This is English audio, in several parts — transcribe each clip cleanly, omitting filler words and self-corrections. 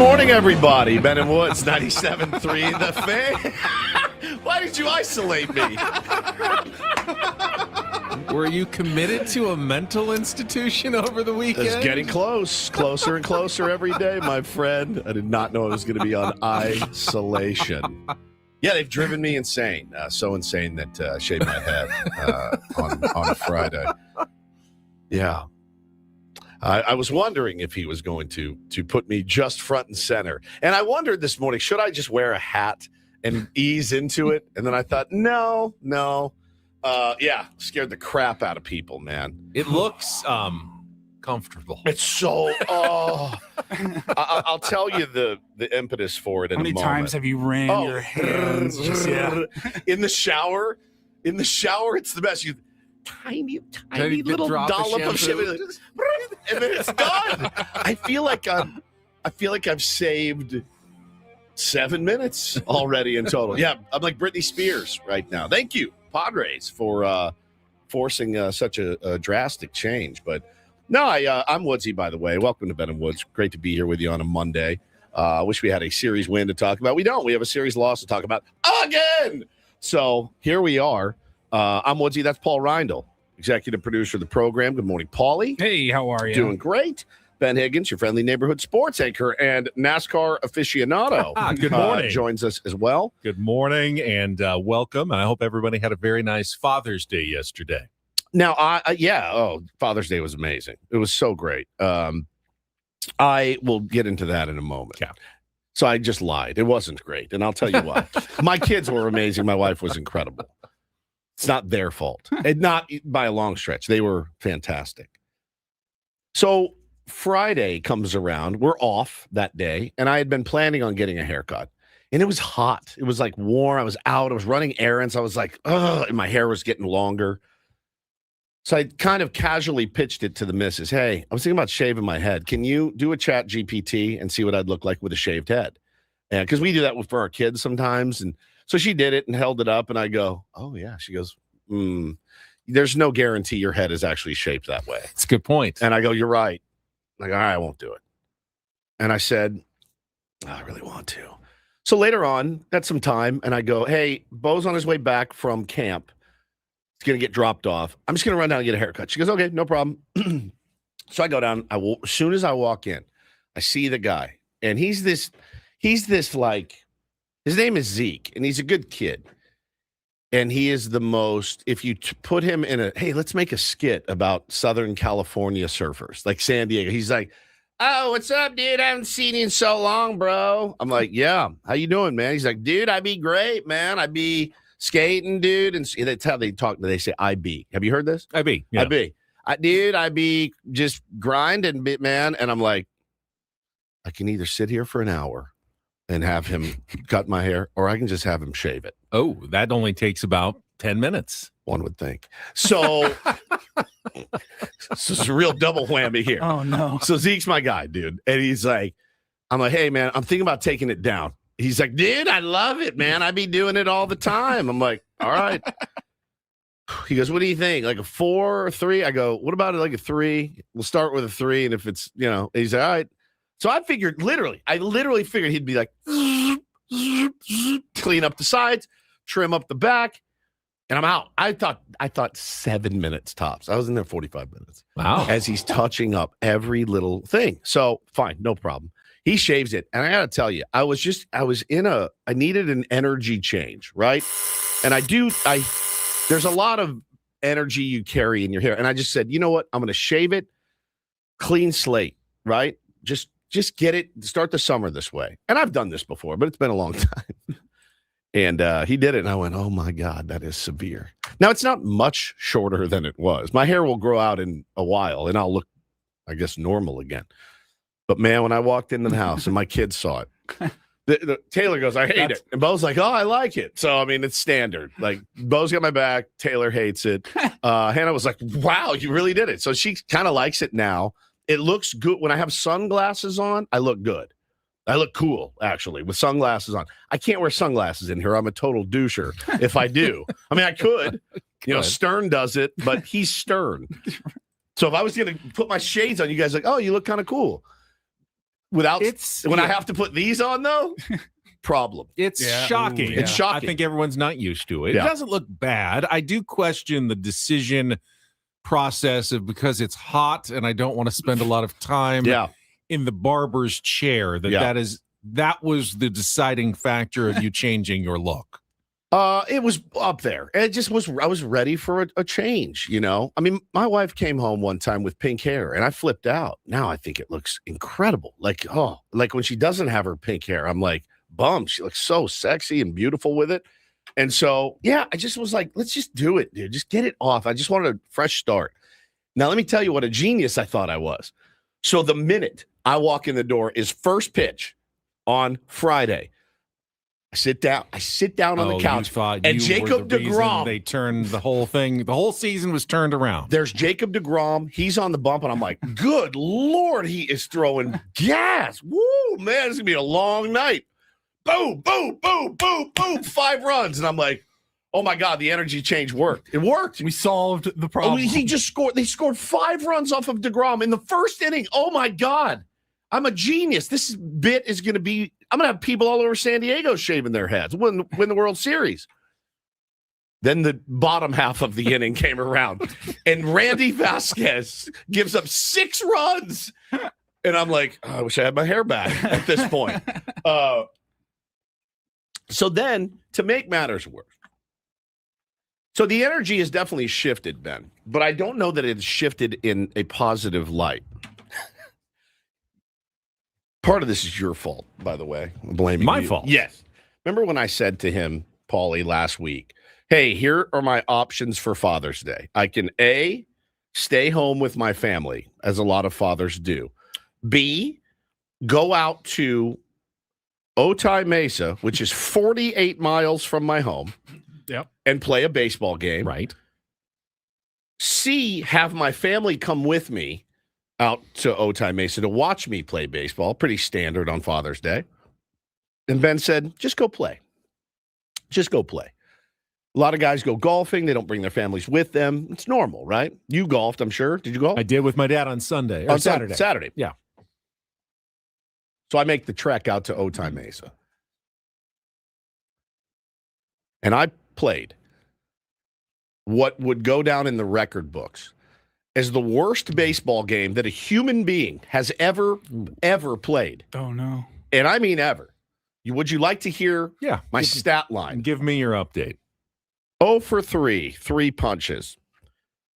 morning, everybody. Ben and Woods, 97.3 The Fan. Why did you isolate me? Were you committed to a mental institution over the weekend? It's getting closer and closer every day, my friend. I did not know I was going to be on isolation. Yeah, they've driven me insane. So insane that I shaved my head on a Friday. Yeah. I was wondering if he was going to put me just front and center. And I wondered this morning, should I just wear a hat and ease into it? And then I thought, no. Yeah, scared the crap out of people, man. It looks comfortable. It's so, I'll tell you the impetus for it in a moment. How many times have you ran your hands? In the shower, it's the best. You tiny little dollop of shampoo, and then it's done. I feel like I've saved 7 minutes already in total. Yeah, I'm like Britney Spears right now. Thank you, Padres, for forcing such a drastic change. But no, I'm Woodsy, by the way. Welcome to Ben and Woods. Great to be here with you on a Monday. I wish we had a series win to talk about. We don't. We have a series loss to talk about again. So here we are. I'm Woodsy. That's Paul Reindl, executive producer of the program. Good morning, Paulie. Hey, how are you? Doing great. Ben Higgins, your friendly neighborhood sports anchor and NASCAR aficionado. Good morning. Joins us as well. Good morning and welcome. And I hope everybody had a very nice Father's Day yesterday. Now, Father's Day was amazing. It was so great. I will get into that in a moment. Yeah. So I just lied. It wasn't great, and I'll tell you why. My kids were amazing. My wife was incredible. It's not their fault, and not by a long stretch. They were fantastic. So Friday comes around. We're off that day, and I had been planning on getting a haircut. And it was hot. It was like warm. I was out. I was running errands. I was like, ugh, and my hair was getting longer. So I kind of casually pitched it to the missus. Hey, I was thinking about shaving my head. Can you do a chat GPT and see what I'd look like with a shaved head? And because we do that for our kids sometimes. And so she did it and held it up. And I go, oh, yeah. She goes, there's no guarantee your head is actually shaped that way. It's a good point. And I go, you're right. Like, all right, I won't do it. And I said, I really want to. So later on, that's some time. And I go, hey, Bo's on his way back from camp. He's going to get dropped off. I'm just going to run down and get a haircut. She goes, okay, no problem. So I go down. As soon as I walk in, I see the guy. And he's this like, his name is Zeke. And he's a good kid. And he is the most, if you put him in hey, let's make a skit about Southern California surfers, like San Diego. He's like, oh, what's up, dude? I haven't seen you in so long, bro. I'm like, yeah, how you doing, man? He's like, dude, I be great, man. I be skating, dude. And that's how they talk. They say, I be. Have you heard this? I be. Yeah. I be. Dude, I be just grinding, man. And I'm like, I can either sit here for an hour and have him cut my hair, or I can just have him shave it. Oh, that only takes about 10 minutes. One would think. So this is a real double whammy here. Oh, no. So Zeke's my guy, dude. And he's like, I'm like, hey, man, I'm thinking about taking it down. He's like, dude, I love it, man. I be doing it all the time. I'm like, all right. He goes, what do you think? Like a 4 or 3? I go, what about like a 3? We'll start with a 3. And if it's, he's like, all right. So I literally figured he'd be like, clean up the sides, trim up the back, and I'm out. I thought 7 minutes tops. I was in there 45 minutes. Wow. As he's touching up every little thing. So fine, no problem. He shaves it. And I got to tell you, I needed an energy change, right? And there's a lot of energy you carry in your hair. And I just said, you know what? I'm going to shave it, clean slate, right? Just get it, start the summer this way. And I've done this before, but it's been a long time. And he did it, and I went, oh, my God, that is severe. Now, it's not much shorter than it was. My hair will grow out in a while, and I'll look, I guess, normal again. But, man, when I walked into the house and my kids saw it, Taylor goes, I hate it. And Bo's like, oh, I like it. So, I mean, it's standard. Like, Bo's got my back. Taylor hates it. Hannah was like, wow, you really did it. So she kind of likes it now. It looks good. When I have sunglasses on, I look good. I look cool, actually, with sunglasses on. I can't wear sunglasses in here. I'm a total doucher if I do. I mean, I could. Stern does it, but he's Stern. So if I was going to put my shades on, you guys are like, oh, you look kind of cool. without It's when I have to put these on though, problem. It's Yeah. shocking. Ooh, It's shocking. I think everyone's not used to it. Yeah. It doesn't look bad. I do question the decision process of because it's hot and I don't want to spend a lot of time Yeah. in the barber's chair. That was the deciding factor of you changing your look. It was up there. It just was. I was ready for a change. You know, I mean, my wife came home one time with pink hair, and I flipped out. Now I think it looks incredible. Like when she doesn't have her pink hair, I'm like bummed. She looks so sexy and beautiful with it. And so, yeah, I just was like, let's just do it, dude. Just get it off. I just wanted a fresh start. Now, let me tell you what a genius I thought I was. So the minute I walk in the door is first pitch on Friday. I sit down on the couch, and Jacob deGrom. They turned the whole thing. The whole season was turned around. There's Jacob deGrom. He's on the bump, and I'm like, good Lord, he is throwing gas. Woo, man, it's going to be a long night. Boom, boom, boom, boom, boom, 5 runs. And I'm like, oh, my God, the energy change worked. It worked. We solved the problem. He just scored. They scored 5 runs off of deGrom in the first inning. Oh, my God. I'm a genius. This bit is going to be – I'm going to have people all over San Diego shaving their heads, win the World Series. Then the bottom half of the inning came around, and Randy Vasquez gives up 6 runs. And I'm like, oh, I wish I had my hair back at this point. So then, to make matters worse, so the energy has definitely shifted, Ben, but I don't know that it's shifted in a positive light. Part of this is your fault, by the way. I'm blaming My you. fault? Yes. Remember when I said to him, Paulie, last week, hey, here are my options for Father's Day. I can A, stay home with my family, as a lot of fathers do. B, go out to Otay Mesa, which is 48 miles from my home, and play a baseball game. Right. C, have my family come with me out to Otay Mesa to watch me play baseball. Pretty standard on Father's Day. And Ben said, just go play. Just go play. A lot of guys go golfing. They don't bring their families with them. It's normal, right? You golfed, I'm sure. Did you golf? I did with my dad on Sunday or Saturday. Saturday. Yeah. So I make the trek out to Otay Mesa. And I played what would go down in the record books as the worst baseball game that a human being has ever played. Oh, no. And I mean ever. Would you like to hear Yeah. my stat line? Give me your update. 0 for 3, 3 punches.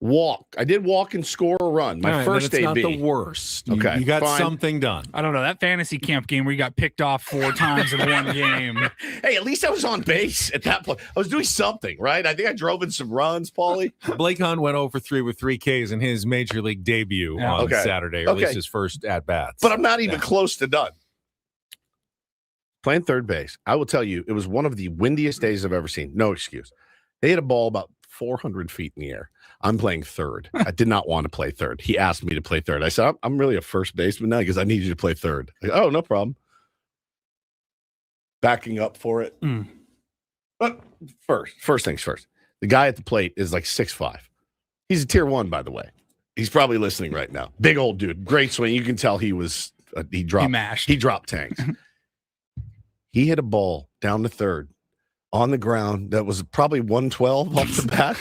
Walk. I did walk and score a run. My All right, first then it's AB. not the worst. Okay, You got fine. something done. I don't know. That fantasy camp game where you got picked off 4 times in one game. Hey, at least I was on base at that point. I was doing something, right? I think I drove in some runs, Paulie. Blake Hunt went 0 for 3 with 3 Ks in his major league debut Yeah. on Okay. Saturday, or at Okay. least his first at-bats. But I'm not even close to done. Playing third base. I will tell you, it was one of the windiest days I've ever seen. No excuse. They hit a ball about 400 feet in the air. I'm playing third. I did not want to play third. He asked me to play third. I said, I'm really a first baseman now because I need you to play third. Like, oh, no problem. Backing up for it. Mm. But first things first. The guy at the plate is like 6'5". He's a tier 1, by the way. He's probably listening right now. Big old dude. Great swing. You can tell he was he mashed. He dropped tanks. He hit a ball down the third on the ground that was probably 112 off the bat.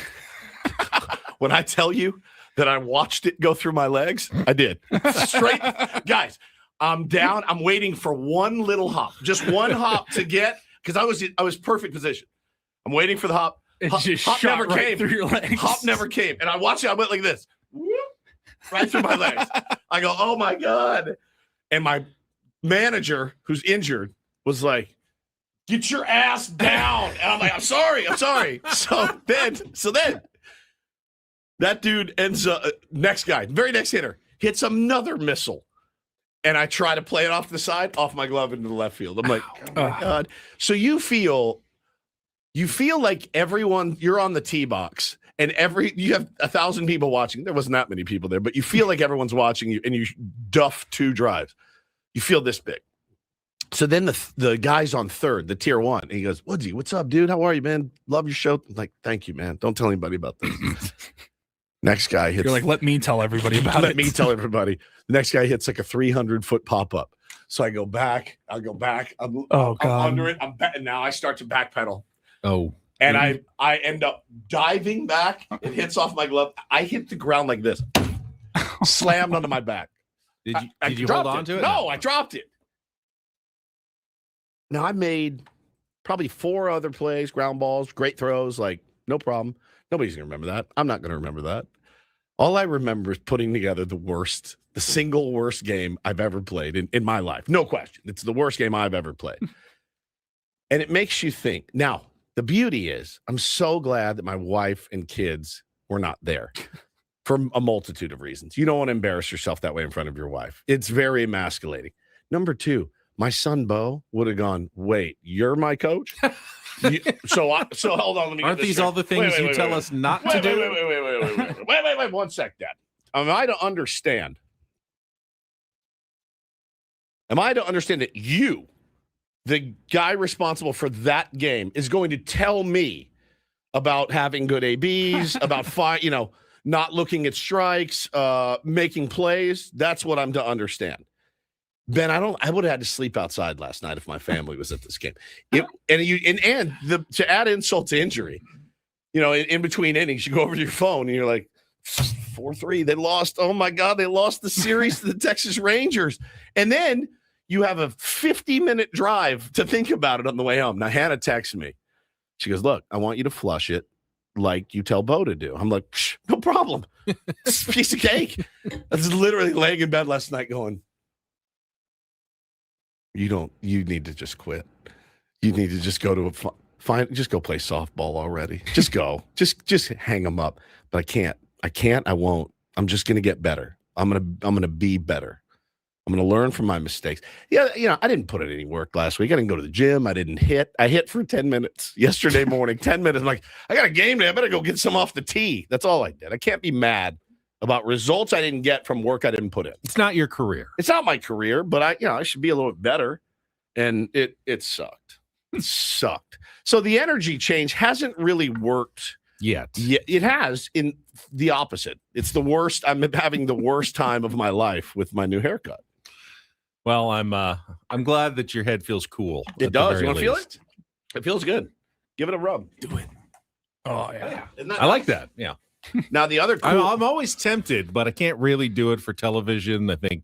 When I tell you that I watched it go through my legs, I did. Straight. Guys, I'm down. I'm waiting for one little hop. Just one hop to get, because I was perfect position. I'm waiting for the hop. It Hop, just hop shot never right came. through your legs. Hop never came. And I watched it. I went like this. Whoop, right through my legs. I go, oh my God. And my manager, who's injured, was like, get your ass down. And I'm like, I'm sorry. So then that dude ends up, next guy, very next hitter, hits another missile. And I try to play it off the side, off my glove into the left field. I'm like, oh my God. So you feel like everyone, you're on the tee box and you have 1,000 people watching. There wasn't that many people there, but you feel like everyone's watching you and you duff 2 drives. You feel this big. So then the guy's on third, the tier 1. And he goes, Woodsy, what's up, dude? How are you, man? Love your show. I'm like, thank you, man. Don't tell anybody about this. Next guy hits. You're like, let me tell everybody about it. Let me tell everybody. The next guy hits like a 300-foot pop-up. So I go back. I'll go back. I'm under it. Now I start to backpedal. Oh. And I end up diving back. It hits off my glove. I hit the ground like this. Slammed onto my back. Did you hold on to it? No, I dropped it. Now I made probably 4 other plays, ground balls, great throws, like no problem. Nobody's going to remember that. I'm not going to remember that. All I remember is putting together the single worst game I've ever played in my life. No question. It's the worst game I've ever played. And it makes you think. Now, the beauty is I'm so glad that my wife and kids were not there for a multitude of reasons. You don't want to embarrass yourself that way in front of your wife. It's very emasculating. Number 2, my son, Bo, would have gone, wait, you're my coach? So hold on. Let me Aren't these all the things you tell us not to do? Wait, 1 sec, Dad. Am I to understand that you, the guy responsible for that game, is going to tell me about having good ABs, about not looking at strikes, making plays? That's what I'm to understand. Ben, I would have had to sleep outside last night if my family was at this game. To add insult to injury, in between innings, you go over to your phone and you're like, 4-3, they lost. Oh my God, they lost the series to the Texas Rangers. And then you have a 50-minute drive to think about it on the way home. Now, Hannah texts me. She goes, look, I want you to flush it like you tell Bo to do. I'm like, no problem. It's a piece of cake. I was literally laying in bed last night going, you need to just quit. You need to just go to just go play softball already. Just go. just hang them up. But I can't. I won't. I'm just going to get better. I'm going to be better. I'm going to learn from my mistakes. Yeah, I didn't put in any work last week. I didn't go to the gym. I didn't hit. I hit for 10 minutes yesterday morning. 10 minutes. I'm like, I got a game day. I better go get some off the tee. That's all I did. I can't be mad about results I didn't get from work I didn't put in. It's not your career. It's not my career, but I should be a little bit better. And it sucked. It sucked. So the energy change hasn't really worked yet. Yeah, it has in the opposite. It's the worst. I'm having the worst time of my life with my new haircut. Well, I'm glad that your head feels cool. It does. You want to feel it? It feels good. Give it a rub. Do it. Oh yeah. I like that. Yeah. Now the other cool. I'm always tempted, but I can't really do it for television. I think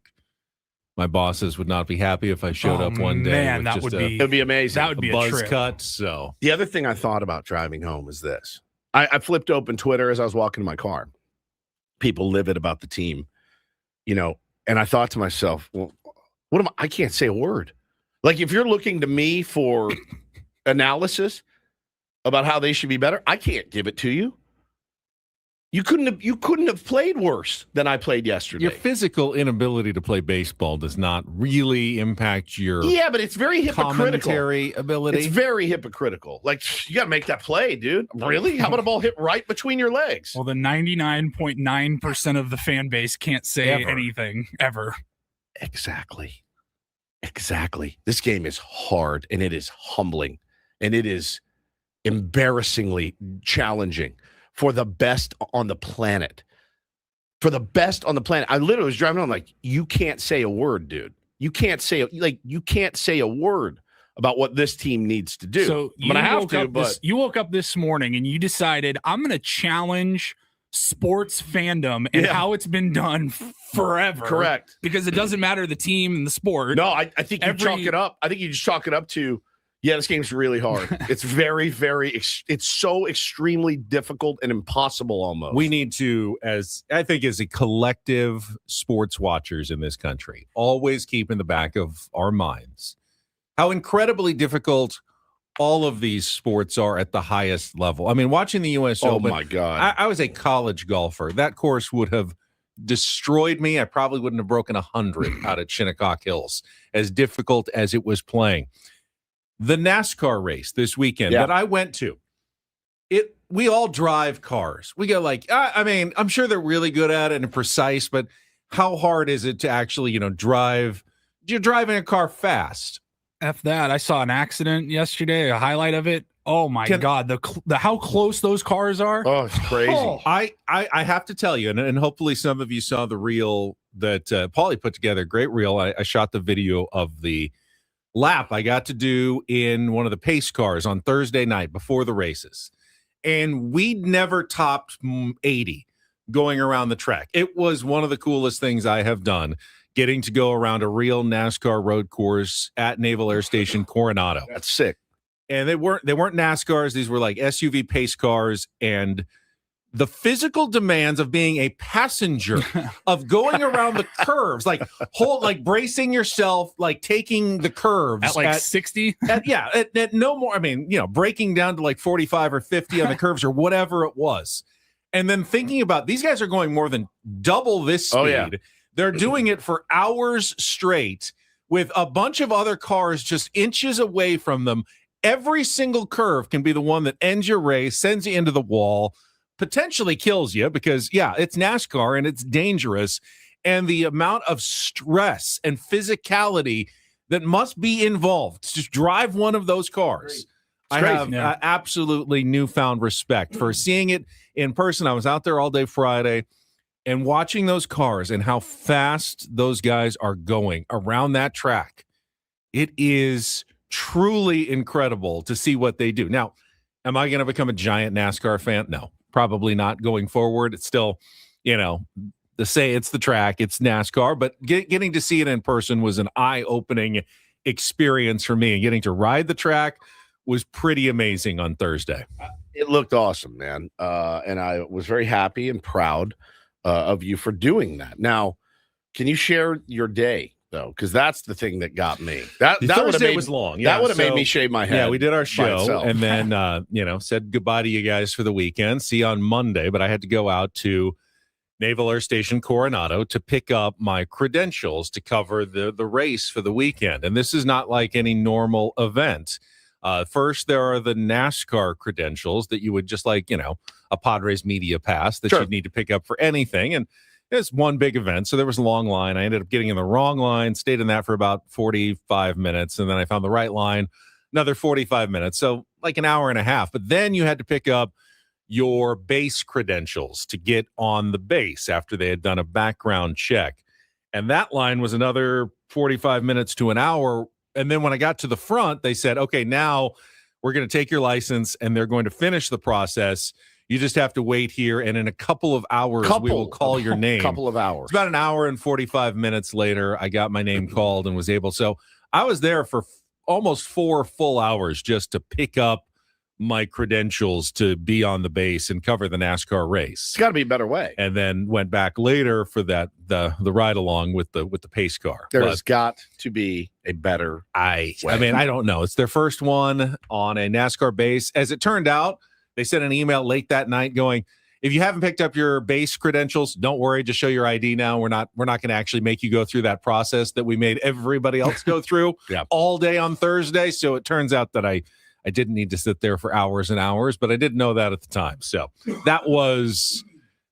my bosses would not be happy if I showed up one day. Man, that would be. It'd be amazing. That would be a buzz trip. cut. So the other thing I thought about driving home is this. I flipped open Twitter as I was walking to my car. People livid about the team, and I thought to myself, well, I can't say a word. Like, if you're looking to me for analysis about how they should be better, I can't give it to you. You couldn't have played worse than I played yesterday. Your physical inability to play baseball does not really impact your but it's very hypocritical. Commentary ability. It's very hypocritical. Like, you got to make that play, dude. Really? How about a ball hit right between your legs? Well, the 99.9% of the fan base can't say anything ever. Exactly. This game is hard, and it is humbling, and it is embarrassingly challenging for the best on the planet. I literally was driving on like, you can't say a word, dude. You can't say a word about what this team needs to do. So you woke up this morning and you decided, I'm going to challenge sports fandom and how it's been done forever. Correct. Because it doesn't matter the team and the sport. No, I think you chalk it up. I think you just chalk it up to, this game's really hard. It's very, very, it's so extremely difficult and impossible almost. We need to, as a collective sports watchers in this country, always keep in the back of our minds how incredibly difficult all of these sports are at the highest level. I mean, watching the U.S. Open. Oh, my God. I was a college golfer. That course would have destroyed me. I probably wouldn't have broken 100 out at Shinnecock Hills, as difficult as it was playing. The NASCAR race this weekend that I went to, we all drive cars. We go like, I'm sure they're really good at it and precise, but how hard is it to actually, drive? You're driving a car fast. F that. I saw an accident yesterday, a highlight of it. Oh my God, the how close those cars are. Oh, it's crazy. I have to tell you, and hopefully some of you saw the reel that Paulie put together. Great reel. I shot the video of the lap I got to do in one of the pace cars on Thursday night before the races. And we never topped 80 going around the track. It was one of the coolest things I have done, getting to go around a real NASCAR road course at Naval Air Station Coronado. That's sick. And they weren't NASCARs. These were like SUV pace cars, and the physical demands of being a passenger, of going around the curves, like bracing yourself, like taking the curves at 60. At no more. I mean, breaking down to like 45 or 50 on the curves or whatever it was. And then thinking about these guys are going more than double this speed. Oh, yeah. They're doing it for hours straight with a bunch of other cars just inches away from them. Every single curve can be the one that ends your race, sends you into the wall, potentially kills you because, it's NASCAR and it's dangerous. And the amount of stress and physicality that must be involved to drive one of those cars. I have absolutely newfound respect for seeing it in person. I was out there all day Friday and watching those cars and how fast those guys are going around that track. It is truly incredible to see what they do. Now, am I going to become a giant NASCAR fan? No, probably not going forward. It's still, to say it's the track, it's NASCAR, but getting to see it in person was an eye-opening experience for me, and getting to ride the track was pretty amazing on Thursday. It looked awesome, man. And I was very happy and proud of you for doing that. Now, can you share your day, though? Because that's the thing that got me. That Thursday was long. That would have made me shave my head. Yeah, we did our show and then, said goodbye to you guys for the weekend. See you on Monday. But I had to go out to Naval Air Station Coronado to pick up my credentials to cover the race for the weekend. And this is not like any normal event. First, there are the NASCAR credentials that you would just like, a Padres media pass that you'd need to pick up for anything. And it's one big event. So there was a long line. I ended up getting in the wrong line, stayed in that for about 45 minutes. And then I found the right line, another 45 minutes. So like an hour and a half. But then you had to pick up your base credentials to get on the base after they had done a background check. And that line was another 45 minutes to an hour. And then when I got to the front, they said, okay, now we're going to take your license and they're going to finish the process. You just have to wait here. And in a couple of hours, we will call your name. Couple of hours. It's about an hour and 45 minutes later, I got my name called and was able. So I was there for almost 4 full hours just to pick up my credentials to be on the base and cover the NASCAR race. It's got to be a better way. And then went back later for the ride along with the pace car. There's got to be a better way. I mean, I don't know. It's their first one on a NASCAR base. As it turned out, they sent an email late that night going, if you haven't picked up your base credentials, don't worry, just show your ID now. We're not going to actually make you go through that process that we made everybody else go through all day on Thursday. So it turns out that I didn't need to sit there for hours and hours, but I didn't know that at the time. So that was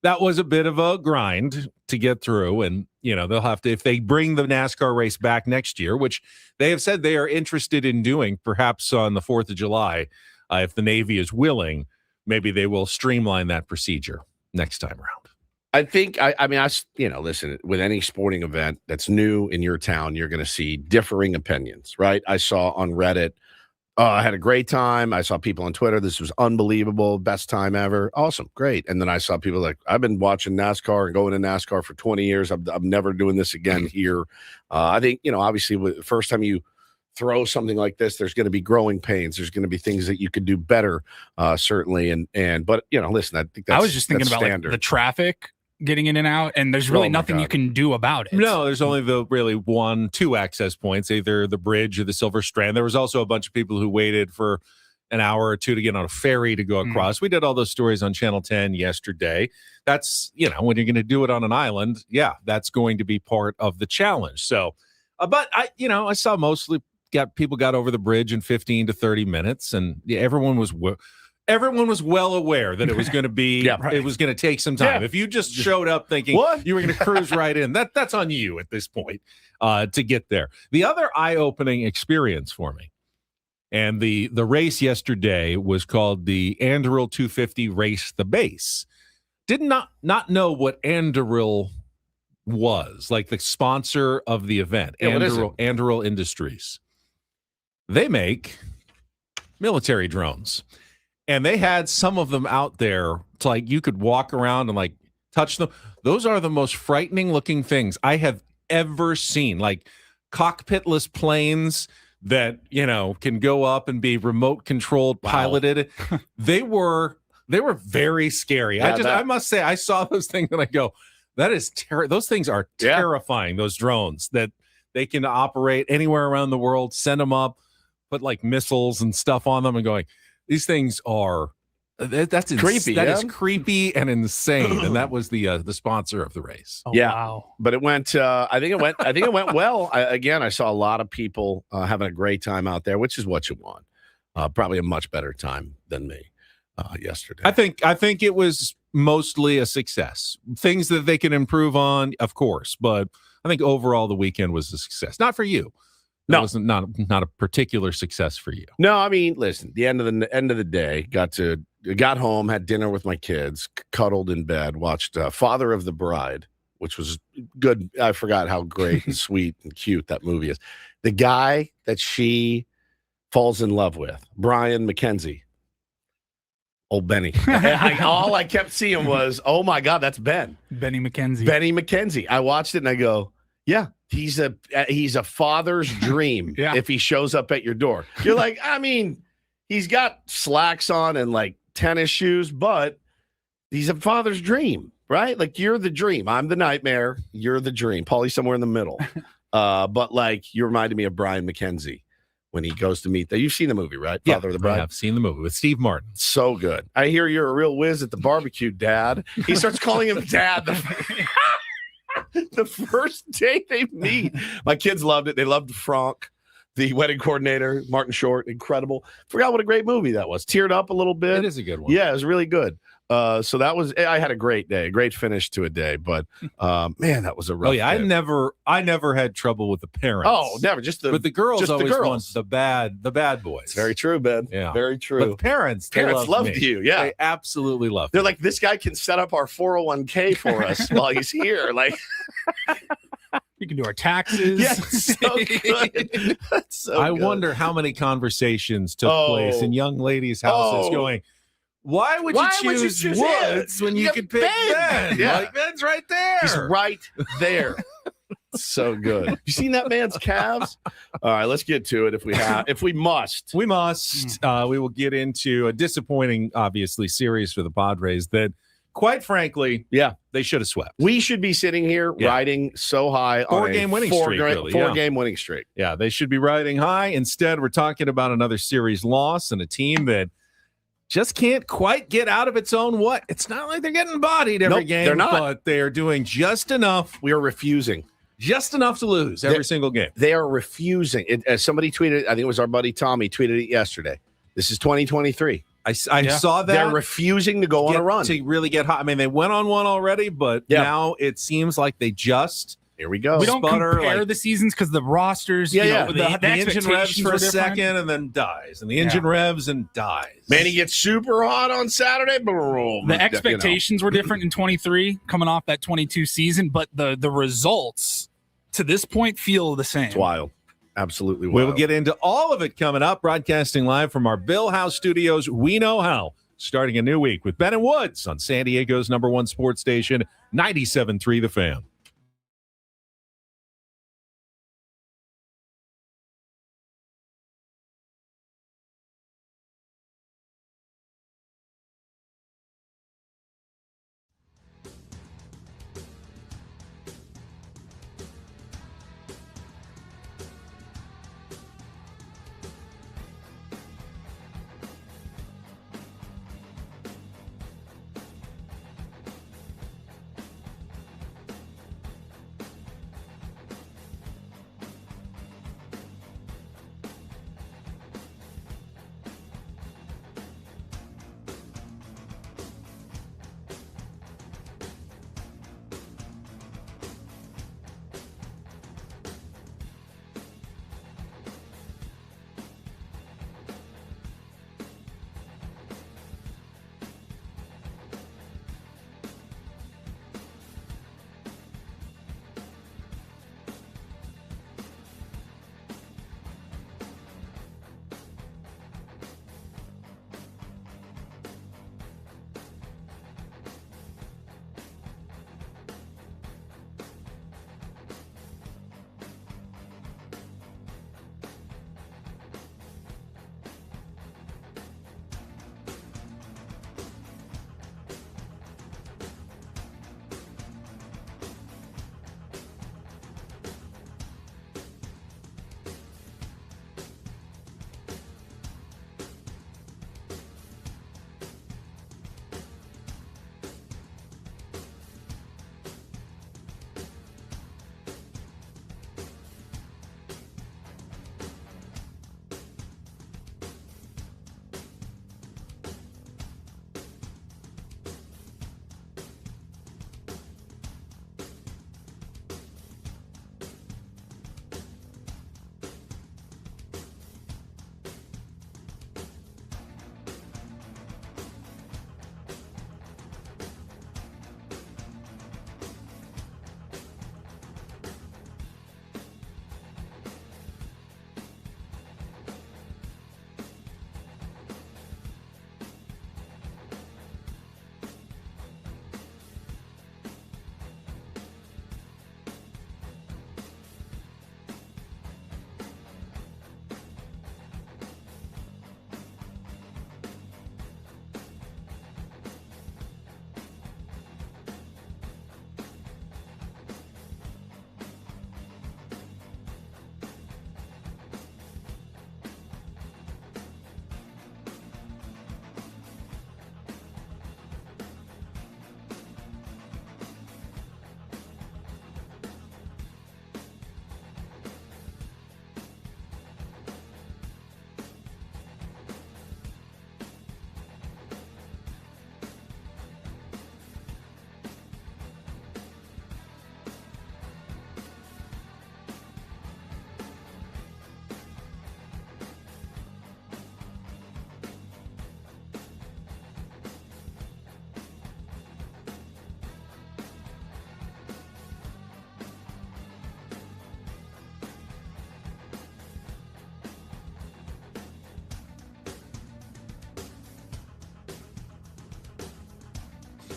a bit of a grind to get through. And, they'll have to, if they bring the NASCAR race back next year, which they have said they are interested in doing, perhaps on the 4th of July, if the Navy is willing, maybe they will streamline that procedure next time around. I think, listen, with any sporting event that's new in your town, you're going to see differing opinions, right? I saw on Reddit, I had a great time. I saw people on Twitter, this was unbelievable, best time ever. Awesome, great. And then I saw people like, I've been watching NASCAR and going to NASCAR for 20 years. I'm never doing this again here. I think, obviously, the first time you throw something like this, there's going to be growing pains. There's going to be things that you could do better, certainly. But listen, I think that's, I was just thinking about like, the traffic getting in and out, and there's really nothing you can do about it. No, there's only two access points, either the bridge or the Silver Strand. There was also a bunch of people who waited for an hour or two to get on a ferry to go across. We did all those stories on Channel 10 yesterday. That's, when you're going to do it on an island, that's going to be part of the challenge. So, but I saw mostly people got over the bridge in 15 to 30 minutes, and everyone was well aware that it was going to be, it was going to take some time. If you just showed up thinking you were going to cruise right in, that's on you at this point to get there. The other eye-opening experience for me, and the race yesterday was called the Anduril 250 Race the Base. Did not know what Anduril was, like the sponsor of the event, Anduril Industries. They make military drones. And they had some of them out there to like you could walk around and like touch them. Those are the most frightening looking things I have ever seen. Like cockpitless planes that, can go up and be remote controlled, piloted. They were very scary. Yeah, I must say, I saw those things and I go, that is those things are terrifying. Those drones that they can operate anywhere around the world, send them up, put like missiles and stuff on them and going, these things are that's creepy. That is creepy and insane. And that was the sponsor of the race. Oh, yeah, wow. But it went. I think it went well. I saw a lot of people having a great time out there, which is what you want. Probably a much better time than me yesterday. I think it was mostly a success. Things that they can improve on, of course, but I think overall the weekend was a success. Not for you. That was not a particular success for you. No, I mean, listen. The end of the day, got home, had dinner with my kids, cuddled in bed, watched Father of the Bride, which was good. I forgot how great and sweet and cute that movie is. The guy that she falls in love with, Brian McKenzie. Old Benny. All I kept seeing was, oh my God, that's Ben. Benny McKenzie. Benny McKenzie. I watched it and I go, yeah. He's a father's dream if he shows up at your door. You're like, I mean, he's got slacks on and like tennis shoes, but he's a father's dream, right? Like you're the dream. I'm the nightmare. You're the dream. Paulie's somewhere in the middle. But like you reminded me of Brian McKenzie when he goes to meet you've seen the movie, right? Father of the Bride. I've seen the movie with Steve Martin. So good. I hear you're a real whiz at the barbecue, Dad. He starts calling him Dad. The first day they meet, my kids loved it. They loved Franck, the wedding coordinator, Martin Short, incredible. Forgot what a great movie that was. Teared up a little bit. It is a good one. Yeah, it was really good. So that was. I had a great day, a great finish to a day. But man, that was a rough. Oh yeah, day. I never had trouble with the parents. Oh, never. But the girls just always the girls. want the bad boys. It's very true, Ben. Yeah, very true. But the parents loved me. you. Yeah, they absolutely loved. They're like, this guy can set up our 401k for us while he's here. Like. You can do our taxes. Yeah, so good. I wonder how many conversations took place in young ladies' houses going, why would you choose Woods when you could pick Ben? Yeah. Like, Ben's right there. He's right there. So good. You seen that man's calves? All right, let's get to it if we must. We must. We will get into a disappointing, obviously, series for the Padres that, quite frankly, they should have swept. We should be sitting here riding so high on four-game winning streak. Four-game winning streak. Yeah, they should be riding high. Instead, we're talking about another series loss and a team that just can't quite get out of its own what. It's not like they're getting bodied every game. They're not. But they are doing just enough. We are refusing. Just enough to lose every single game. They are refusing. As somebody tweeted, I think it was our buddy Tommy, tweeted it yesterday. This is 2023. I saw that. They're refusing to go on a run. To really get hot. I mean, they went on one already, but now it seems like they just... Here we go. We don't compare the seasons because the rosters, the engine revs for a second and then dies. And the engine revs and dies. Man, he gets super hot on Saturday. The expectations were different in 23 coming off that 22 season, but the results to this point feel the same. It's wild. Absolutely wild. We will get into all of it coming up. Broadcasting live from our Bill House studios. We know how. Starting a new week with Ben and Woods on San Diego's #1 sports station, 97.3 The Fan.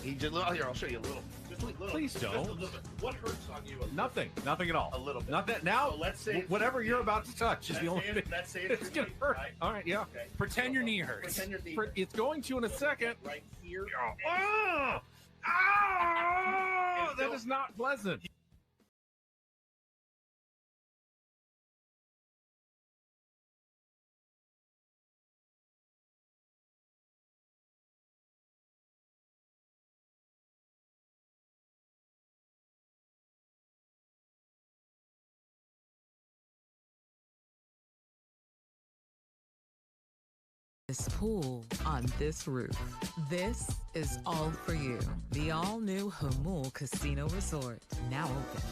He just here. I'll show you a little. Just a little. Please Just a don't. little bit. What hurts on you? Nothing at all. A little bit. Not that now. So let's say whatever you're about to touch is the only thing. Let's say It's gonna hurt. Right? All right, yeah. Okay. Pretend your knee hurts. Pretend your knee It's going to in a second. right here. Oh, that is not pleasant. This pool on this roof. This is all for you. The all-new Hamul Casino Resort, now open.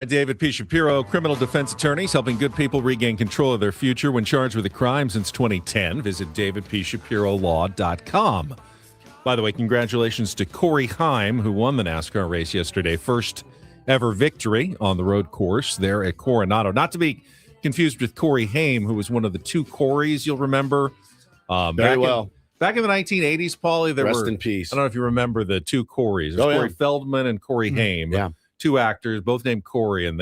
David P. Shapiro, criminal defense attorneys helping good people regain control of their future when charged with a crime since 2010. Visit davidpshapirolaw.com. By the way, congratulations to Corey Haim, who won the NASCAR race yesterday. First ever victory on the road course there at Coronado. Not to be confused with Corey Haim, who was one of the two Coreys, you'll remember. Very well. Back in the 1980s, Paulie, there Rest were, in peace. I don't know if you remember the two Coreys. There's Corey Feldman and Corey Haim. Yeah. Two actors, both named Corey, and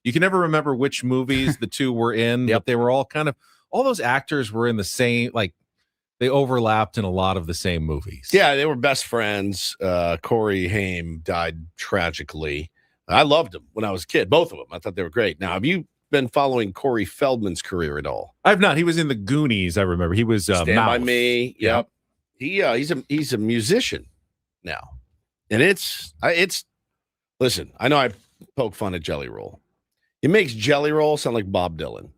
you can never remember which movies the two were in, but they were all kind of all those actors were in the same, like they overlapped in a lot of the same movies. Yeah, they were best friends. Corey Haim died tragically. I loved him when I was a kid, both of them. I thought they were great. Now, have you been following Corey Feldman's career at all? I've not. He was in the Goonies, I remember. He was Stand Mouth. By Me. Yep. He's a musician now. And it's listen, I know I poke fun at Jelly Roll. It makes Jelly Roll sound like Bob Dylan.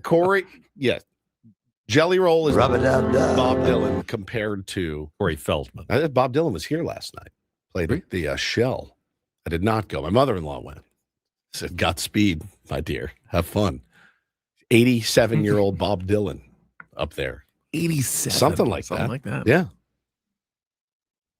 Corey, yeah. Jelly Roll is Bob Dylan compared to Corey Feldman. Bob Dylan was here last night. Played the Shell. I did not go. My mother-in-law went. Said, Godspeed, my dear. Have fun. 87-year-old Bob Dylan up there. 87. Something like that. Yeah.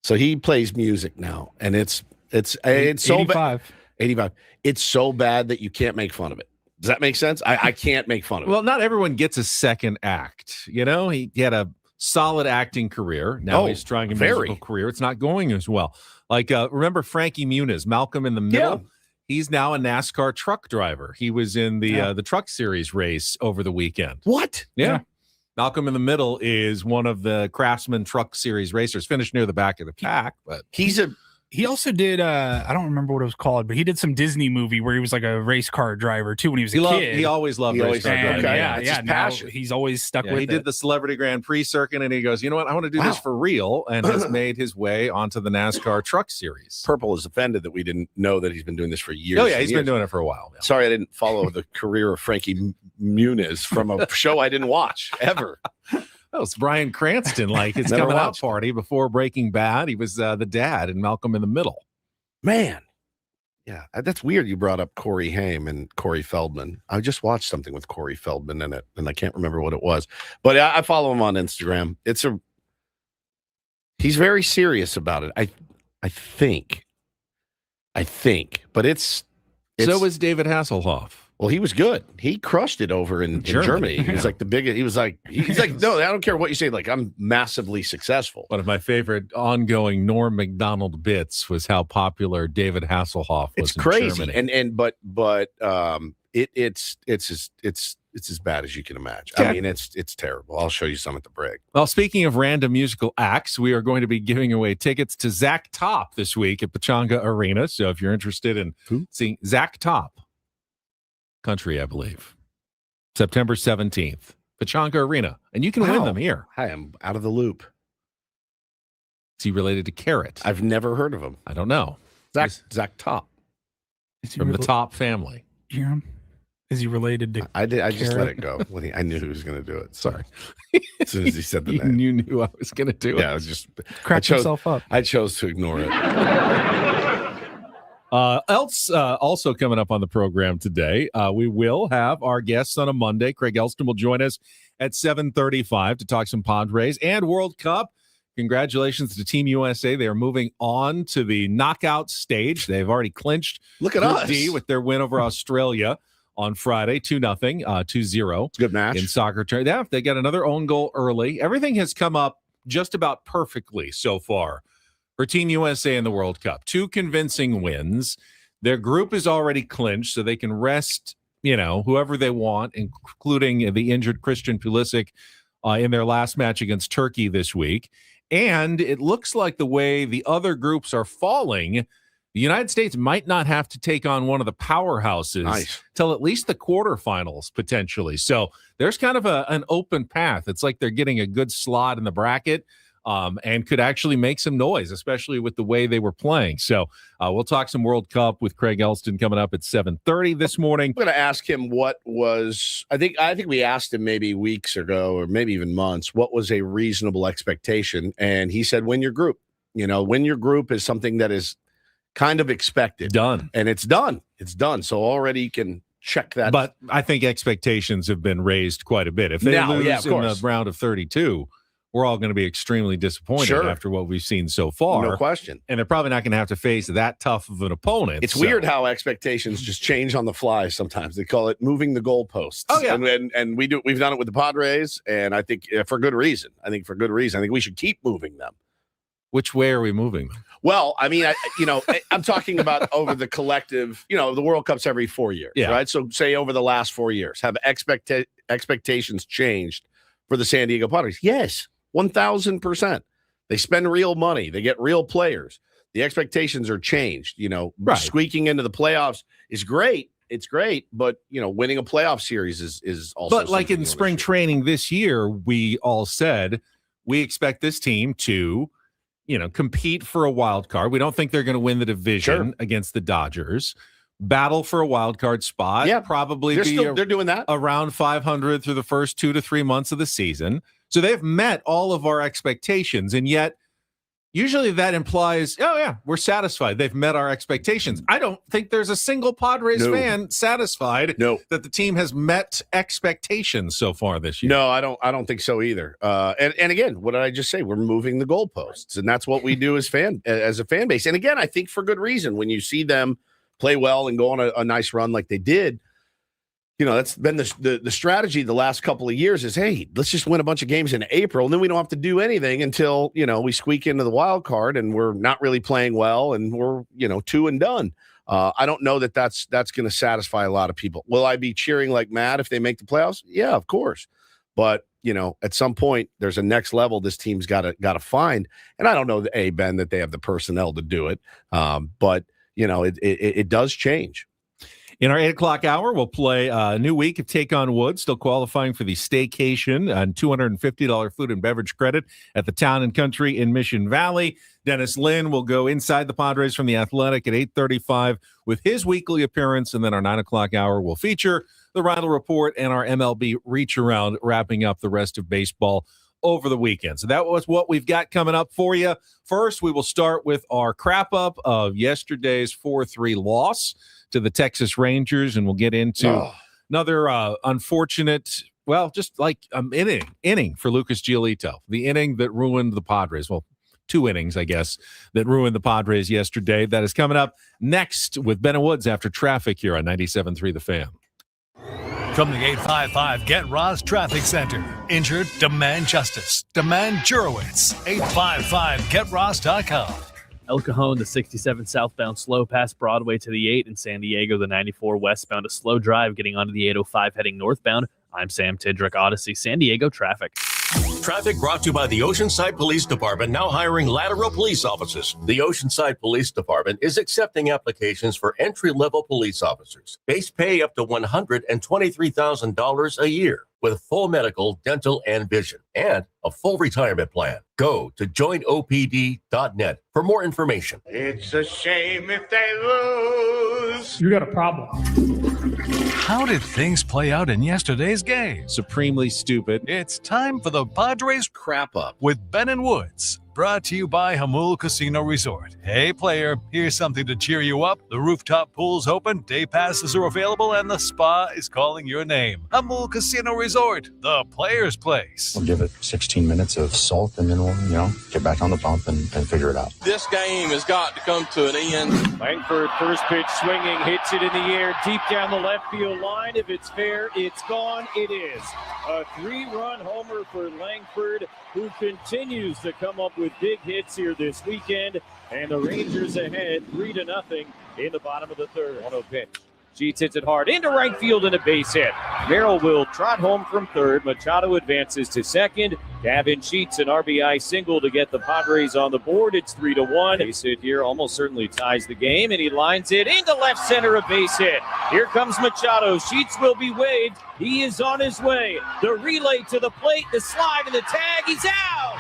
So he plays music now, and it's so 85. bad. 85. It's so bad that you can't make fun of it. Does that make sense? I can't make fun of it. Well, not everyone gets a second act. You know, he had a solid acting career. Now he's trying a musical career. It's not going as well. Like, remember Frankie Muniz, Malcolm in the Middle? Yeah. He's now a NASCAR truck driver. He was in the Truck Series race over the weekend. What? Yeah. Malcolm in the Middle is one of the Craftsman Truck Series racers, finished near the back of the pack. But he also did I don't remember what it was called, but he did some Disney movie where he was like a race car driver too when he was a kid. He always loved race car driving. Yeah. Now he's always stuck with it. He did the Celebrity Grand Prix circuit, and he goes, you know what? I want to do this for real, and has made his way onto the NASCAR Truck Series. Purple is offended that we didn't know that he's been doing this for years. Oh, yeah, he's been doing it for a while. Yeah. Sorry I didn't follow the career of Frankie Muniz from a show I didn't watch, ever. Oh, it's Bryan Cranston, like his coming out party before Breaking Bad. He was the dad in Malcolm in the Middle. Man. Yeah, that's weird you brought up Corey Haim and Corey Feldman. I just watched something with Corey Feldman in it, and I can't remember what it was. But I follow him on Instagram. He's very serious about it. I think. But it's so was David Hasselhoff. Well, he was good. He crushed it over in Germany. He was like the biggest. He's like, no, I don't care what you say. Like, I'm massively successful. One of my favorite ongoing Norm Macdonald bits was how popular David Hasselhoff was. It's crazy, but it's as bad as you can imagine. Okay. I mean, it's terrible. I'll show you some at the break. Well, speaking of random musical acts, we are going to be giving away tickets to Zach Top this week at Pechanga Arena. So if you're interested in seeing Zach Top. Country, I believe. September 17th, Pechanga Arena. And you can win them here. Hi, I'm out of the loop. Is he related to Carrot? I've never heard of him. I don't know. Zach Top. From the Top family. Yeah. Is he related to I just let it go. I knew he was going to do it. Sorry. As soon as he said the name. You knew I was going to do it. Yeah, I was just cracked himself up. I chose to ignore it. Also coming up on the program today, we will have our guests on a Monday. Craig Elsten will join us at 7:35 to talk some Padres and World Cup. Congratulations to Team USA. They are moving on to the knockout stage. They've already clinched Look at Group us. D with their win over Australia on Friday, 2-0, 2-0. It's a good match. In soccer. Yeah, they got another own goal early. Everything has come up just about perfectly so far for Team USA in the World Cup. 2 convincing wins. Their group is already clinched, so they can rest, whoever they want, including the injured Christian Pulisic in their last match against Turkey this week. And it looks like the way the other groups are falling, the United States might not have to take on one of the powerhouses till at least the quarterfinals, potentially. So there's kind of an open path. It's like they're getting a good slot in the bracket. And could actually make some noise, especially with the way they were playing. So we'll talk some World Cup with Craig Elsten coming up at 7:30 this morning. I'm going to ask him what was, I think we asked him maybe weeks ago or maybe even months, what was a reasonable expectation? And he said, win your group. Win your group is something that is kind of expected. Done. And it's done. It's done. So already you can check that. But I think expectations have been raised quite a bit. If they lose in the round of 32, we're all going to be extremely disappointed after what we've seen so far. No question. And they're probably not going to have to face that tough of an opponent. It's weird how expectations just change on the fly sometimes. They call it moving the goalposts. Oh, yeah. And we've done it with the Padres, and I think for good reason. I think we should keep moving them. Which way are we moving them? Well, I mean, I'm talking about over the collective, the World Cup's every 4 years, right? So say over the last 4 years, have expectations changed for the San Diego Padres? Yes, 1,000%. They spend real money. They get real players. The expectations are changed. Squeaking into the playoffs is great. It's great, but winning a playoff series is also. But like in spring training this year, we all said we expect this team to compete for a wild card. We don't think they're going to win the division against the Dodgers. Battle for a wild card spot. Yeah, probably they're doing that around 500 through the first 2 to 3 months of the season. So they've met all of our expectations, and yet usually that implies, we're satisfied. They've met our expectations. I don't think there's a single Padres fan satisfied that the team has met expectations so far this year. No, I don't think so either. And again, what did I just say? We're moving the goalposts, and that's what we do as a fan base. And again, I think for good reason. When you see them play well and go on a nice run like they did, that's been the strategy the last couple of years is, hey, let's just win a bunch of games in April, and then we don't have to do anything until, we squeak into the wild card and we're not really playing well and we're, 2 and done. I don't know that's going to satisfy a lot of people. Will I be cheering like mad if they make the playoffs? Yeah, of course. But, at some point there's a next level this team's got to find. And I don't know, Ben, that they have the personnel to do it. But, it does change. In our 8 o'clock hour, we'll play a new week of Take on Wood, still qualifying for the staycation and $250 food and beverage credit at the Town and Country in Mission Valley. Dennis Lynn will go inside the Padres from the Athletic at 8:35 with his weekly appearance, and then our 9 o'clock hour will feature the Reindl Report and our MLB Reacharound, wrapping up the rest of baseball over the weekend. So that was what we've got coming up for you. First, we will start with our crap-up of yesterday's 4-3 loss to the Texas Rangers, and we'll get into another unfortunate, just like inning for Lucas Giolito, the inning that ruined the Padres. Well, 2 innings, I guess, that ruined the Padres yesterday. That is coming up next with Ben and Woods after traffic here on 97.3 The Fan. From the 855 Get Ross Traffic Center. Injured? Demand justice. Demand Jurowitz. 855GetRoss.com. El Cajon, the 67 southbound slow past Broadway to the 8. In San Diego, the 94 westbound a slow drive getting onto the 805 heading northbound. I'm Sam Tidrick, Odyssey, San Diego traffic. Traffic brought to you by the Oceanside Police Department, now hiring lateral police officers. The Oceanside Police Department is accepting applications for entry-level police officers. Base pay up to $123,000 a year with full medical, dental, and vision, and a full retirement plan. Go to joinopd.net for more information. It's a shame if they lose. You got a problem. How did things play out in yesterday's game? Supremely stupid. It's time for the Padres Crap Up with Ben and Woods. Brought to you by Hamul Casino Resort. Hey, player, here's something to cheer you up. The rooftop pool's open, day passes are available, and the spa is calling your name. Hamul Casino Resort, the player's place. We'll give it 16 minutes of salt, and then we'll, get back on the bump and figure it out. This game has got to come to an end. Langford, first pitch swinging, hits it in the air, deep down the left field line. If it's fair, it's gone. It is. A 3-run homer for Langford, who continues to come up with big hits here this weekend. And the Rangers ahead 3-0 in the bottom of the third. 1-0 pitch. Sheets hits it hard into right field and a base hit. Merrill will trot home from third. Machado advances to second. Gavin Sheets an RBI single to get the Padres on the board. It's 3-1. Base hit here almost certainly ties the game, and he lines it into left center, a base hit. Here comes Machado. Sheets will be waved. He is on his way. The relay to the plate, the slide, and the tag. He's out.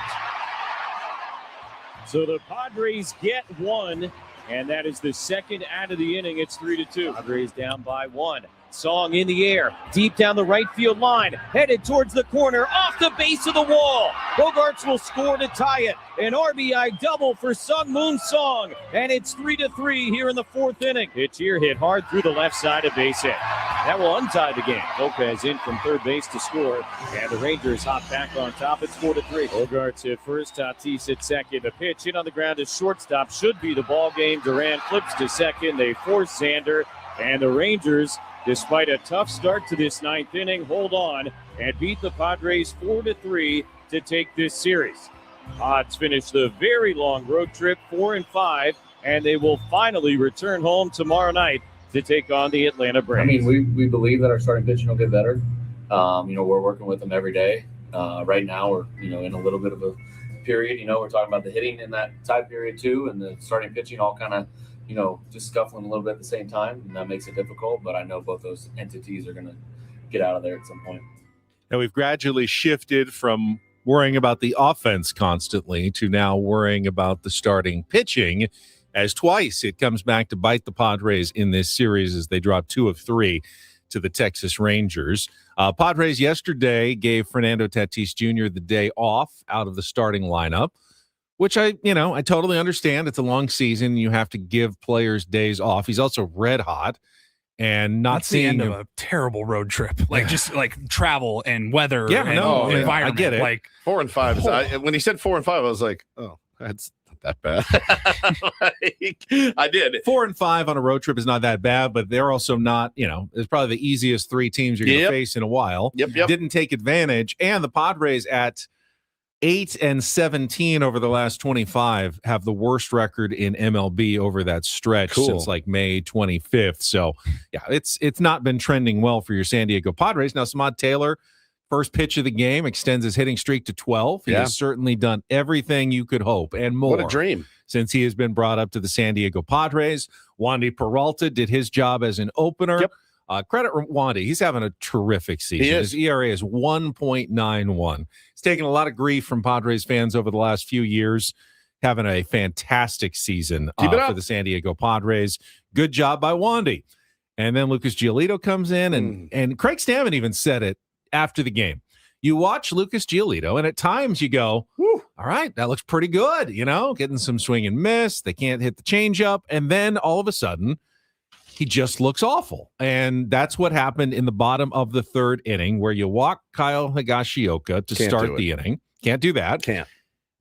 So the Padres get one. And that is the second out of the inning. It's 3-2. Padres down by 1. Song in the air, deep down the right field line, headed towards the corner, off the base of the wall. Bogarts will score to tie it. An RBI double for Sung Moon Song, and it's 3-3 here in the 4th inning. Pitch here hit hard through the left side, of base hit. That will untie the game. Lopez in from third base to score, and the Rangers hop back on top. It's 4-3. Bogarts hit first, Tatis at second. The pitch hit on the ground to shortstop should be the ball game. Duran flips to second. They force Xander, and the Rangers, despite a tough start to this 9th inning, hold on and beat the Padres 4-3 to take this series. Pods finish the very long road trip 4-5, and they will finally return home tomorrow night to take on the Atlanta Braves. I mean, we believe that our starting pitching will get better. We're working with them every day. Right now, we're in a little bit of a period. We're talking about the hitting in that time period too, and the starting pitching all kind of just scuffling a little bit at the same time, and that makes it difficult. But I know both those entities are going to get out of there at some point. And we've gradually shifted from worrying about the offense constantly to now worrying about the starting pitching, as twice it comes back to bite the Padres in this series as they drop 2 of 3 to the Texas Rangers. Padres yesterday gave Fernando Tatis Jr. the day off out of the starting lineup, which I totally understand. It's a long season. You have to give players days off. He's also red hot. And not That's the end of a terrible road trip, just travel and weather and environment. I get it. Like 4 and 5. When he said 4 and 5, I was like, oh, that's not that bad. I did. 4 and 5 on a road trip is not that bad, but they're also not, it's probably the easiest 3 teams you're going to face in a while. Yep. Didn't take advantage. And the Padres at 8 and 17 over the last 25 have the worst record in MLB over that stretch since like May 25th. So yeah, it's not been trending well for your San Diego Padres. Now, Samad Taylor, first pitch of the game, extends his hitting streak to 12. He has certainly done everything you could hope and more. What a dream. Since he has been brought up to the San Diego Padres. Wandy Peralta did his job as an opener. Yep. Credit Wandy. He's having a terrific season. His ERA is 1.91. He's taken a lot of grief from Padres fans over the last few years, having a fantastic season for the San Diego Padres. Good job by Wandy. And then Lucas Giolito comes in, and Craig Stammen even said it after the game. You watch Lucas Giolito, and at times you go, all right, that looks pretty good, getting some swing and miss. They can't hit the changeup. And then all of a sudden, he just looks awful. And that's what happened in the bottom of the 3rd inning, where you walk Kyle Higashioka to start the inning. Can't do that. Can't.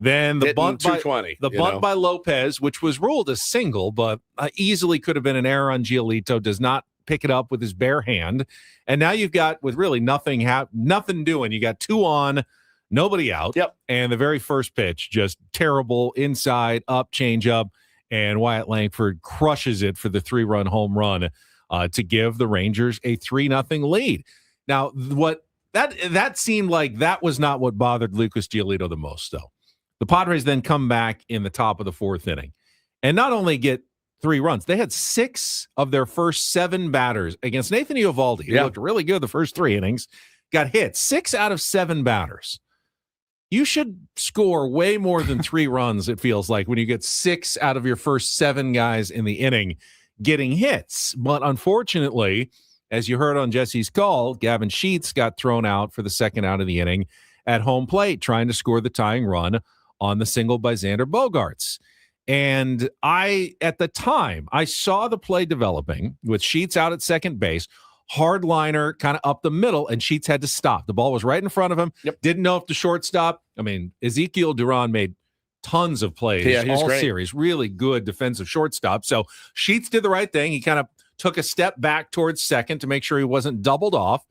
Then the bunt by by Lopez, which was ruled a single, but easily could have been an error on Giolito, does not pick it up with his bare hand. And now you've got, with really nothing doing, you got 2 on, nobody out. Yep. And the very first pitch, just terrible, inside, up, change up. And Wyatt Langford crushes it for the 3-run home run to give the Rangers a 3-0 lead. Now, what that seemed like that was not what bothered Lucas Giolito the most, though. The Padres then come back in the top of the 4th inning and not only get 3 runs, they had 6 of their first 7 batters against Nathan Eovaldi. He looked really good the first 3 innings, got hit. 6 out of 7 batters. You should score way more than 3 runs, it feels like, when you get 6 out of your first 7 guys in the inning getting hits. But unfortunately, as you heard on Jesse's call, Gavin Sheets got thrown out for the 2nd out of the inning at home plate, trying to score the tying run on the single by Xander Bogaerts. And at the time, I saw the play developing with Sheets out at second base, hard liner kind of up the middle, and Sheets had to stop. The ball was right in front of him. Didn't know if the shortstop. I mean, Ezekiel Duran made tons of plays all series. Really good defensive shortstop. So Sheets did the right thing. He kind of took a step back towards second to make sure he wasn't doubled off.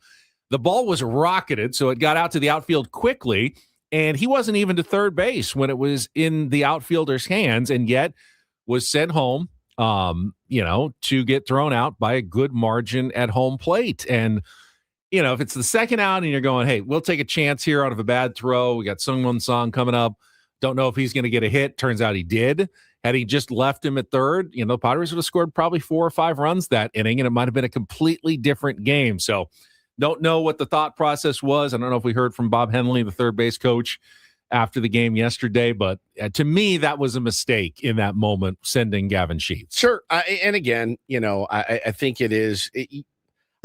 The ball was rocketed, so it got out to the outfield quickly, and he wasn't even to third base when it was in the outfielder's hands, and yet was sent home to get thrown out by a good margin at home plate. And, if it's the 2nd out and you're going, hey, we'll take a chance here out of a bad throw. We got Sungwon Song coming up. Don't know if he's going to get a hit. Turns out he did. Had he just left him at third, the Padres would have scored probably 4 or 5 runs that inning, and it might have been a completely different game. So don't know what the thought process was. I don't know if we heard from Bob Henley, the third base coach, after the game yesterday, but to me, that was a mistake in that moment, sending Gavin Sheets. Sure. And again, I think it is.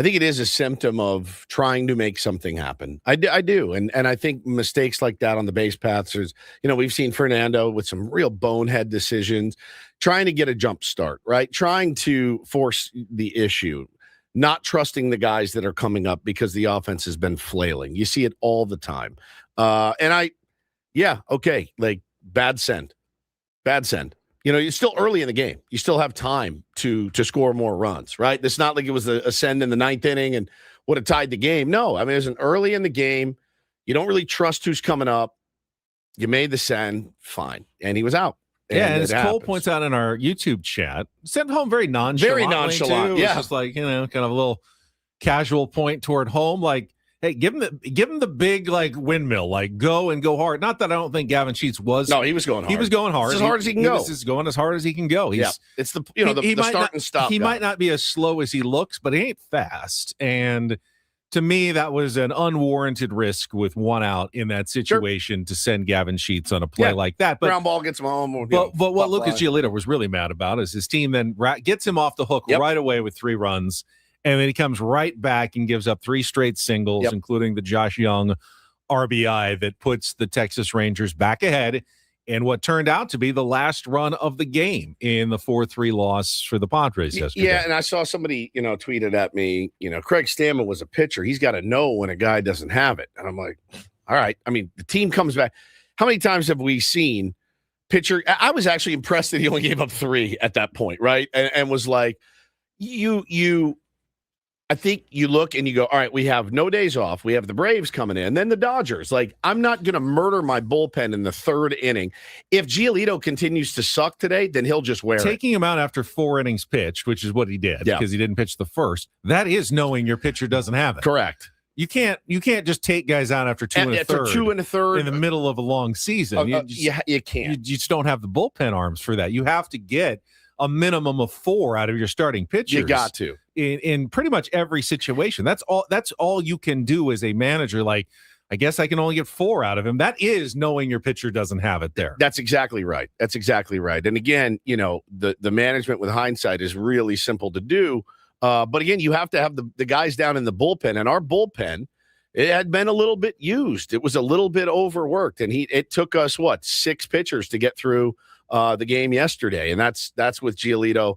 I think it is a symptom of trying to make something happen. I do. And I think mistakes like that on the base paths is, we've seen Fernando with some real bonehead decisions, trying to get a jump start, right? Trying to force the issue, not trusting the guys that are coming up because the offense has been flailing. You see it all the time. Like bad send. You're still early in the game. You still have time to score more runs, right? It's not like it was a send in the 9th inning and would have tied the game. No, I mean, it was an early in the game. You don't really trust who's coming up. You made the send, fine, and he was out. And as Cole points out in our YouTube chat, sent home very nonchalant. Very nonchalant, too. yeah. It's just like, kind of a little casual point toward home. Like, hey, give him the big like windmill, like go hard. Not that I don't think Gavin Sheets was. No, he was going hard. He was going hard. As hard as he can go. He's going as hard as he can go. It's the start and stop. He might not be as slow as he looks, but he ain't fast. And to me, that was an unwarranted risk with one out in that situation to send Gavin Sheets on a play like that. But ground ball gets him home. But what Lucas Giolito was really mad about is his team then gets him off the hook right away with 3 runs, and then he comes right back and gives up 3 straight singles, including the Josh Young RBI that puts the Texas Rangers back ahead in what turned out to be the last run of the game in the 4-3 loss for the Padres yesterday. Yeah, and I saw somebody, tweeted at me, Craig Stammen was a pitcher. He's got to know when a guy doesn't have it. And I'm like, all right. I mean, the team comes back. How many times have we seen pitcher? I was actually impressed that he only gave up 3 at that point, right? And was like, I think you look and you go, all right, we have no days off. We have the Braves coming in, then the Dodgers. Like, I'm not going to murder my bullpen in the 3rd inning. If Giolito continues to suck today, then he'll just wear Taking him out after 4 innings pitched, which is what he did because he didn't pitch the first. That is knowing your pitcher doesn't have it. Correct. You can't just take guys out after 2 1/3 in the middle of a long season. You can't. You just don't have the bullpen arms for that. You have to get a minimum of 4 out of your starting pitchers. You got to. In pretty much every situation. That's all you can do as a manager. Like, I guess I can only get 4 out of him. That is knowing your pitcher doesn't have it there. That's exactly right. And again, the management with hindsight is really simple to do. But again, you have to have the guys down in the bullpen. And our bullpen, it had been a little bit used. It was a little bit overworked. And it took us, 6 pitchers to get through the game yesterday. And that's with Giolito,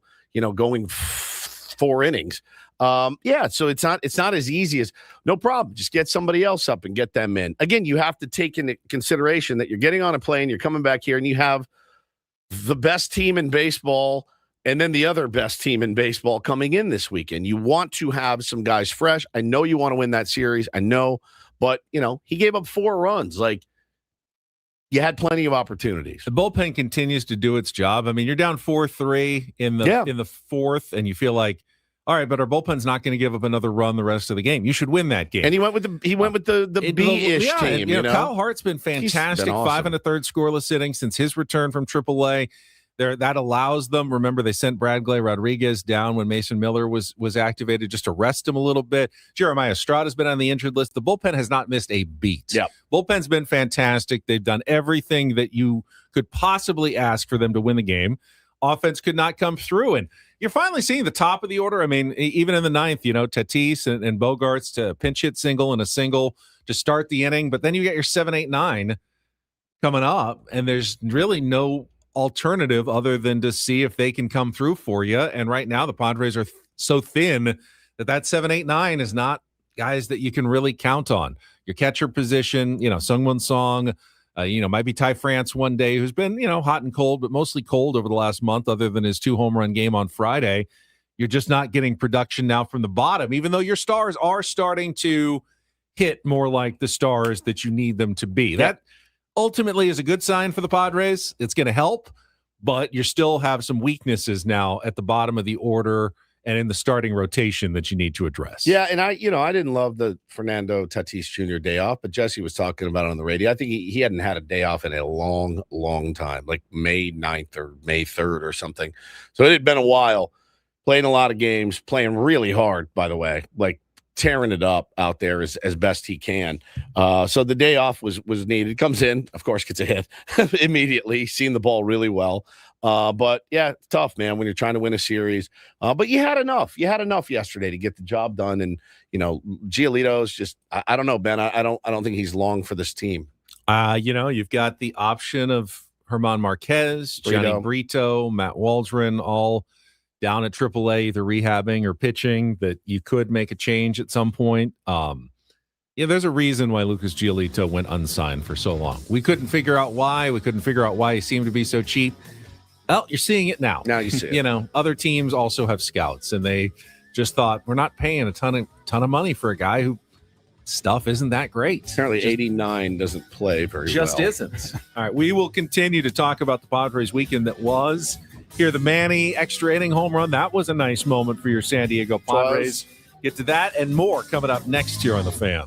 going 4 innings. So it's not as easy as no problem. Just get somebody else up and get them in. Again, you have to take into consideration that you're getting on a plane, you're coming back here, and you have the best team in baseball and then the other best team in baseball coming in this weekend. You want to have some guys fresh. I know you want to win that series. I know, but he gave up 4 runs. Like, you had plenty of opportunities. The bullpen continues to do its job. I mean, you're down 4-3 in the 4th, and you feel like, all right, but our bullpen's not going to give up another run the rest of the game. You should win that game. And he went with the B-ish team. Kyle Hart's been fantastic. Been awesome. 5 1/3 scoreless innings since his return from AAA. That allows them. Remember, they sent Bradley Rodriguez down when Mason Miller was activated just to rest him a little bit. Jeremiah Estrada's been on the injured list. The bullpen has not missed a beat. Yeah, bullpen's been fantastic. They've done everything that you could possibly ask for them to win the game. Offense could not come through, and you're finally seeing the top of the order. I mean, even in the 9th, Tatis and Bogarts to pinch hit single and a single to start the inning, but then you get your 7, 8, 9 coming up, and there's really no alternative other than to see if they can come through for you. And right now the Padres are so thin that 7, 8, 9 is not guys that you can really count on. Your catcher position, Sungwon Song, might be Ty France one day, who's been, hot and cold, but mostly cold over the last month, other than his 2 home run game on Friday. You're just not getting production now from the bottom, even though your stars are starting to hit more like the stars that you need them to be. That ultimately is a good sign for the Padres. It's going to help, but you still have some weaknesses now at the bottom of the order and in the starting rotation that you need to address. Yeah, and I didn't love the Fernando Tatis Jr. day off, but Jesse was talking about it on the radio. I think he hadn't had a day off in a long, long time, like May 9th or May 3rd or something. So it had been a while, playing a lot of games, playing really hard, by the way, like tearing it up out there as best he can. So the day off was needed. Comes in, of course, gets a hit immediately, seeing the ball really well. But yeah, it's tough, man, when you're trying to win a series. But you had enough. You had enough yesterday to get the job done. And Giolito's just, I don't know, Ben. I don't think he's long for this team. You've got the option of Herman Marquez, Johnny Brito, Matt Waldron, all down at AAA, either rehabbing or pitching, that you could make a change at some point. There's a reason why Lucas Giolito went unsigned for so long. We couldn't figure out why. We couldn't figure out why he seemed to be so cheap. Well, you're seeing it now. Now you see it. Other teams also have scouts, and they just thought, we're not paying a ton of money for a guy who stuff isn't that great. Apparently 89 doesn't play very well. Just isn't. All right, we will continue to talk about the Padres weekend that was. Here, the Manny extra inning home run. That was a nice moment for your San Diego Padres. Get to that and more coming up next year on The Fan.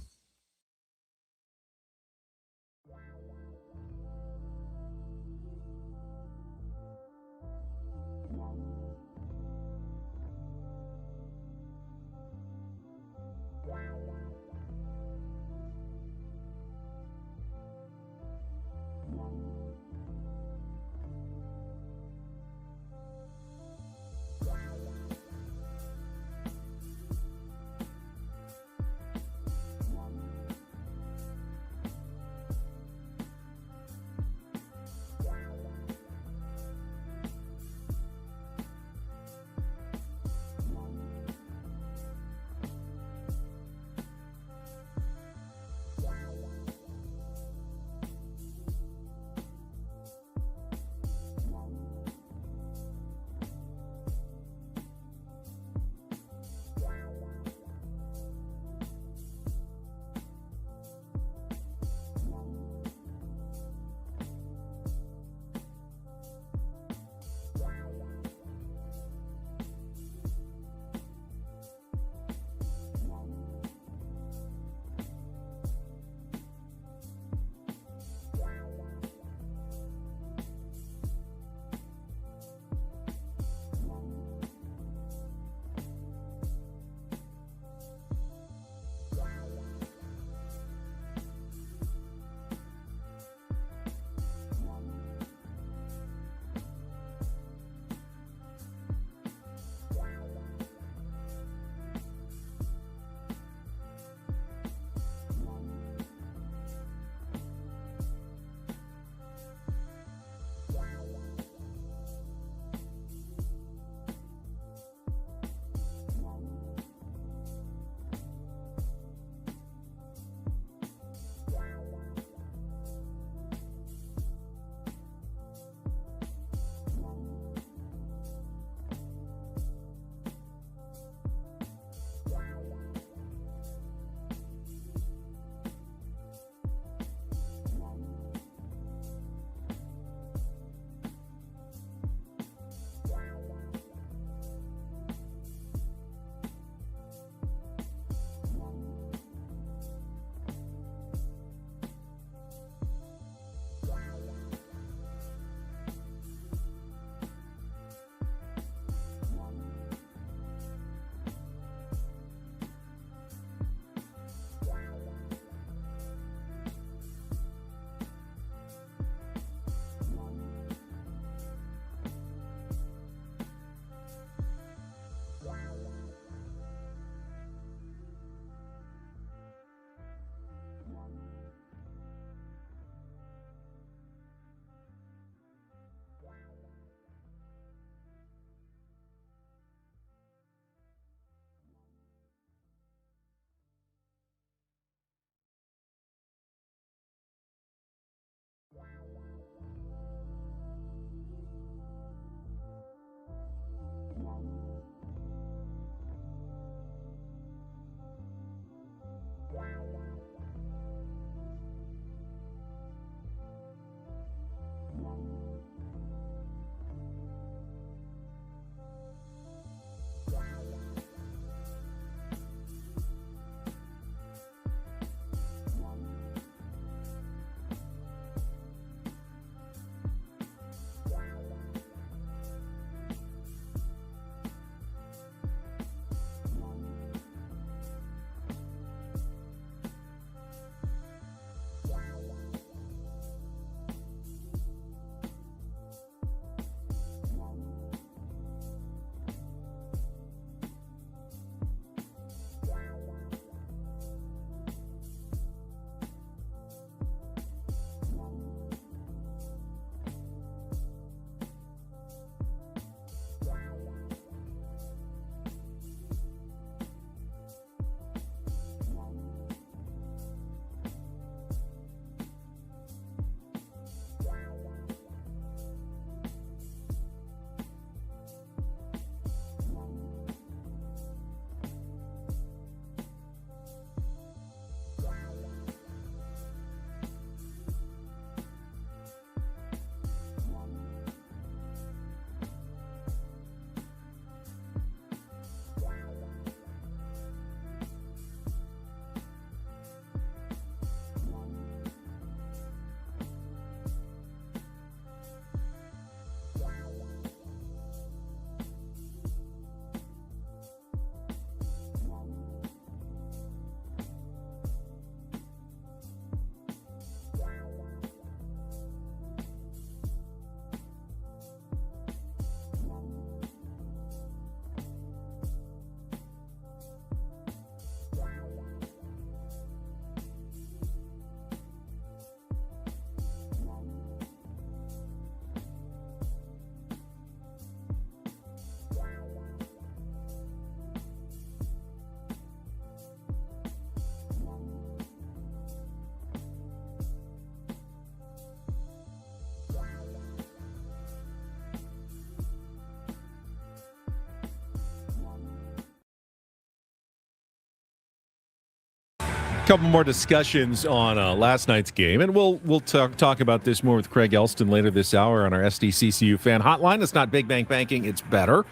Couple more discussions on last night's game, and we'll talk about this more with Craig Elsten later this hour on our SDCCU fan hotline. It's not Big Bank Banking, it's better.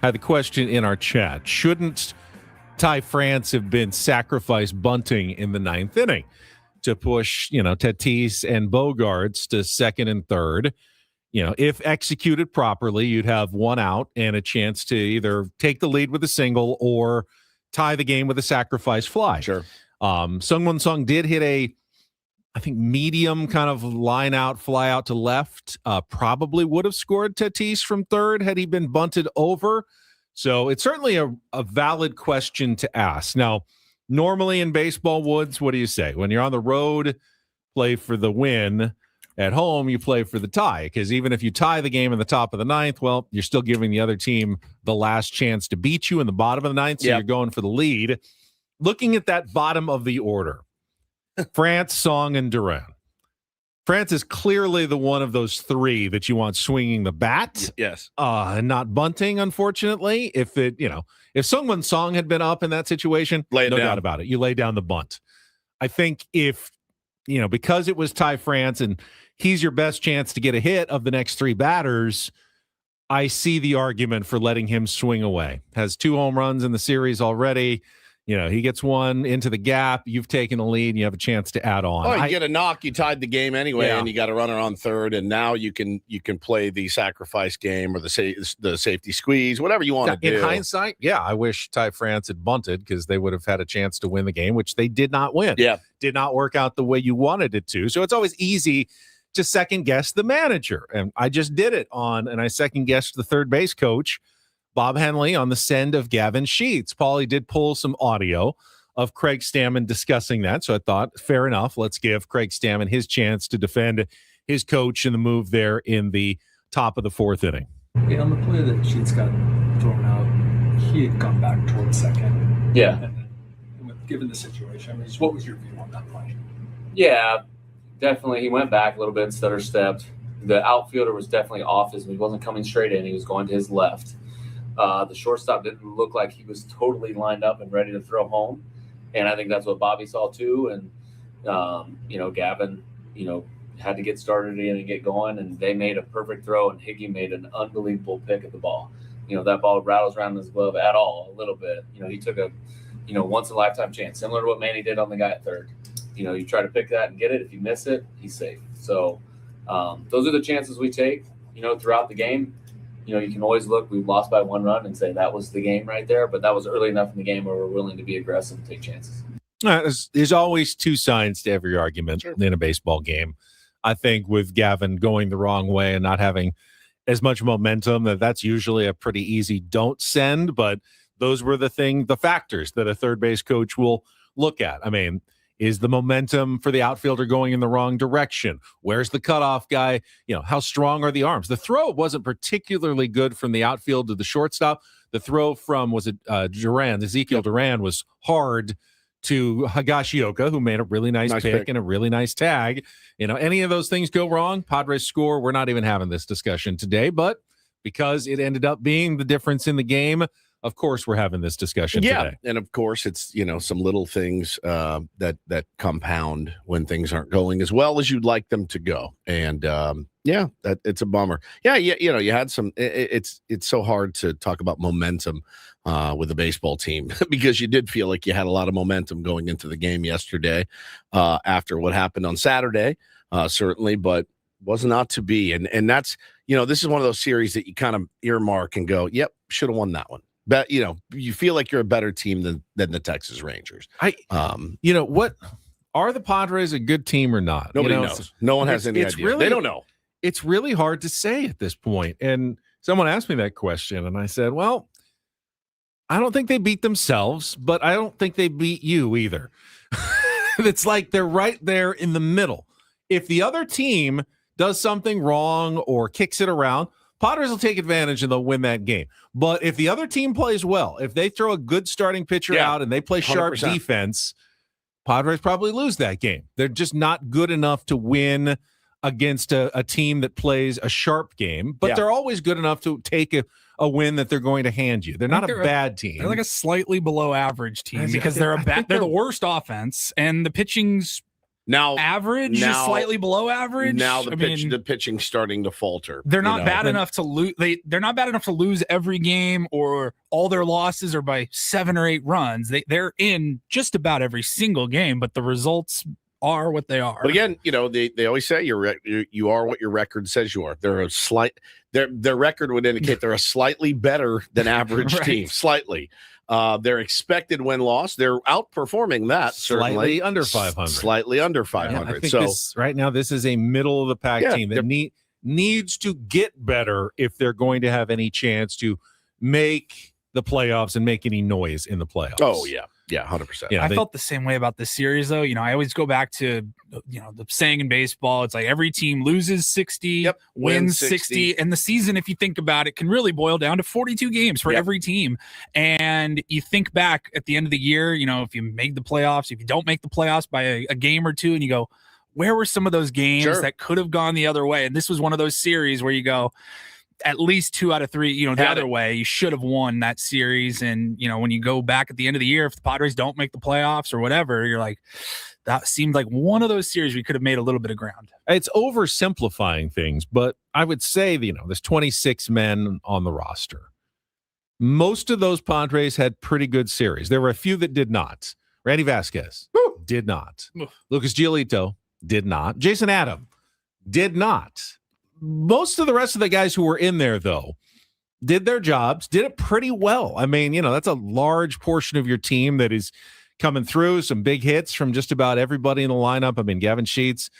I had the question in our chat: shouldn't Ty France have been sacrifice bunting in the ninth inning to push, Tatis and Bogarts to second and third? If executed properly, you'd have one out and a chance to either take the lead with a single or tie the game with a sacrifice fly. Sure. Sungwon Sung did hit I think medium kind of line out, fly out to left. Probably would have scored Tatis from third had he been bunted over. So it's certainly a valid question to ask. Now, normally in baseball, Woods, what do you say? When you're on the road, play for the win. At home, you play for the tie, because even if you tie the game in the top of the ninth, well, you're still giving the other team the last chance to beat you in the bottom of the ninth, so you're going for the lead. Looking at that bottom of the order, France, Song, and Duran. France is clearly the one of those three that you want swinging the bat. Yes. And not bunting, unfortunately. If Sungwon Song had been up in that situation, no doubt about it. You lay down the bunt. I think if, because it was Ty France and he's your best chance to get a hit of the next three batters, I see the argument for letting him swing away. Has 2 home runs in the series already. He gets one into the gap. You've taken the lead, and you have a chance to add on. Oh, you get a knock. You tied the game anyway, and you got a runner on third, and now you can play the sacrifice game or the safety squeeze, whatever you want to do. In hindsight, I wish Ty France had bunted, because they would have had a chance to win the game, which they did not win. Yeah, did not work out the way you wanted it to. So it's always easy to second guess the manager, and I just did it and I second guessed the third base coach, Bob Henley, on the send of Gavin Sheets. Paulie did pull some audio of Craig Stammen discussing that, so I thought, fair enough, let's give Craig Stammen his chance to defend his coach in the move there in the top of the fourth inning. Yeah, on the play that Sheets got thrown out, he had gone back towards second. Yeah. And given the situation, what was your view on that play? Yeah, definitely. He went back a little bit, stutter stepped. The outfielder was definitely off he wasn't coming straight in. He was going to his left. The shortstop didn't look like he was totally lined up and ready to throw home. And I think that's what Bobby saw too. And, Gavin, had to get started in and get going. And they made a perfect throw, and Higgy made an unbelievable pick at the ball. That ball rattles around his glove at all a little bit. He took a, once-in-a-lifetime chance, similar to what Manny did on the guy at third. You try to pick that and get it. If you miss it, he's safe. So those are the chances we take, throughout the game. You can always look, we've lost by 1 run and say that was the game right there, but that was early enough in the game where we're willing to be aggressive and take chances. There's always two sides to every argument in a baseball game. I think with Gavin going the wrong way and not having as much momentum, that's usually a pretty easy don't send, but those were the factors that a third base coach will look at. I mean, is the momentum for the outfielder going in the wrong direction? Where's the cutoff guy? How strong are the arms? The throw wasn't particularly good from the outfield to the shortstop. The throw from, Ezekiel Duran was hard to Higashioka, who made a really nice pick and a really nice tag. Any of those things go wrong, Padres score. We're not even having this discussion today, but because it ended up being the difference in the game, of course, we're having this discussion today. And of course, it's some little things that compound when things aren't going as well as you'd like them to go. And that it's a bummer. You had some. It's so hard to talk about momentum with a baseball team because you did feel like you had a lot of momentum going into the game yesterday after what happened on Saturday, certainly, but was not to be. And that's this is one of those series that you kind of earmark and go, yep, should have won that one. But you feel like you're a better team than the Texas Rangers. What are the Padres a good team or not? Nobody knows. No one has any idea. They don't know. It's really hard to say at this point. And someone asked me that question, and I said, well, I don't think they beat themselves, but I don't think they beat you either. It's like they're right there in the middle. If the other team does something wrong or kicks it around, Padres will take advantage and they'll win that game. But if the other team plays well, if they throw a good starting pitcher out and they play sharp 100%. defense, Padres probably lose that game. They're just not good enough to win against a team that plays a sharp game, but they're always good enough to take a win that they're going to hand you. They're not a bad team. They're like a slightly below average team because they're the worst offense, and the pitching's now average, is slightly below average. Now the pitching's starting to falter. They're not bad enough to lose. They're not bad enough to lose every game, or all their losses are by 7 or 8 runs. They're in just about every single game, but the results are what they are. But again, they always say you are what your record says you are. They're their record would indicate they're a slightly better than average team. Slightly. Their expected win-loss, they're outperforming that. Slightly under 500. Slightly under 500. I think right now this is a middle-of-the-pack team that needs to get better if they're going to have any chance to make the playoffs and make any noise in the playoffs. Oh, yeah. Yeah, 100%. Yeah, I felt the same way about this series, though. I always go back to, the saying in baseball, it's like every team loses 60, wins 60. And the season, if you think about it, can really boil down to 42 games for every team. And you think back at the end of the year, if you make the playoffs, if you don't make the playoffs by a game or two, and you go, where were some of those games that could have gone the other way? And this was one of those series where you go, at least 2 out of 3, the other way, you should have won that series. And, when you go back at the end of the year, if the Padres don't make the playoffs or whatever, you're like, that seemed like one of those series we could have made a little bit of ground. It's oversimplifying things, but I would say, there's 26 men on the roster. Most of those Padres had pretty good series. There were a few that did not. Randy Vasquez did not. Lucas Giolito did not. Jason Adam did not. Most of the rest of the guys who were in there, though, did their jobs, did it pretty well. I mean, that's a large portion of your team that is coming through. Some big hits from just about everybody in the lineup. I mean, Gavin Sheets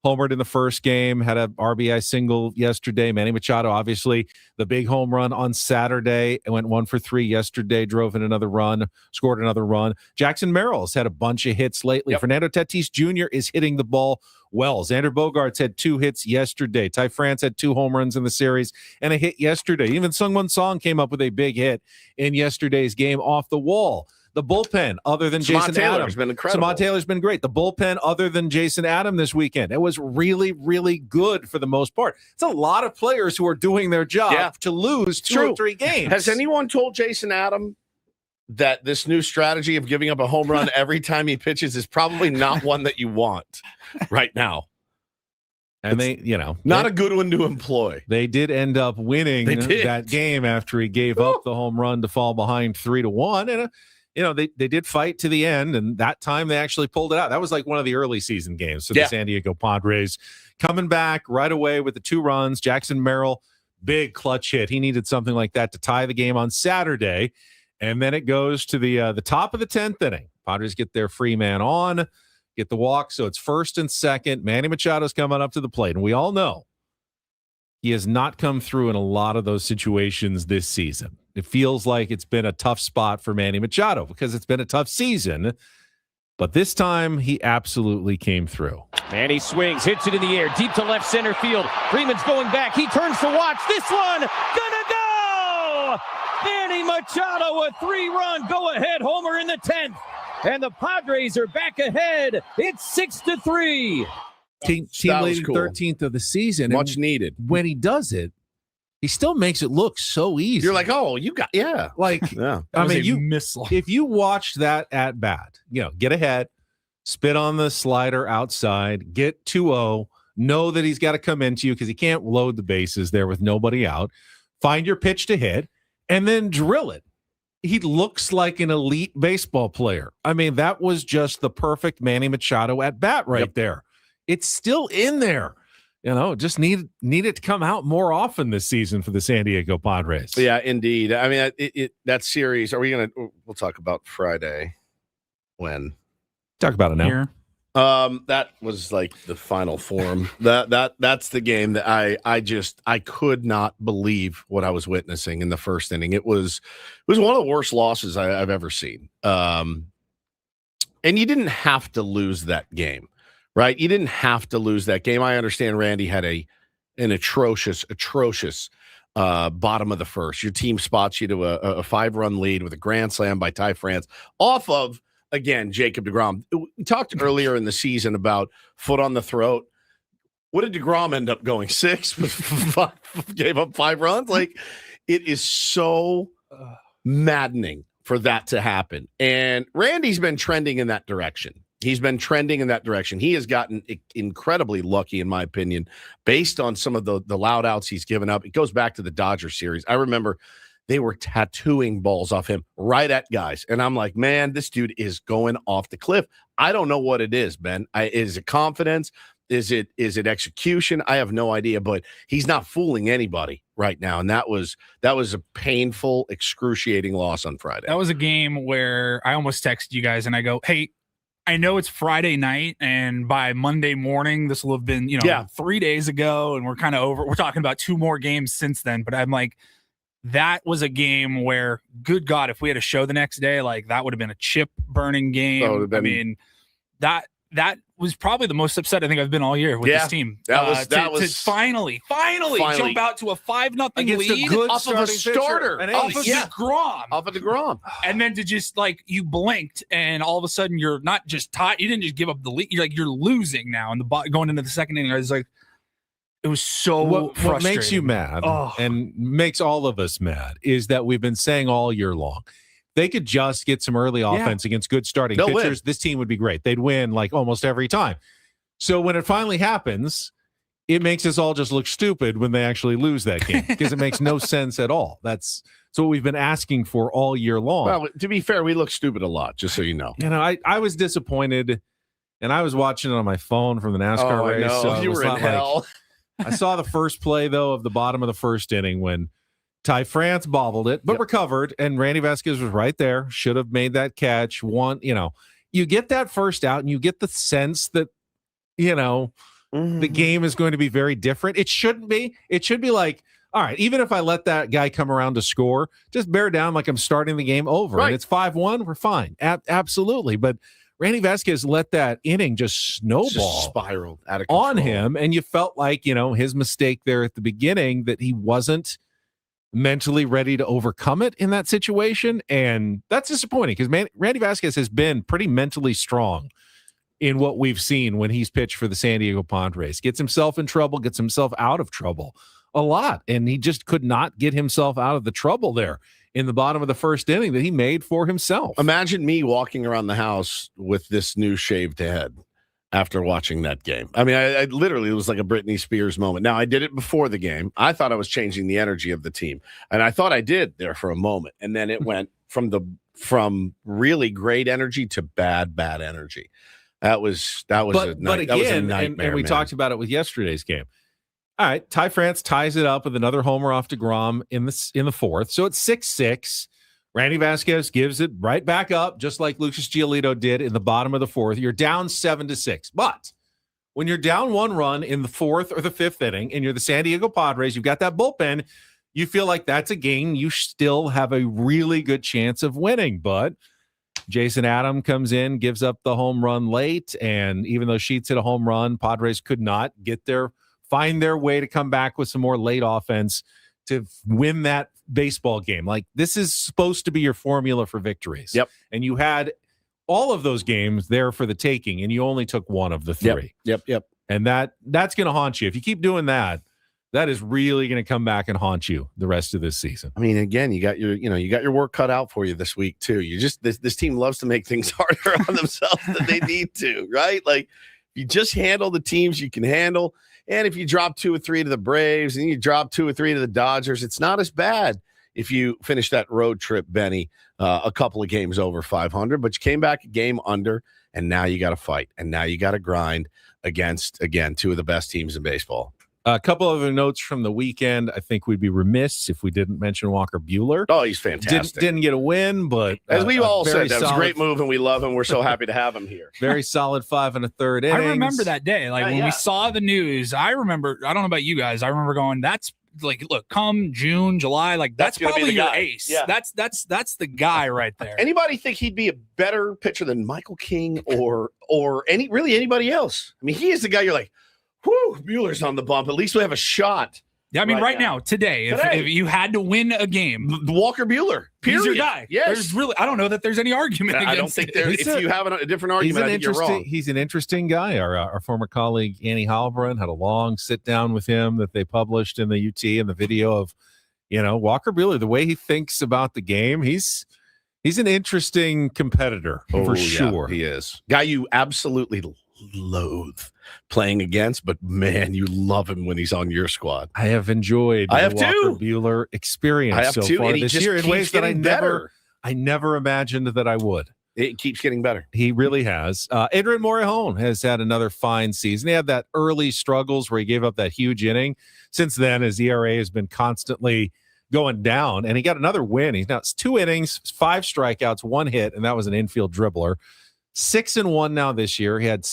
homered in the first game, had a RBI single yesterday. Manny Machado, obviously, the big home run on Saturday. It went 1 for 3 yesterday, drove in another run, scored another run. Jackson Merrill's had a bunch of hits lately. Fernando Tatis Jr. is hitting the ball well. Xander Bogaerts had 2 hits yesterday. Ty France had 2 home runs in the series and a hit yesterday. Even Sungwon Song came up with a big hit in yesterday's game off the wall. The bullpen, other than Jason Adam, has been incredible. Samad Taylor's been great. The bullpen, other than Jason Adam this weekend, it was really, really good for the most part. It's a lot of players who are doing their job to lose 2 or 3 games. Has anyone told Jason Adam that this new strategy of giving up a home run every time he pitches is probably not one that you want right now? And not a good one to employ. They did end up winning that game after he gave up the home run to fall behind 3-1. And they did fight to the end, and that time they actually pulled it out. That was like one of the early season games for the San Diego Padres. Coming back right away with the 2 runs. Jackson Merrill, big clutch hit. He needed something like that to tie the game on Saturday. And then it goes to the top of the 10th inning. Padres get their free man on, get the walk. So it's first and second. Manny Machado's coming up to the plate. And we all know he has not come through in a lot of those situations this season. It feels like it's been a tough spot for Manny Machado because it's been a tough season. But this time, he absolutely came through. Manny swings, hits it in the air, deep to left center field. Freeman's going back. He turns to watch. This one, gonna go! Manny Machado, a 3-run go-ahead homer in the 10th. And the Padres are back ahead. It's 6-3. Team leading 13th of the season. Much needed. When he does it, he still makes it look so easy. You're like, oh, you got, I mean, if you watched that at bat, get ahead, spit on the slider outside, get 2-0, know that he's got to come into you because he can't load the bases there with nobody out, find your pitch to hit, and then drill it. He looks like an elite baseball player. I mean, that was just the perfect Manny Machado at bat there. It's still in there. Just need it to come out more often this season for the San Diego Padres. Yeah, indeed. I mean, that series, we'll talk about Friday when. Talk about it now. Here. That was like the final form. That's the game that I could not believe what I was witnessing in the first inning. It was one of the worst losses I've ever seen. And you didn't have to lose that game. Right? You didn't have to lose that game. I understand Randy had an atrocious bottom of the first. Your team spots you to a 5-run lead with a grand slam by Ty France off of, again, Jacob deGrom. We talked earlier in the season about foot on the throat. What did deGrom end up going? 6? Gave up 5 runs? Like, It is so maddening for that to happen. And Randy's been trending in that direction. He has gotten incredibly lucky, in my opinion, based on some of the loud outs he's given up. It goes back to the Dodger series. I remember they were tattooing balls off him right at guys. And I'm like, man, this dude is going off the cliff. I don't know what it is, Ben. Is it confidence? Is it execution? I have no idea, but he's not fooling anybody right now. And that was a painful, excruciating loss on Friday. That was a game where I almost texted you guys and I go, hey, I know it's Friday night, and by Monday morning, this will have been, 3 days ago, and we're kind of over. We're talking about 2 more games since then, but I'm like, that was a game where, good God, if we had a show the next day, like that would have been a chip-burning game. I mean, that was probably the most upset I think I've been all year with this team. That was to finally jump out to a 5-0 lead off of a starter, off of DeGrom. Off of DeGrom. And then to just you blinked and all of a sudden you're not just tied. You didn't just give up the lead. You're losing now and going into the second inning. I was like, it was so frustrating. What makes you mad and makes all of us mad is that we've been saying all year long, they could just get some early offense against good starting pitchers. Win. This team would be great. They'd win almost every time. So when it finally happens, it makes us all just look stupid when they actually lose that game because it makes no sense at all. That's what we've been asking for all year long. Well, to be fair, we look stupid a lot, just so you know. I was disappointed, and I was watching it on my phone from the NASCAR race. So you were in hell. I saw the first play, though, of the bottom of the first inning when Ty France bobbled it, but recovered, and Randy Vasquez was right there. Should have made that catch. You get that first out, and you get the sense that, the game is going to be very different. It shouldn't be. It should be like, all right, even if I let that guy come around to score, just bear down like I'm starting the game over. Right. And it's 5-1, we're fine. Absolutely. But Randy Vasquez let that inning just snowball, spiraled out of control on him, and you felt like, his mistake there at the beginning, that he wasn't mentally ready to overcome it in that situation, and that's disappointing because Randy Vasquez has been pretty mentally strong in what we've seen when he's pitched for the San Diego Padres. Gets himself in trouble, gets himself out of trouble a lot, and he just could not get himself out of the trouble there in the bottom of the first inning that he made for himself. Imagine me walking around the house with this new shaved head after watching that game. I mean, I literally, it was like a Britney Spears moment. Now, I did it before the game. I thought I was changing the energy of the team, and I thought I did there for a moment, and then it went from really great energy to bad energy. That was a nightmare. And we talked about it with yesterday's game. All right, Ty France ties it up with another homer off DeGrom in the fourth. So it's 6-6. Randy Vasquez gives it right back up, just like Lucas Giolito did in the bottom of the fourth. You're down 7-6. But when you're down 1 run in the fourth or the fifth inning, and you're the San Diego Padres, you've got that bullpen, you feel like that's a game you still have a really good chance of winning. But Jason Adam comes in, gives up the home run late, and even though Sheets hit a home run, Padres could not find their way to come back with some more late offense to win that baseball game. Like, this is supposed to be your formula for victories. Yep. And you had all of those games there for the taking, and you only took one of the 3. Yep. And that's going to haunt you. If you keep doing that, that is really going to come back and haunt you the rest of this season. I mean, again, you got your work cut out for you this week too. You just this team loves to make things harder on themselves than they need to, right? Like, you just handle the teams you can handle, and if you drop 2 or 3 to the Braves and you drop 2 or 3 to the Dodgers, it's not as bad if you finish that road trip, Benny, a couple of games over 500. But you came back a game under, and now you got to fight, and now you got to grind against, again, 2 of the best teams in baseball. A couple other notes from the weekend. I think we'd be remiss if we didn't mention Walker Buehler. Oh, he's fantastic. Didn't get a win, but as we all said, that was a great move, and we love him. We're so happy to have him here. Very solid 5 1/3 innings. I remember that day. When we saw the news, I remember, I don't know about you guys, I remember going, that's like, look, come June, July, like that's probably your guy. Ace. Yeah. That's the guy right there. Anybody think he'd be a better pitcher than Michael King or anybody else? I mean, he is the guy you're like, whew, Buehler's on the bump. At least we have a shot. Yeah, I mean, right now, today, if you had to win a game, Walker Buehler, period. He's your guy. Yes. I don't know that there's any argument against I don't think there. If you have a different argument, I think you're wrong. He's an interesting guy. Our former colleague Annie Halbrun had a long sit down with him that they published in the UT, and the video of Walker Buehler, the way he thinks about the game, he's an interesting competitor for sure. He is. Guy you absolutely loathe playing against, but man, you love him when he's on your squad. I have enjoyed the Walker Buehler experience so far this year in ways that I never imagined that I would. It keeps getting better. He really has. Adrian Morejon has had another fine season. He had that early struggles where he gave up that huge inning. Since then, his ERA has been constantly going down, and he got another win. He's now 2 innings, 5 strikeouts, 1 hit, and that was an infield dribbler. 6-1 now this year. He had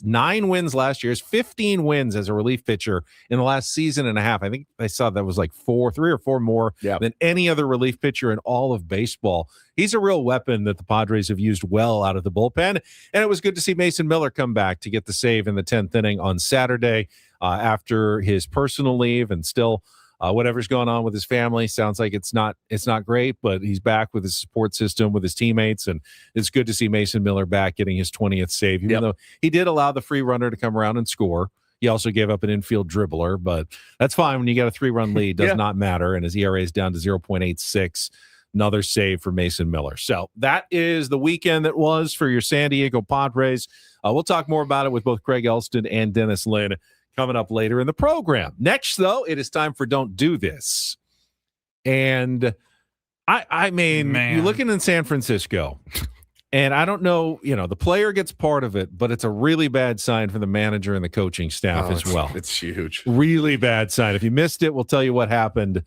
9 wins last year. 15 wins as a relief pitcher in the last season and a half. I think I saw that was like 3 or 4 more than any other relief pitcher in all of baseball. He's a real weapon that the Padres have used well out of the bullpen, and it was good to see Mason Miller come back to get the save in the 10th inning on Saturday after his personal leave, and still whatever's going on with his family sounds like it's not great, but he's back with his support system, with his teammates, and it's good to see Mason Miller back getting his 20th save, even though he did allow the free runner to come around and score. He also gave up an infield dribbler, but that's fine when you got a 3-run lead. Does not matter, and his ERA is down to 0.86. Another save for Mason Miller. So that is the weekend that was for your San Diego Padres. We'll talk more about it with both Craig Elsten and Dennis Lynn coming up later in the program. Next, though, it is time for Don't Do This. And I mean, you're looking in San Francisco, and I don't know, the player gets part of it, but it's a really bad sign for the manager and the coaching staff as well. It's huge. Really bad sign. If you missed it, we'll tell you what happened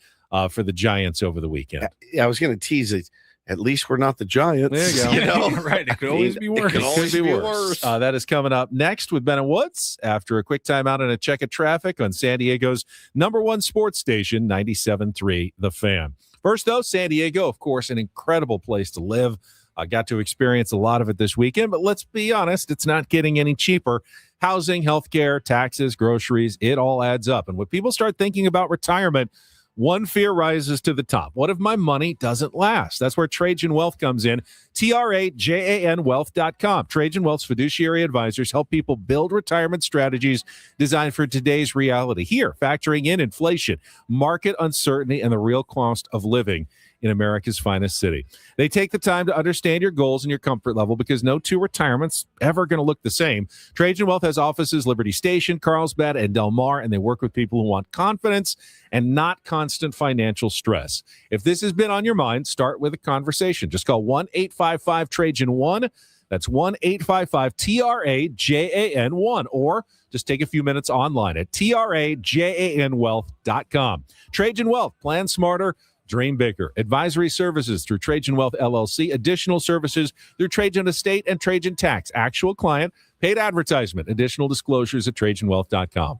for the Giants over the weekend. I was going to tease it. At least we're not the Giants. There you go. Right. It could always be worse. It could always be worse. That is coming up next with Ben and Woods after a quick timeout and a check of traffic on San Diego's #1 sports station, 97.3 The Fan. First, though, San Diego, of course, an incredible place to live. I got to experience a lot of it this weekend, but let's be honest, it's not getting any cheaper. Housing, healthcare, taxes, groceries, it all adds up. And when people start thinking about retirement, one fear rises to the top. What if my money doesn't last? That's where Trajan Wealth comes in. TRAJANwealth.com. Trajan Wealth's fiduciary advisors help people build retirement strategies designed for today's reality. Here, factoring in inflation, market uncertainty, and the real cost of living in America's finest city. They take the time to understand your goals and your comfort level, because no 2 retirements ever going to look the same. Trajan Wealth has offices Liberty Station, Carlsbad, and Del Mar, and they work with people who want confidence and not constant financial stress. If this has been on your mind, start with a conversation. Just call 1-855-TRAJAN-1. That's 1-855-TRAJAN-1, or just take a few minutes online at TRAJANwealth.com. Trajan Wealth, plan smarter, dream bigger. Advisory services through Trajan Wealth LLC. Additional services through Trajan Estate and Trajan Tax. Actual client, paid advertisement. Additional disclosures at TrajanWealth.com.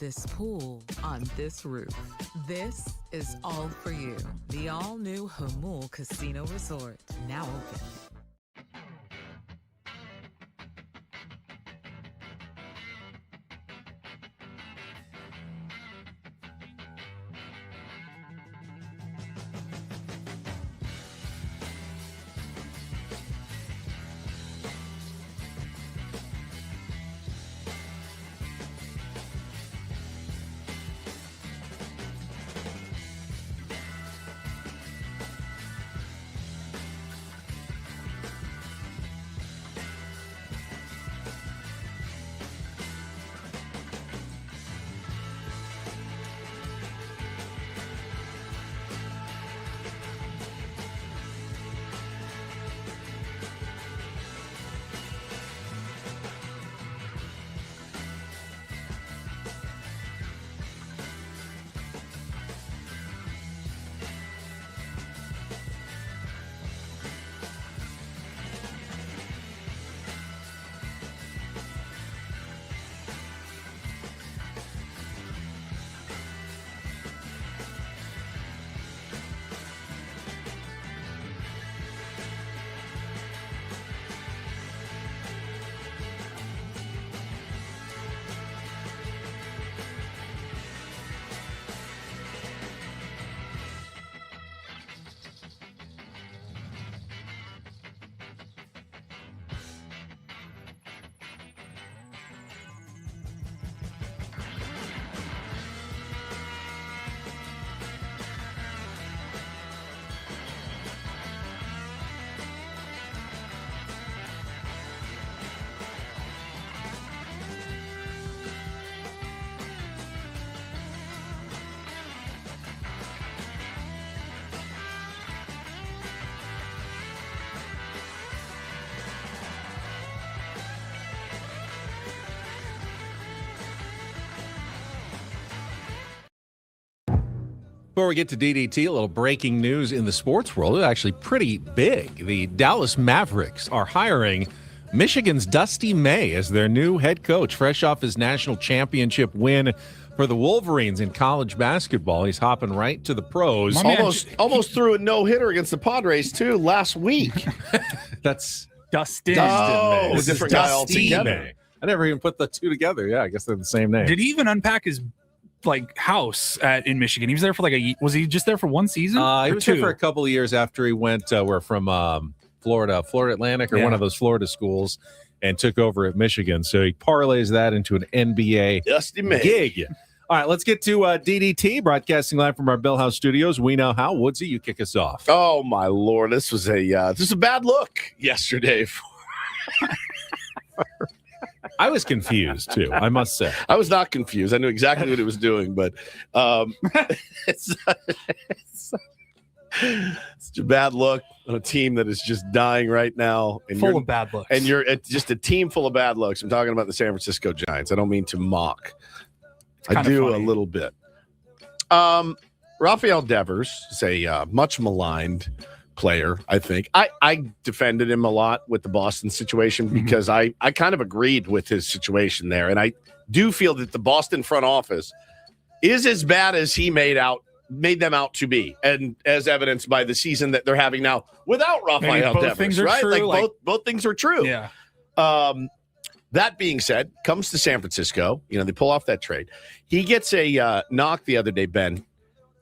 this pool on this roof. This is all for you. The all-new Hamul Casino Resort, now open. Before we get to DDT, a little breaking news in the sports world. It's actually pretty big. The Dallas Mavericks are hiring Michigan's Dusty May as their new head coach, fresh off his national championship win for the Wolverines in college basketball. He's hopping right to the pros. Almost threw a no-hitter against the Padres, too, last week. That's Dustin. Oh, This different is guy Dusty altogether. May. I never even put the two together. Yeah, I guess they're the same name. Did he even unpack his house in Michigan? He was there for was he just there for one season? He was there for a couple of years after he went from Florida Atlantic or one of those Florida schools and took over at Michigan. So he parlays that into an NBA Dusty May gig. All right, let's get to DDT, broadcasting live from our Bell House studios. We know how. Woodsy, you kick us off. Oh my Lord, this was a bad look yesterday. I was confused too, I must say. I was not confused. I knew exactly what it was doing, but it's a bad look on a team that is just dying right now. And full of bad looks. And you're just a team full of bad looks. I'm talking about the San Francisco Giants. I don't mean to mock. I do a little bit. Rafael Devers is a much maligned player, I think. I defended him a lot with the Boston situation because I kind of agreed with his situation there. And I do feel that the Boston front office is as bad as he made them out to be. And as evidenced by the season that they're having now without Rafael Devers, right? True, both things are true. Yeah. That being said, comes to San Francisco. They pull off that trade. He gets a knock the other day, Ben.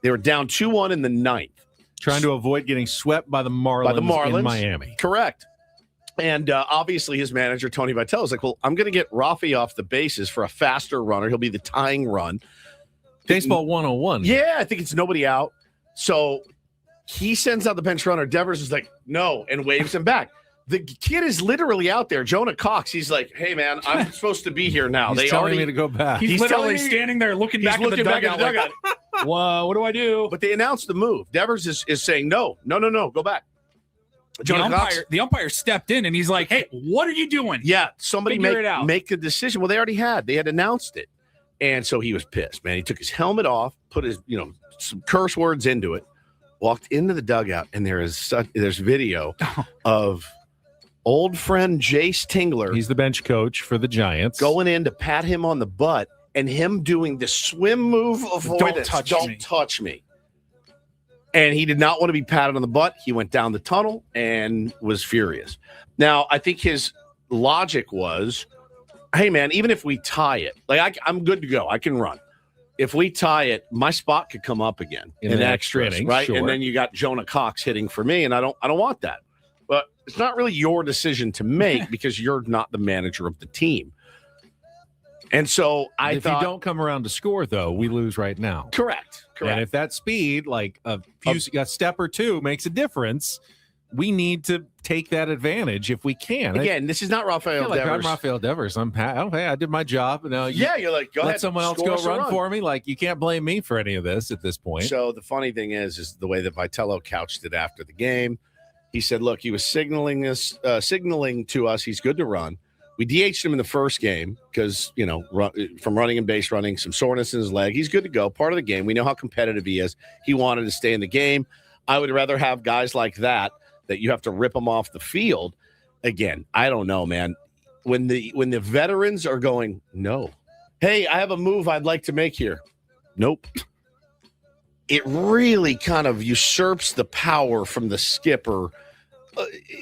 They were down 2-1 in the ninth. Trying to avoid getting swept by the Marlins in Miami. Correct. And obviously his manager, Tony Vitello, is like, well, I'm going to get Rafi off the bases for a faster runner. He'll be the tying run. Baseball 101. Yeah, I think it's nobody out. So he sends out the bench runner. Devers is like, no, and waves him back. The kid is literally out there. Jonah Cox, he's like, hey, man, I'm supposed to be here now. He's telling me to go back. He's literally standing there looking back at the dugout. Well, what do I do? But they announced the move. Devers is saying, no, go back. The umpire stepped in, and he's like, hey, what are you doing? Yeah, somebody make a decision. Well, they already had. They had announced it. And so he was pissed, man. He took his helmet off, put his, some curse words into it, walked into the dugout, and there's video of old friend Jace Tingler. He's the bench coach for the Giants. Going in to pat him on the butt and him doing the swim move avoidance. Don't touch me. And he did not want to be patted on the butt. He went down the tunnel and was furious. Now, I think his logic was, hey, man, even if we tie it, like I'm good to go. I can run. If we tie it, my spot could come up again in the extra innings, inning, right? sure. And then you got Jonah Cox hitting for me, and I don't want that. But it's not really your decision to make because you're not the manager of the team. And so if you don't come around to score, though, we lose right now. Correct. And if that speed, like a step or two, makes a difference, we need to take that advantage if we can. Again, this is not Rafael Devers. I'm Rafael Devers. I did my job. Now you're like, go let ahead, someone else go run for me. Like, you can't blame me for any of this at this point. So the funny thing is the way that Vitello couched it after the game. He said, look, he was signaling to us he's good to run. We DH'd him in the first game because, from running and base running, some soreness in his leg. He's good to go. Part of the game. We know how competitive he is. He wanted to stay in the game. I would rather have guys like that you have to rip them off the field. Again, I don't know, man. When the veterans are going, no. Hey, I have a move I'd like to make here. Nope. It really kind of usurps the power from the skipper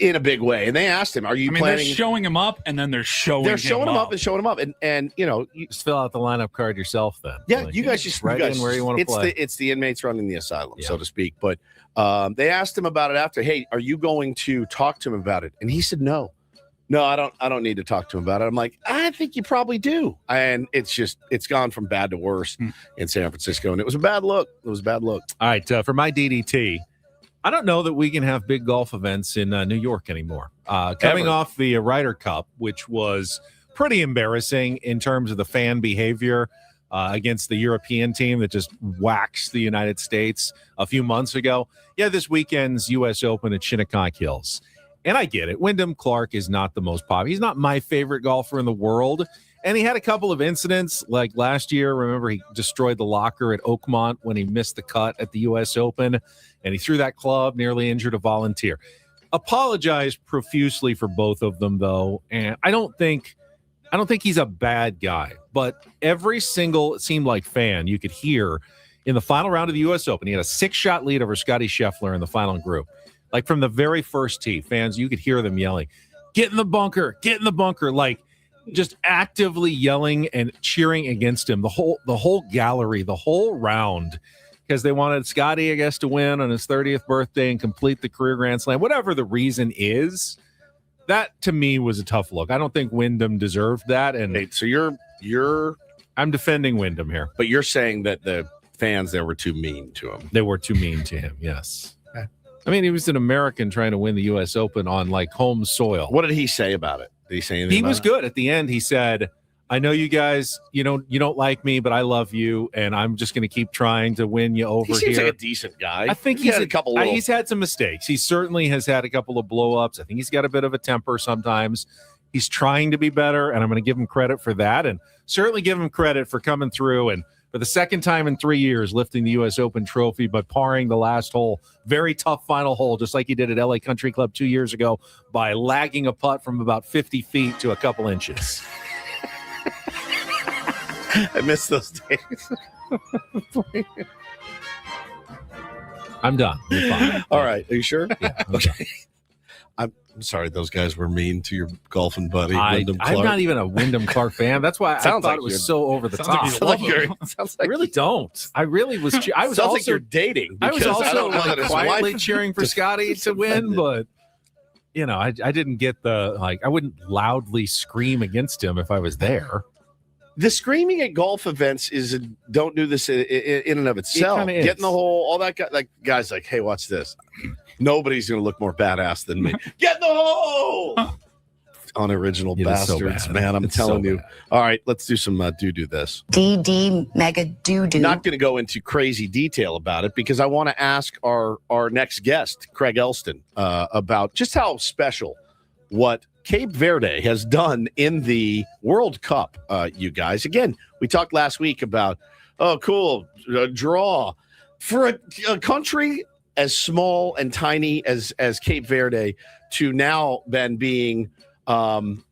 in a big way. And they asked him, are you planning? They're showing him up, and then they're showing him up and showing him up. And you just fill out the lineup card yourself then. Yeah, like, you guys just right in where you want to play. It's the inmates running the asylum, so to speak. But they asked him about it after. Hey, are you going to talk to him about it? And he said, no, I don't need to talk to him about it. I'm like, I think you probably do. And it's gone from bad to worse in San Francisco. And it was a bad look. All right. For my DDT, I don't know that we can have big golf events in New York anymore. Coming off the Ryder Cup, which was pretty embarrassing in terms of the fan behavior against the European team that just waxed the United States a few months ago. Yeah, this weekend's U.S. Open at Shinnecock Hills. And I get it. Wyndham Clark is not the most popular. He's not my favorite golfer in the world. And he had a couple of incidents like last year. Remember, he destroyed the locker at Oakmont when he missed the cut at the U.S. Open, and he threw that club, nearly injured a volunteer. Apologized profusely for both of them, though, and I don't think he's a bad guy. But every single, it seemed like, fan you could hear in the final round of the U.S. Open, he had a 6-shot lead over Scotty Scheffler in the final group. Like from the very first tee, fans, you could hear them yelling, "Get in the bunker! Get in the bunker!" Like, just actively yelling and cheering against him, the whole gallery, the whole round, because they wanted Scotty, I guess, to win on his 30th birthday and complete the career Grand Slam. Whatever the reason is, that to me was a tough look. I don't think Wyndham deserved that. And so I'm defending Wyndham here, but you're saying that the fans there were too mean to him. They were too mean to him. Yes. I mean, he was an American trying to win the U.S. Open on like home soil. What did he say about it? Did he say anything? He was good at the end. He said, "I know you guys, you don't like me, but I love you, and I'm just going to keep trying to win you over here." He seems like a decent guy. I think he's had some mistakes. He certainly has had a couple of blow-ups. I think he's got a bit of a temper sometimes. He's trying to be better, and I'm going to give him credit for that, and certainly give him credit for coming through and for the second time in 3 years lifting the U.S. Open trophy, but parring the last hole. Very tough final hole, just like he did at LA Country Club 2 years ago by lagging a putt from about 50 feet to a couple inches. I miss those days. I'm done. You're fine. All right. Are you sure? Yeah. Okay. I'm sorry those guys were mean to your golfing buddy, Wyndham Clark. I'm not even a Wyndham Clark fan. That's why I thought like it was so over the top. I really don't. I really was. I was sounds also like you're dating. I was also quietly wife cheering for Scotty to win, but I didn't get I wouldn't loudly scream against him if I was there. The screaming at golf events don't do this in and of itself. Get in the hole, all that. Like guys, like, hey, watch this. Nobody's going to look more badass than me. Get in the hole! Unoriginal bastards, so man. I'm telling you. Bad. All right, let's do some do this. DD mega do-do. Not going to go into crazy detail about it because I want to ask our next guest, Craig Elsten, about just how special what Cape Verde has done in the World Cup, you guys. Again, we talked last week about, cool, draw. For a country as small and tiny as Cape Verde to now then being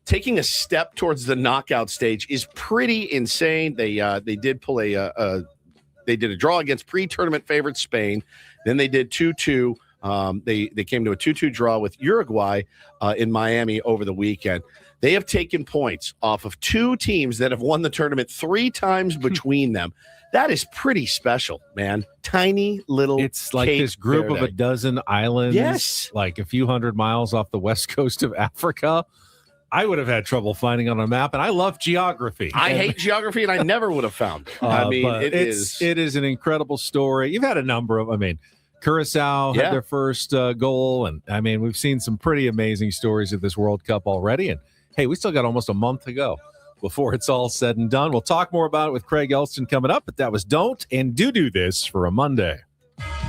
taking a step towards the knockout stage is pretty insane. They did pull they did a draw against pre-tournament favorite Spain. Then they did 2-2. They came to a 2-2 draw with Uruguay in Miami over the weekend. They have taken points off of two teams that have won the tournament 3 times between them. That is pretty special, man. Tiny little. It's like Cape this group Verde. of a dozen islands, Yes, like a few hundred miles off the west coast of Africa. I would have had trouble finding on a map, and I love geography. I hate geography, and I never would have found it. I mean, but it is an incredible story. You've had a number of, Curacao had their first goal, and we've seen some pretty amazing stories of this World Cup already. And hey, we still got almost a month to go before it's all said and done. We'll talk more about it with Craig Elsten coming up, but that was Don't and Do This for a Monday.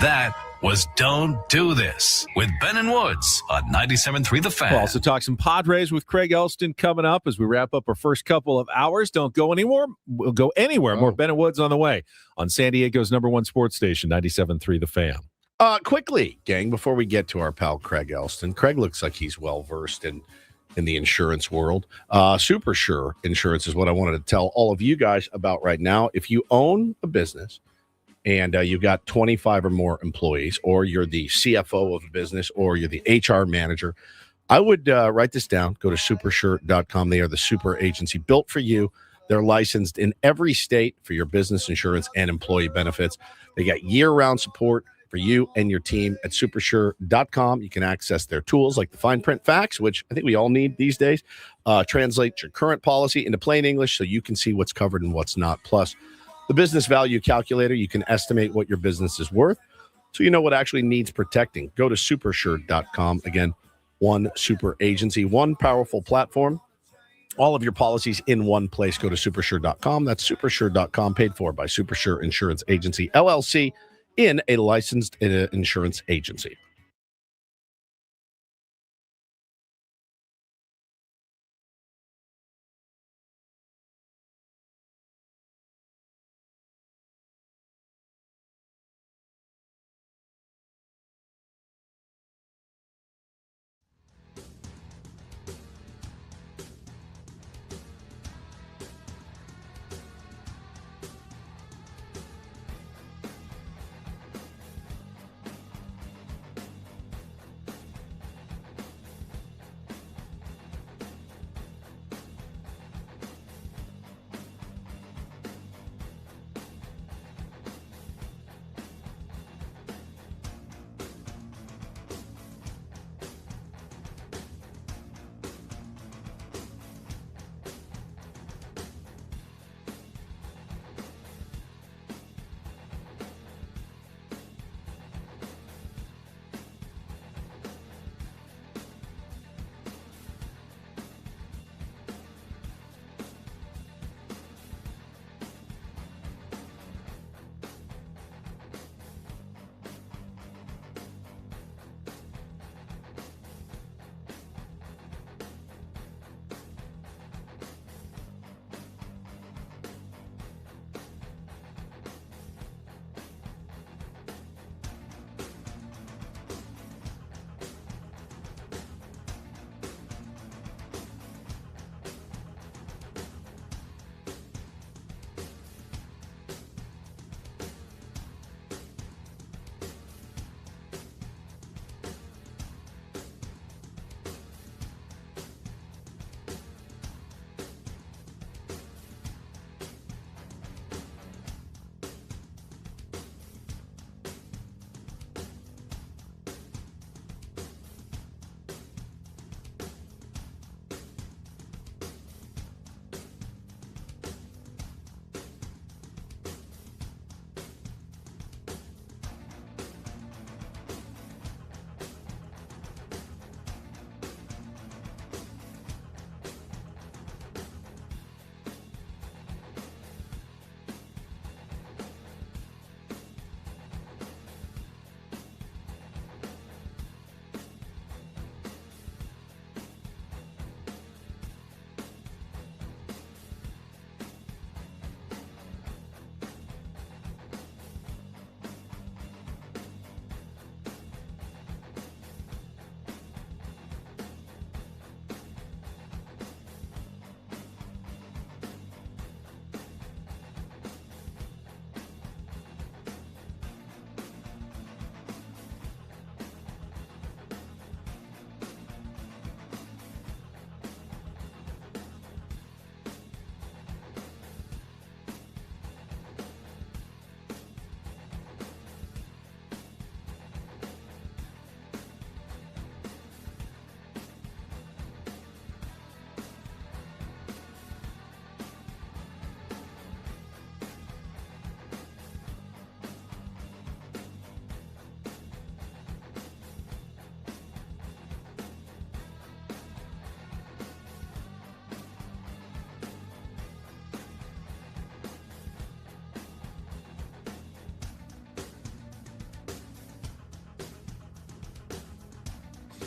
That was Don't Do This with Ben and Woods on 97.3 The Fan. We'll also talk some Padres with Craig Elsten coming up as we wrap up our first couple of hours. Don't go anywhere. We'll go anywhere. More Ben and Woods on the way on San Diego's #1 sports station, 97.3 The Fan. Quickly, gang, before we get to our pal Craig Elsten, Craig looks like he's well-versed in the insurance world. Super Sure Insurance is what I wanted to tell all of you guys about right now. If you own a business and you've got 25 or more employees, or you're the CFO of a business, or you're the HR manager, I would write this down. Go to supersure.com. They are the super agency built for you. They're licensed in every state for your business insurance and employee benefits. They got year-round support for you and your team at supersure.com. You can access their tools like the fine print facts, which I think we all need these days. Translate your current policy into plain English so you can see what's covered and what's not. Plus, the business value calculator, you can estimate what your business is worth so you know what actually needs protecting. Go to supersure.com. Again, one super agency, one powerful platform. All of your policies in one place. Go to supersure.com. That's supersure.com, paid for by Supersure Insurance Agency, LLC, in a licensed insurance agency.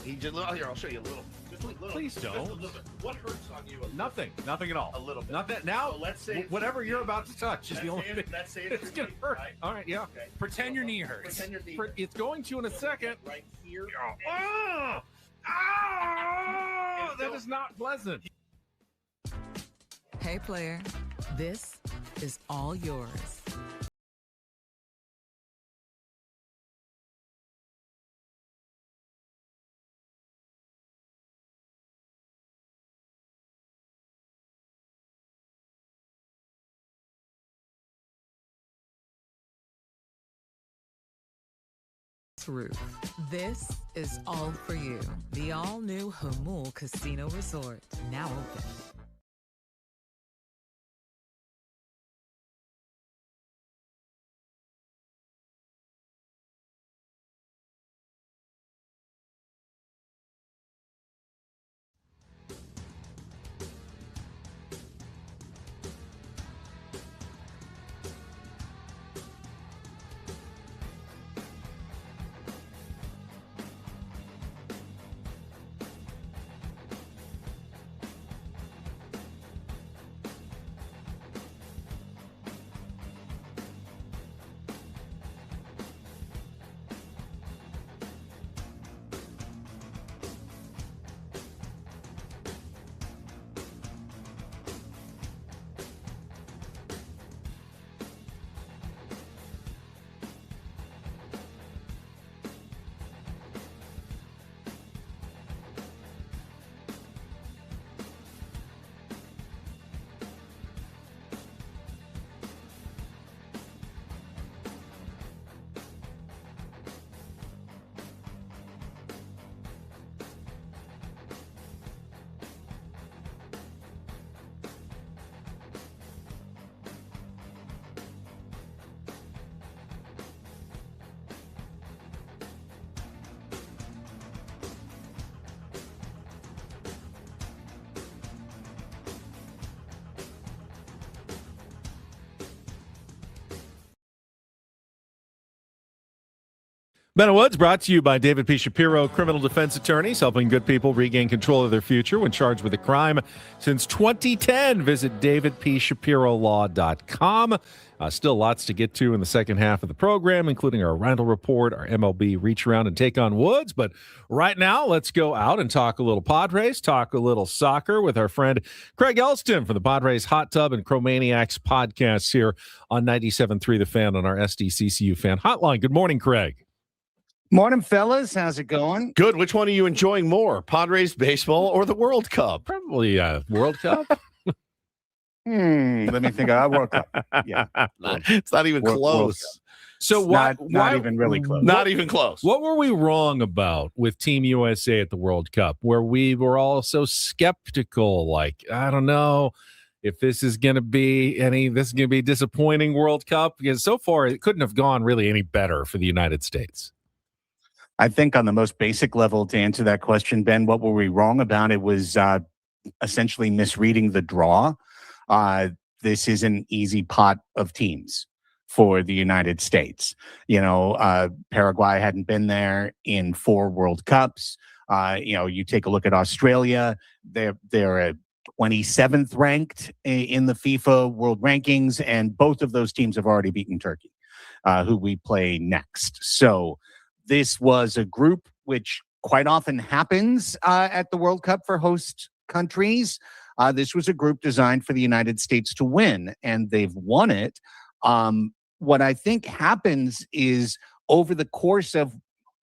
He just here. I'll show you a little. Just a little. Please don't. Just a little bit. What hurts on you? Nothing at all. A little bit. Not that now. So let's say whatever you're about to touch is the only thing. Let's say It's gonna hurt. Right? All right, yeah. Okay. Pretend your knee hurts. Pretend your knee. It's going to in a second. Right here. Oh, that is not pleasant. Hey, player, this is all yours. Roof. This is all for you. The all-new Hamul Casino Resort, now open. Ben Woods brought to you by David P. Shapiro, criminal defense attorneys, helping good people regain control of their future when charged with a crime. Since 2010, visit davidpshapirolaw.com. Still lots to get to in the second half of the program, including our Reindl Report, our MLB Reacharound, and Take on Woods. But right now, let's go out and talk a little Padres, talk a little soccer with our friend Craig Elsten from the Padres Hot Tub and Cromaniacs podcasts here on 97.3 The Fan on our SDCCU Fan Hotline. Good morning, Craig. Morning, fellas. How's it going? Good. Which one are you enjoying more, Padres baseball or the World Cup? Probably World Cup. Let me think. World Cup. Yeah, it's not even close. So not even really close. Not even close. What were we wrong about with Team USA at the World Cup, where we were all so skeptical? Like, I don't know if this is going to be a disappointing World Cup, because so far it couldn't have gone really any better for the United States. I think on the most basic level, to answer that question, Ben, what were we wrong about? It was essentially misreading the draw. This is an easy pot of teams for the United States. Paraguay hadn't been there in 4 World Cups. You take a look at Australia, they're a 27th ranked in the FIFA World Rankings, and both of those teams have already beaten Turkey, who we play next. So this was a group which quite often happens at the World Cup for host countries. This was a group designed for the United States to win, and they've won it. What I think happens is over the course of,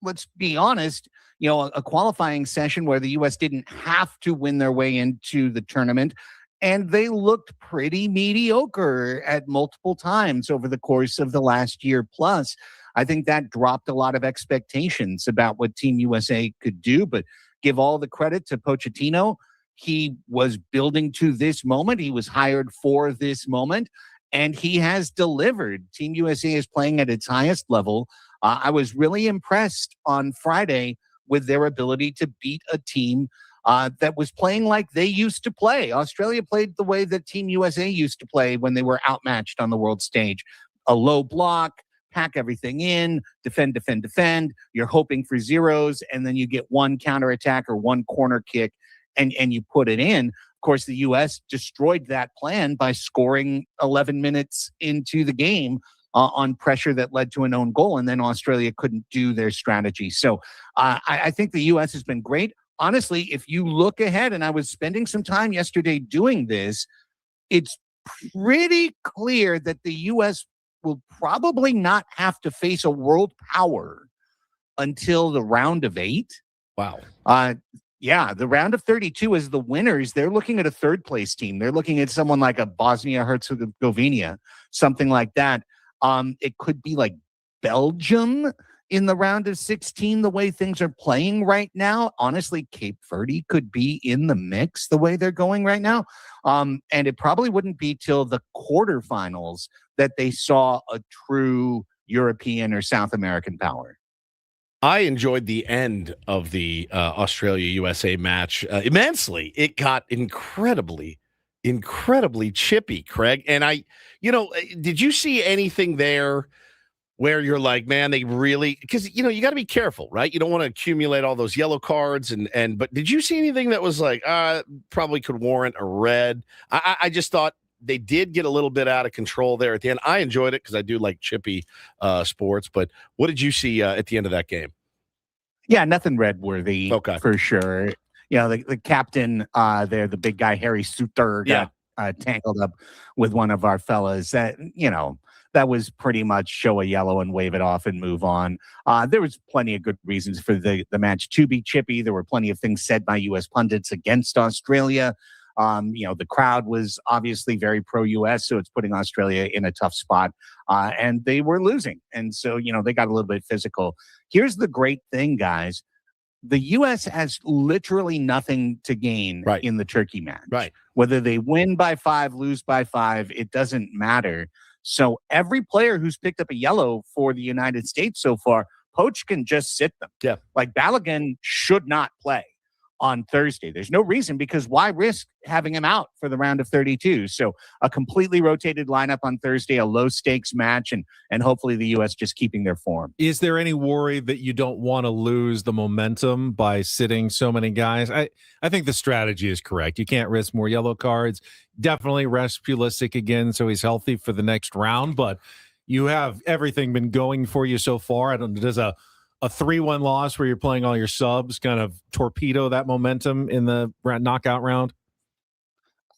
let's be honest, a qualifying session where the U.S. didn't have to win their way into the tournament, and they looked pretty mediocre at multiple times over the course of the last year plus. I think that dropped a lot of expectations about what Team USA could do, but give all the credit to Pochettino. He was building to this moment. He was hired for this moment, and he has delivered. Team USA is playing at its highest level. I was really impressed on Friday with their ability to beat a team that was playing like they used to play. Australia played the way that Team USA used to play when they were outmatched on the world stage. A low block, pack everything in, defend. You're hoping for zeros, and then you get one counterattack or one corner kick, and you put it in. Of course, the U.S. destroyed that plan by scoring 11 minutes into the game on pressure that led to an own goal, and then Australia couldn't do their strategy. So I think the U.S. has been great. Honestly, if you look ahead, and I was spending some time yesterday doing this, it's pretty clear that the U.S. will probably not have to face a world power until the round of 8. Wow. Yeah, the round of 32 is the winners. They're looking at a third place team. They're looking at someone like a Bosnia-Herzegovina, something like that. It could be like Belgium in the round of 16, the way things are playing right now. Honestly, Cape Verde could be in the mix the way they're going right now. And it probably wouldn't be till the quarterfinals that they saw a true European or South American power. I enjoyed the end of the Australia-USA match immensely. It got incredibly chippy, Craig. And did you see anything there where you're like, man, they really, because, you got to be careful, right? You don't want to accumulate all those yellow cards. But did you see anything that was like, probably could warrant a red? I just thought they did get a little bit out of control there at the end. I enjoyed it because I do like chippy sports. But what did you see at the end of that game? Yeah, nothing red worthy for sure. The captain there, the big guy, Harry Suter, got tangled up with one of our fellas. That was pretty much show a yellow and wave it off and move on. There was plenty of good reasons for the match to be chippy. There were plenty of things said by U.S. pundits against Australia. The crowd was obviously very pro-U.S., so it's putting Australia in a tough spot. And they were losing. And so, they got a little bit physical. Here's the great thing, guys. The U.S. has literally nothing to gain in the Turkey match. Right. Whether they win by 5, lose by 5, it doesn't matter. So every player who's picked up a yellow for the United States so far, Poach can just sit them. Yeah. Like Balogun should not play on Thursday. There's no reason, because why risk having him out for the round of 32? So a completely rotated lineup on Thursday, a low stakes match, and hopefully the U.S. just keeping their form. Is there any worry that you don't want to lose the momentum by sitting so many guys? I think the strategy is correct. You can't risk more yellow cards. Definitely rest Pulisic again so he's healthy for the next round, but you have everything been going for you so far. Does a 3-1 loss where you're playing all your subs kind of torpedo that momentum in the knockout round?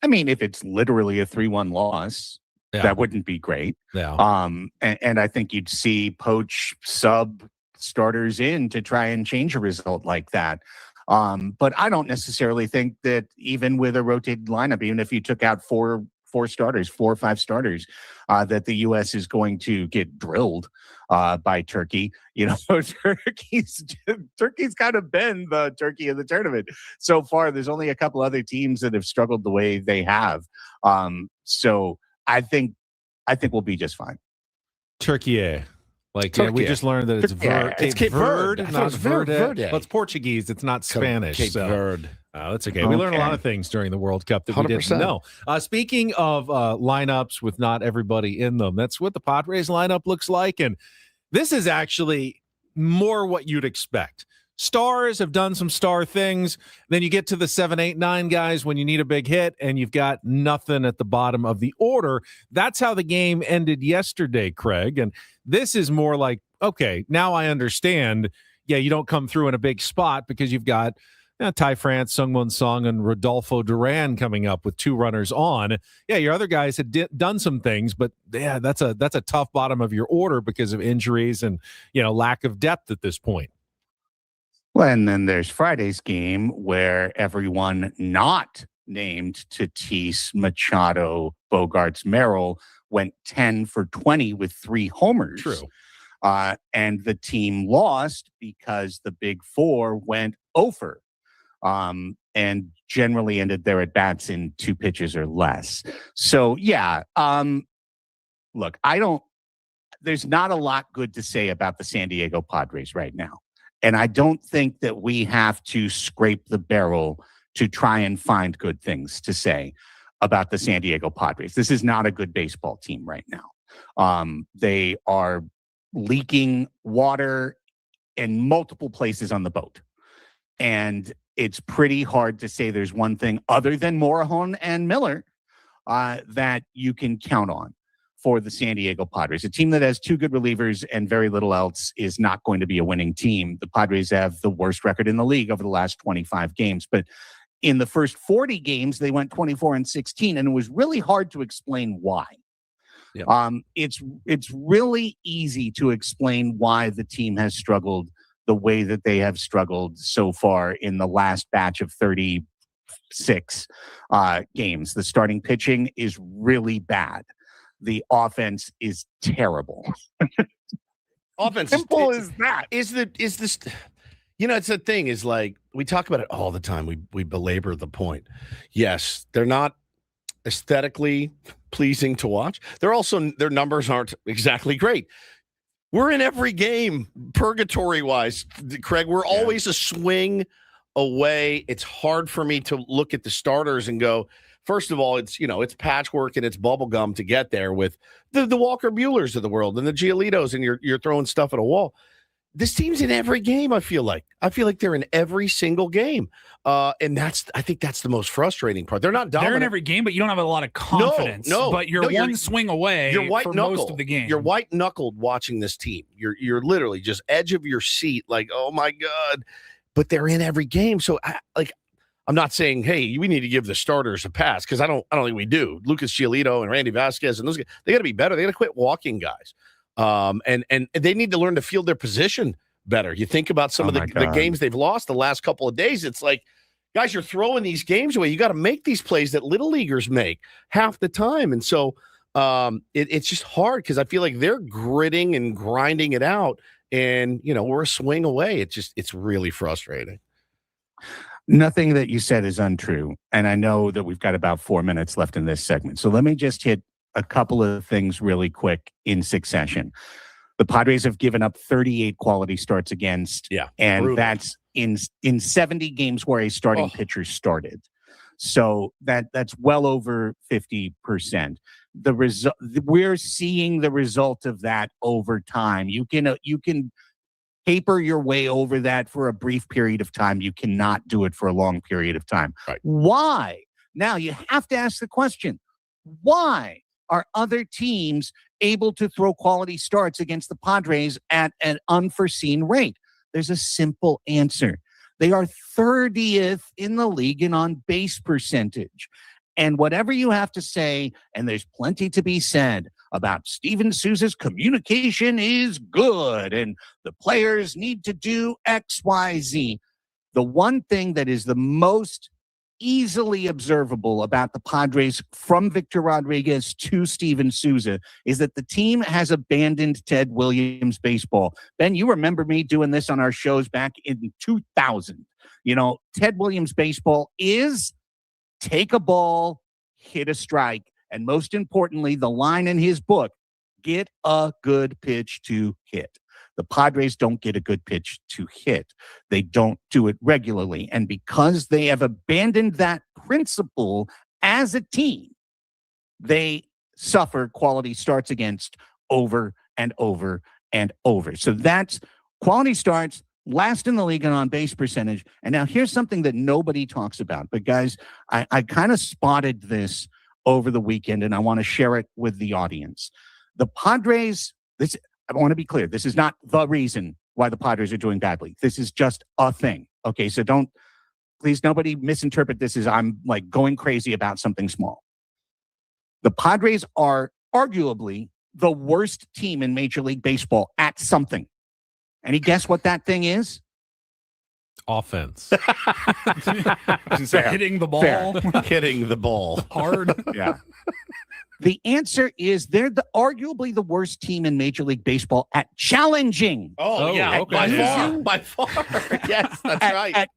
I mean, if it's literally a 3-1 loss, that wouldn't be great. Yeah. And I think you'd see Poach sub starters in to try and change a result like that. But I don't necessarily think that even with a rotated lineup, even if you took out four starters, 4 or 5 starters, that the U.S. is going to get drilled by Turkey. Turkey's kind of been the Turkey of the tournament so far. There's only a couple other teams that have struggled the way they have. So I think we'll be just fine. Turkey. We just learned that it's Cape Verde, not Verde. Well, it's Portuguese. It's not Spanish. Cape Verde. That's okay. We learned a lot of things during the World Cup that we 100%. didn't know. Speaking of lineups with not everybody in them, that's what the Padres lineup looks like. And this is actually more what you'd expect. Stars have done some star things. Then you get to the 7, 8, 9 guys when you need a big hit, and you've got nothing at the bottom of the order. That's how the game ended yesterday, Craig. And this is more like, okay, now I understand. Yeah, you don't come through in a big spot because you've got Ty France, Sungwon Song, and Rodolfo Duran coming up with 2 runners on. Yeah, your other guys had done some things, but yeah, that's a tough bottom of your order because of injuries and lack of depth at this point. Well, and then there's Friday's game where everyone not named Tatis, Machado, Bogarts, Merrill went 10 for 20 with 3 homers. True. And the team lost because the big 4 went over. And generally ended their at-bats in 2 pitches or less. So, yeah, look, there's not a lot good to say about the San Diego Padres right now. And I don't think that we have to scrape the barrel to try and find good things to say about the San Diego Padres. This is not a good baseball team right now. They are leaking water in multiple places on the boat. And it's pretty hard to say there's one thing other than Morejon and Miller that you can count on for the San Diego Padres. A team that has two good relievers and very little else is not going to be a winning team. The Padres have the worst record in the league over the last 25 games. But in the first 40 games, they went 24-16, and it was really hard to explain why. Yep. It's really easy to explain why the team has struggled the way that they have struggled so far in the last batch of 36 games. The starting pitching is really bad. The offense is terrible. Offense Simple as that. Is this? It's the thing. Is like we talk about it all the time. We belabor the point. Yes, they're not aesthetically pleasing to watch. They're also, their numbers aren't exactly great. We're in every game, purgatory-wise, Craig. We're always a swing away. It's hard for me to look at the starters and go, first of all, it's patchwork and it's bubblegum to get there with the Walker Buehlers of the world and the Giolitos, and you're throwing stuff at a wall. This team's in every game, I feel like. They're in every single game. And I think that's the most frustrating part. They're not dominant. They're in every game, but you don't have a lot of confidence. But you're one swing away for most of the game. You're white-knuckled watching this team. You're literally just edge of your seat, like, oh, my God. But they're in every game. So, I'm not saying, hey, we need to give the starters a pass, because I don't think we do. Lucas Giolito and Randy Vasquez and those guys, they got to be better. They got to quit walking guys. And they need to learn to field their position better. You think about some of the games they've lost the last couple of days. It's like, guys, you're throwing these games away. You got to make these plays that little leaguers make half the time. And so it's just hard, because I feel like they're gritting and grinding it out, and we're a swing away. It's really frustrating. Nothing that you said is untrue. And I know that we've got about 4 minutes left in this segment. So let me just hit a couple of things really quick in succession. The Padres have given up 38 quality starts against, and brutal. That's in 70 games where a starting pitcher started. So that's well over 50%. We're seeing the result of that over time. You can paper your way over that for a brief period of time. You cannot do it for a long period of time. Right. Why? Now you have to ask the question, why are other teams able to throw quality starts against the Padres at an unforeseen rate? There's a simple answer. They are 30th in the league in on-base percentage. And whatever you have to say, and there's plenty to be said about Steven Souza's communication is good, and the players need to do X, Y, Z. The one thing that is the most easily observable about the Padres from Victor Rodriguez to Steven Souza is that the team has abandoned Ted Williams baseball. Ben, you remember me doing this on our shows back in 2000. Ted Williams baseball is take a ball, hit a strike, and most importantly, the line in his book, get a good pitch to hit. The Padres don't get a good pitch to hit. They don't do it regularly. And because they have abandoned that principle as a team, they suffer quality starts against over and over and over. So that's quality starts, last in the league and on base percentage. And now here's something that nobody talks about. But guys, I kind of spotted this over the weekend, and I want to share it with the audience. The Padres, I want to be clear. This is not the reason why the Padres are doing badly. This is just a thing. Okay, so please nobody misinterpret this as I'm like going crazy about something small. The Padres are arguably the worst team in Major League Baseball at something. Any guess what that thing is? Offense. Hitting the ball. Fair. Hitting the ball. Hard. Yeah. The answer is they're arguably the worst team in Major League Baseball at challenging. Oh yeah. Okay. By far. Yes, that's right.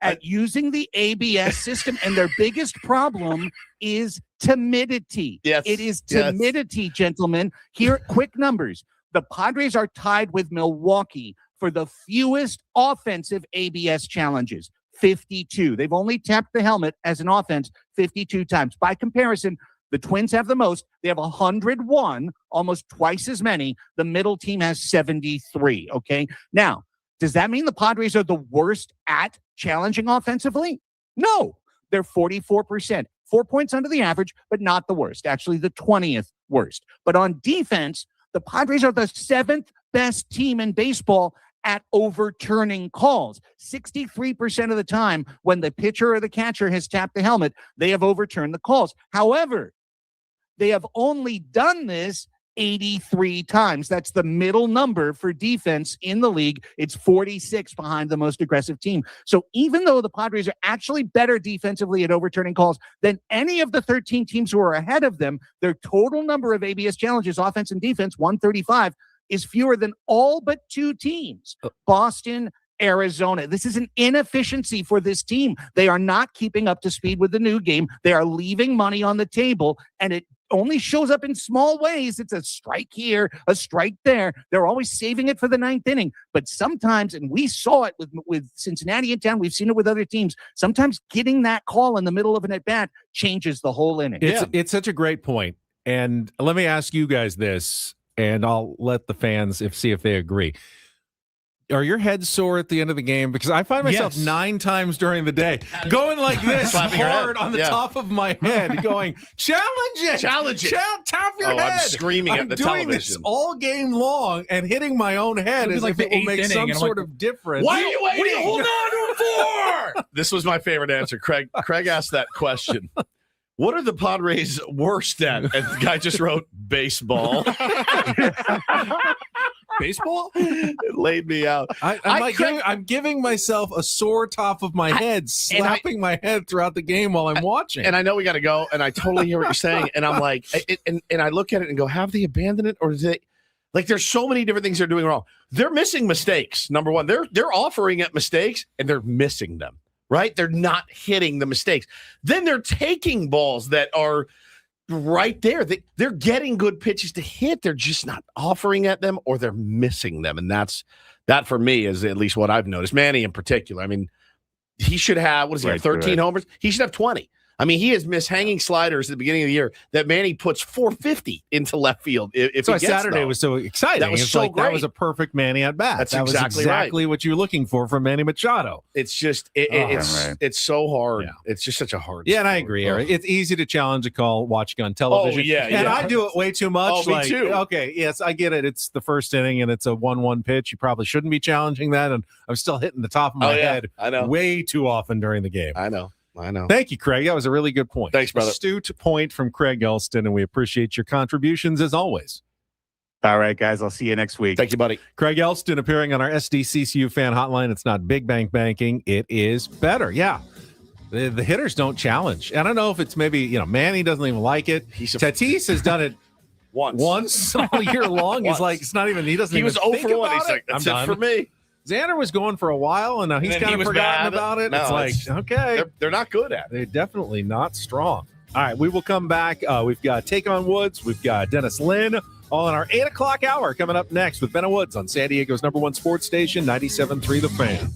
At using the ABS system. And their biggest problem is timidity. Yes. It is timidity, gentlemen. Here, quick numbers. The Padres are tied with Milwaukee for the fewest offensive ABS challenges, 52. They've only tapped the helmet as an offense 52 times. By comparison, The Twins have the most. They have 101, almost twice as many. The middle team has 73, okay? Now, does that mean the Padres are the worst at challenging offensively? No, they're 44%. 4 points under the average, but not the worst. Actually, the 20th worst. But on defense, the Padres are the 7th best team in baseball at overturning calls. 63% of the time when the pitcher or the catcher has tapped the helmet, they have overturned the calls. However, they have only done this 83 times. That's the middle number for defense in the league. It's 46 behind the most aggressive team. So even though the Padres are actually better defensively at overturning calls than any of the 13 teams who are ahead of them, their total number of ABS challenges, offense and defense, 135, is fewer than all but 2 teams, Boston, Arizona. This is an inefficiency for this team. They are not keeping up to speed with the new game. They are leaving money on the table, and it only shows up in small ways. It's a strike here, a strike there. They're always saving it for the 9th inning. But sometimes, and we saw it with Cincinnati in town, we've seen it with other teams, sometimes getting that call in the middle of an at-bat changes the whole inning. It's such a great point. And let me ask you guys this, and I'll let the fans see if they agree. Are your heads sore at the end of the game? Because I find myself 9 times during the day going like this hard on the top of my head, going, challenge it. Tap your head. I'm screaming at the television. I'm doing this all game long and hitting my own head as if it will make some sort of difference. Why are you waiting? What are you holding on to it for? This was my favorite answer. Craig asked that question. What are the Padres worst at? And the guy just wrote baseball. Baseball? It laid me out. I'm giving myself a sore top of my head, slapping my head throughout the game while I'm watching. And I know we got to go, and I totally hear what you're saying. And I'm like, and I look at it and go, have they abandoned it, or is it? Like, there's so many different things they're doing wrong. They're missing mistakes. Number one, they're offering at mistakes, and they're missing them. Right? They're not hitting the mistakes. Then they're taking balls that are right there. They're getting good pitches to hit. They're just not offering at them, or they're missing them. And that for me is at least what I've noticed. Manny in particular. I mean, he should have, 13 homers? He should have 20. I mean, he has missed hanging sliders at the beginning of the year that Manny puts 450 into left field. If so he gets Saturday those. was so exciting. That was so great. That was a perfect Manny at bat. That's that was exactly what you're looking for from Manny Machado. It's just it's so hard. Yeah. It's just such a hard. Yeah, and I agree, Eric. It's easy to challenge a call watching on television. Oh, yeah, and I do it way too much. Oh, me too. Okay, yes, I get it. It's the first inning and it's a 1-1 pitch. You probably shouldn't be challenging that, and I'm still hitting the top of my head way too often during the game. I know. Thank you, Craig. That was a really good point. Thanks, brother. Astute point from Craig Elsten, and we appreciate your contributions as always. All right, guys. I'll see you next week. Thank you, buddy. Craig Elsten appearing on our SDCCU fan hotline. It's not big bank banking. It is better. Yeah. The hitters don't challenge. I don't know if it's maybe, Manny doesn't even like it. Tatis has done it once all year long. He's like, it's not even, he doesn't even think about it. He was 0 for 1. He's like, that's it for me. Xander was going for a while, and now he's kind of forgotten about it. No, it's like, okay. They're not good at it. They're definitely not strong. All right, we will come back. We've got Take on Woods. We've got Dennis Lynn all in our 8 o'clock hour coming up next with Ben Woods on San Diego's #1 sports station, 97.3 The Fan.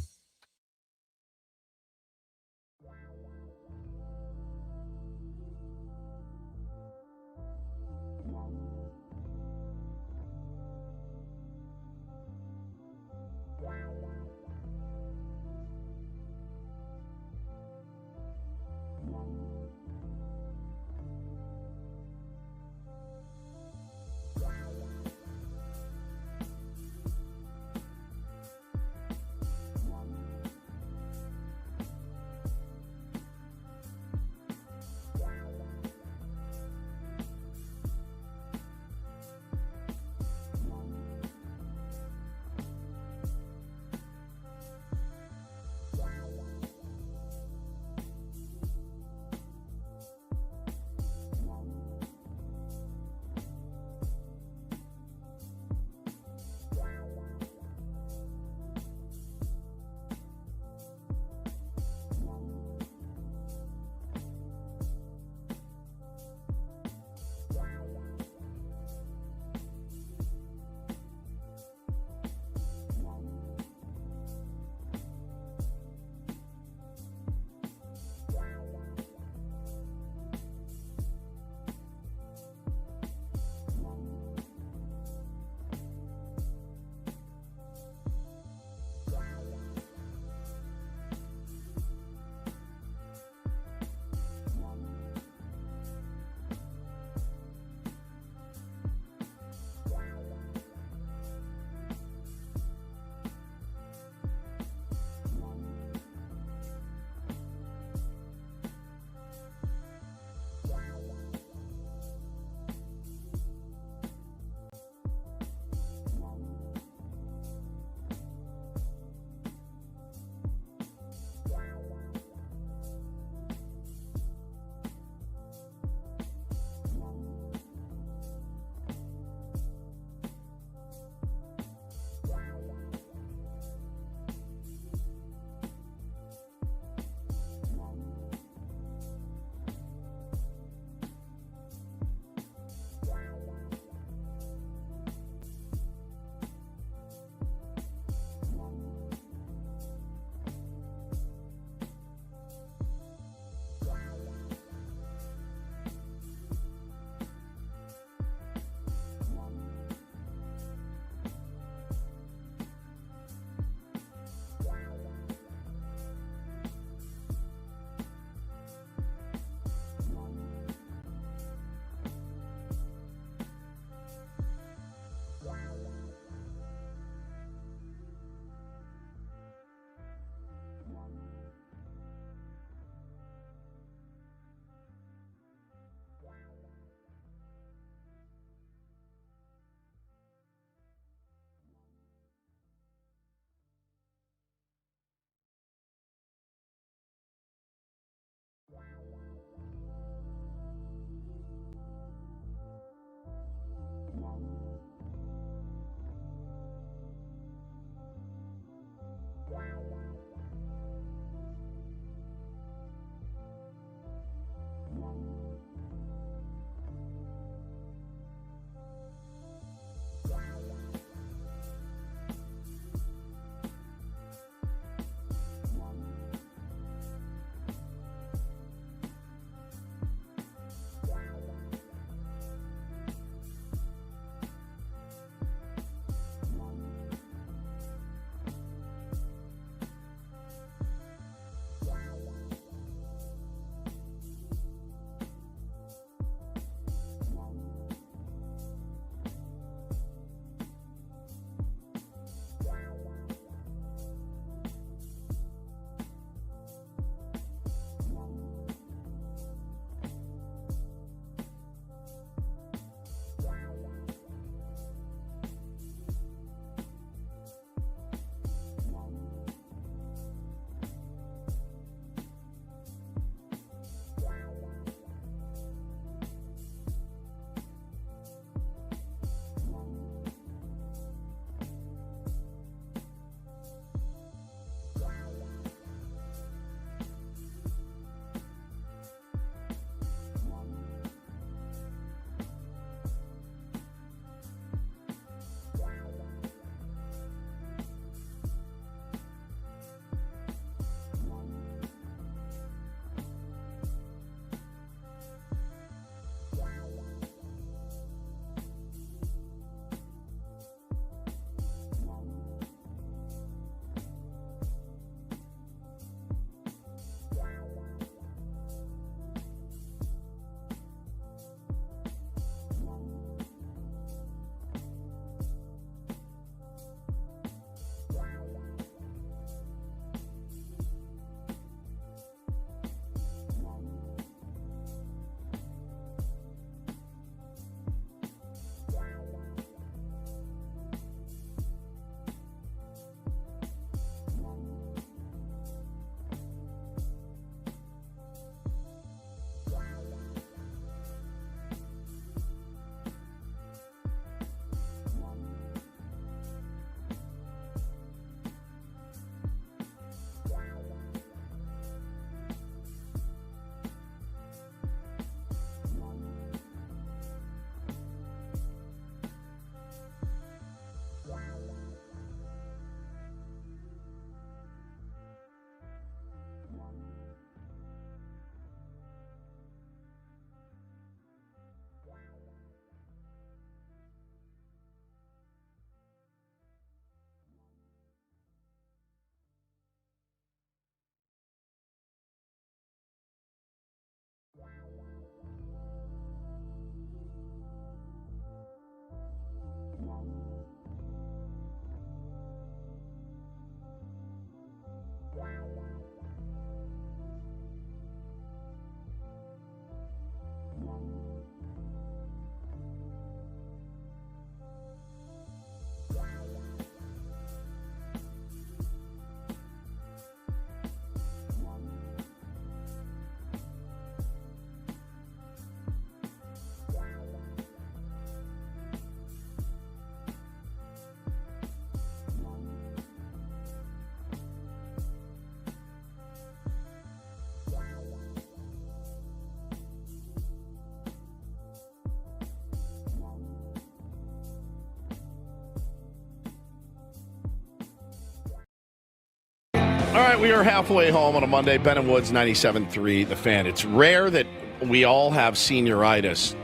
right, we are halfway home on a Monday. Ben and Woods, 97.3, The Fan. It's rare that we all have senioritis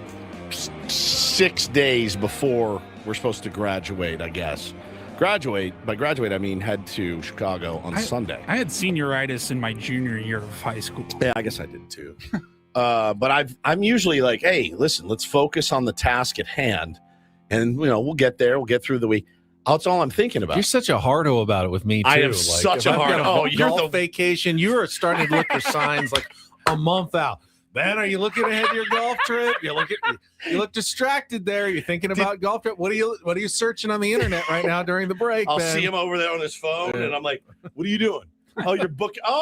6 days before we're supposed to graduate, I guess. By graduate, I mean head to Chicago on Sunday. I had senioritis in my junior year of high school. Yeah, I guess I did too. But I'm usually like, hey, listen, let's focus on the task at hand. And, we'll get there. We'll get through the week. That's all I'm thinking about. You're such a hardo about it with me, too. I am such a hardo. Oh, you're the vacation. You are starting to look for signs like a month out. Ben, are you looking ahead to your golf trip? You look distracted there. You're thinking about golf trip. What are you searching on the internet right now during the break? I'll Ben? see him over there on his phone, and I'm like, what are you doing? Oh,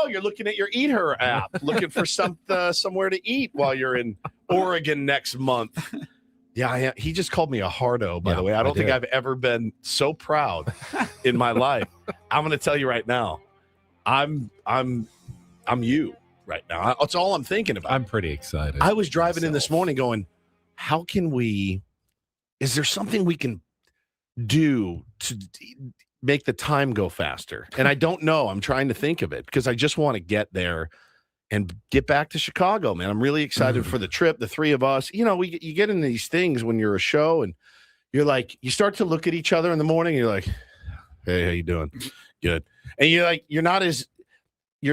you're looking at your Eat Her app, looking for somewhere to eat while you're in Oregon next month. Yeah, he just called me a hardo, by the way. I don't think I've ever been so proud in my life. I'm going to tell you right now, I'm you right now. That's all I'm thinking about. I'm pretty excited. I was driving in this morning going, is there something we can do to make the time go faster? And I don't know. I'm trying to think of it because I just want to get there and get back to Chicago, man. I'm really excited for the trip. The three of us, you get into these things when you're a show and you're like, you start to look at each other in the morning. And you're like, hey, how you doing? Good. And you're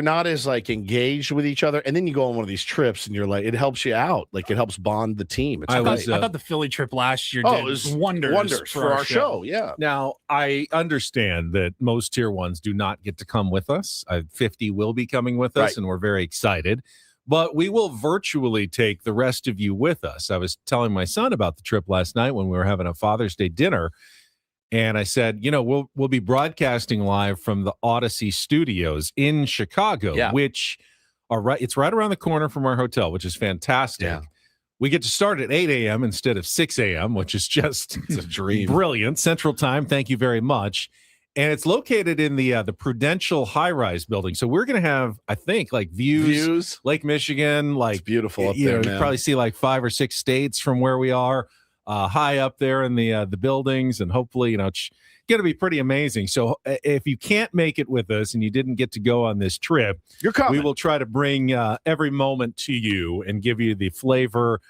not as like engaged with each other. And then you go on one of these trips and you're like, it helps you out. Like it helps bond the team. I thought the Philly trip last year did wonders for our show. Yeah. Now, I understand that most tier ones do not get to come with us. 50 will be coming with us, and we're very excited. But we will virtually take the rest of you with us. I was telling my son about the trip last night when we were having a Father's Day dinner. And I said, we'll be broadcasting live from the Odyssey Studios in Chicago, which it's right around the corner from our hotel, which is fantastic. Yeah. We get to start at 8 a.m. instead of 6 a.m., which is just it's a dream. Brilliant. Central Time. Thank you very much. And it's located in the Prudential high-rise building. So we're going to have, I think, like views, Lake Michigan, like it's beautiful up there. You probably see like 5 or 6 states from where we are. High up there in the buildings, and hopefully, it's going to be pretty amazing. So if you can't make it with us and you didn't get to go on this trip, you're coming. We will try to bring every moment to you and give you the flavor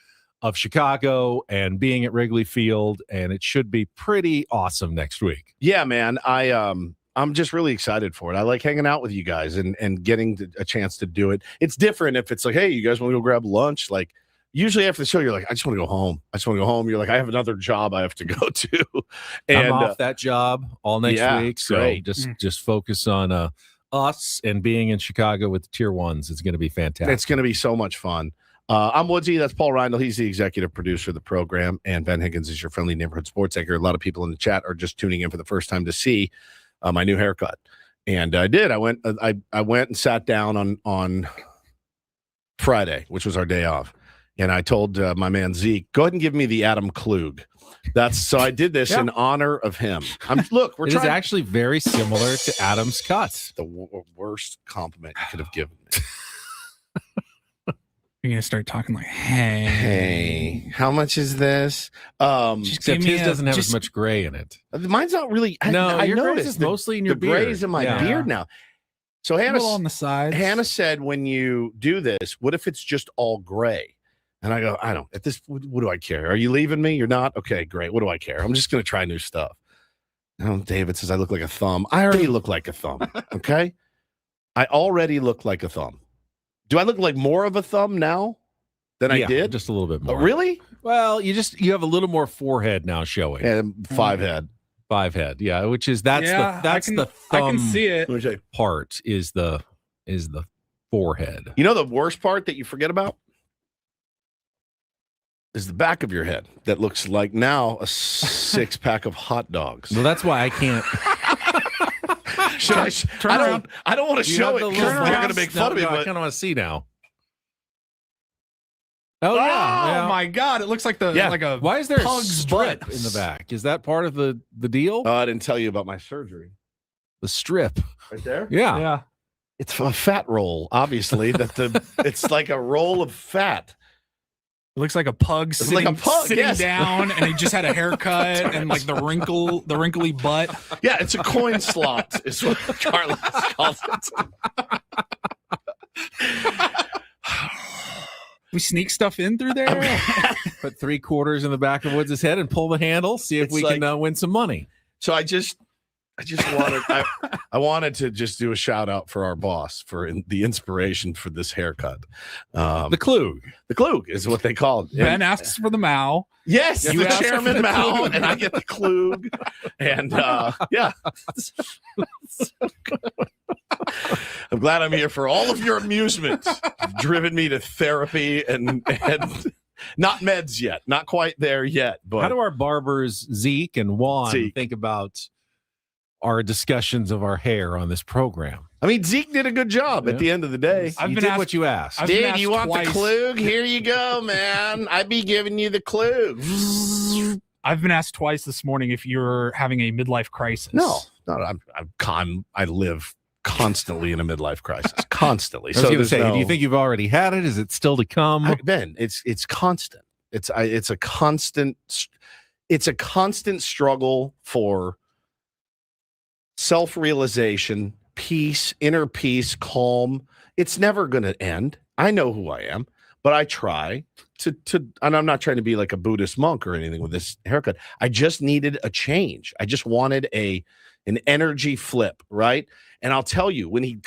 of Chicago and being at Wrigley Field, and it should be pretty awesome next week. Yeah, man. I'm just really excited for it. I like hanging out with you guys and getting a chance to do it. It's different if it's like, hey, you guys want to go grab lunch? Like, usually after the show, you're like, I just want to go home. You're like, I have another job I have to go to. And I'm off that job all next week. So great. just focus on us and being in Chicago with the tier ones. It's going to be fantastic. It's going to be so much fun. I'm Woodsy. That's Paul Reindl. He's the executive producer of the program. And Ben Higgins is your friendly neighborhood sports anchor. A lot of people in the chat are just tuning in for the first time to see my new haircut. And I did. I went and sat down on Friday, which was our day off. And I told my man Zeke, go ahead and give me the Adam Klug. So I did this in honor of him. It is actually very similar to Adam's cut. The worst compliment you could have given me. You're gonna start talking like, hey, how much is this? Except his doesn't have as much gray in it. Mine's not really. No, I your noticed is mostly in your beard. The gray is in my beard now. So Hannah on the side. Hannah said, when you do this, what if it's just all gray? And I go, I don't. At this, what do I care? Are you leaving me? You're not? Okay, great. What do I care? I'm just going to try new stuff. David says I look like a thumb. I already look like a thumb. Okay, I already look like a thumb. Do I look like more of a thumb now than I did? Just a little bit more. Really? Well, you have a little more forehead now showing. And 5 head. 5 head. Yeah, which is the thumb. I can see it. Part is the forehead. You know the worst part that you forget about is the back of your head that looks like now a 6-pack of hot dogs. Well, that's why I can't. I don't want to show it because they're going to make fun of me. I But kind of want to see now. Oh my God! It looks like a why is there a pug's strip butt in the back? Is that part of the deal? I didn't tell you about my surgery. The strip right there. Yeah. It's a fat roll. Obviously, it's like a roll of fat. It looks like a pug sitting, yes. down, and he just had a haircut and like the wrinkly butt. Yeah, it's a coin slot, is what Carlos calls it. We sneak stuff in through there. Put 3 quarters in the back of Woods' head and pull the handle. See if we can win some money. So I just wanted I wanted to just do a shout out for our boss for the inspiration for this haircut. The Klug. The Klug is what they call it. Ben asks for the Mao. Yes, you the chairman Mao, and I get the Klug. And yeah. I'm glad I'm here for all of your amusement. You've driven me to therapy and not meds yet. Not quite there yet. But how do our barbers Zeke and Juan think about our discussions of our hair on this program? I mean, Zeke did a good job at the end of the day. You did what you asked. Dude, you want the Klug? Here you go, man. I'd be giving you the Klug. I've been asked twice this morning if you're having a midlife crisis. No, I live constantly in a midlife crisis. Constantly. I was going to say, do you think you've already had it? Is it still to come? Ben, it's constant. It's a constant struggle for self-realization, peace, inner peace, calm. It's never going to end. I know who I am, but I try to and I'm not trying to be like a Buddhist monk or anything with this haircut. I just needed a change. I just wanted an energy flip, right? And I'll tell you, when he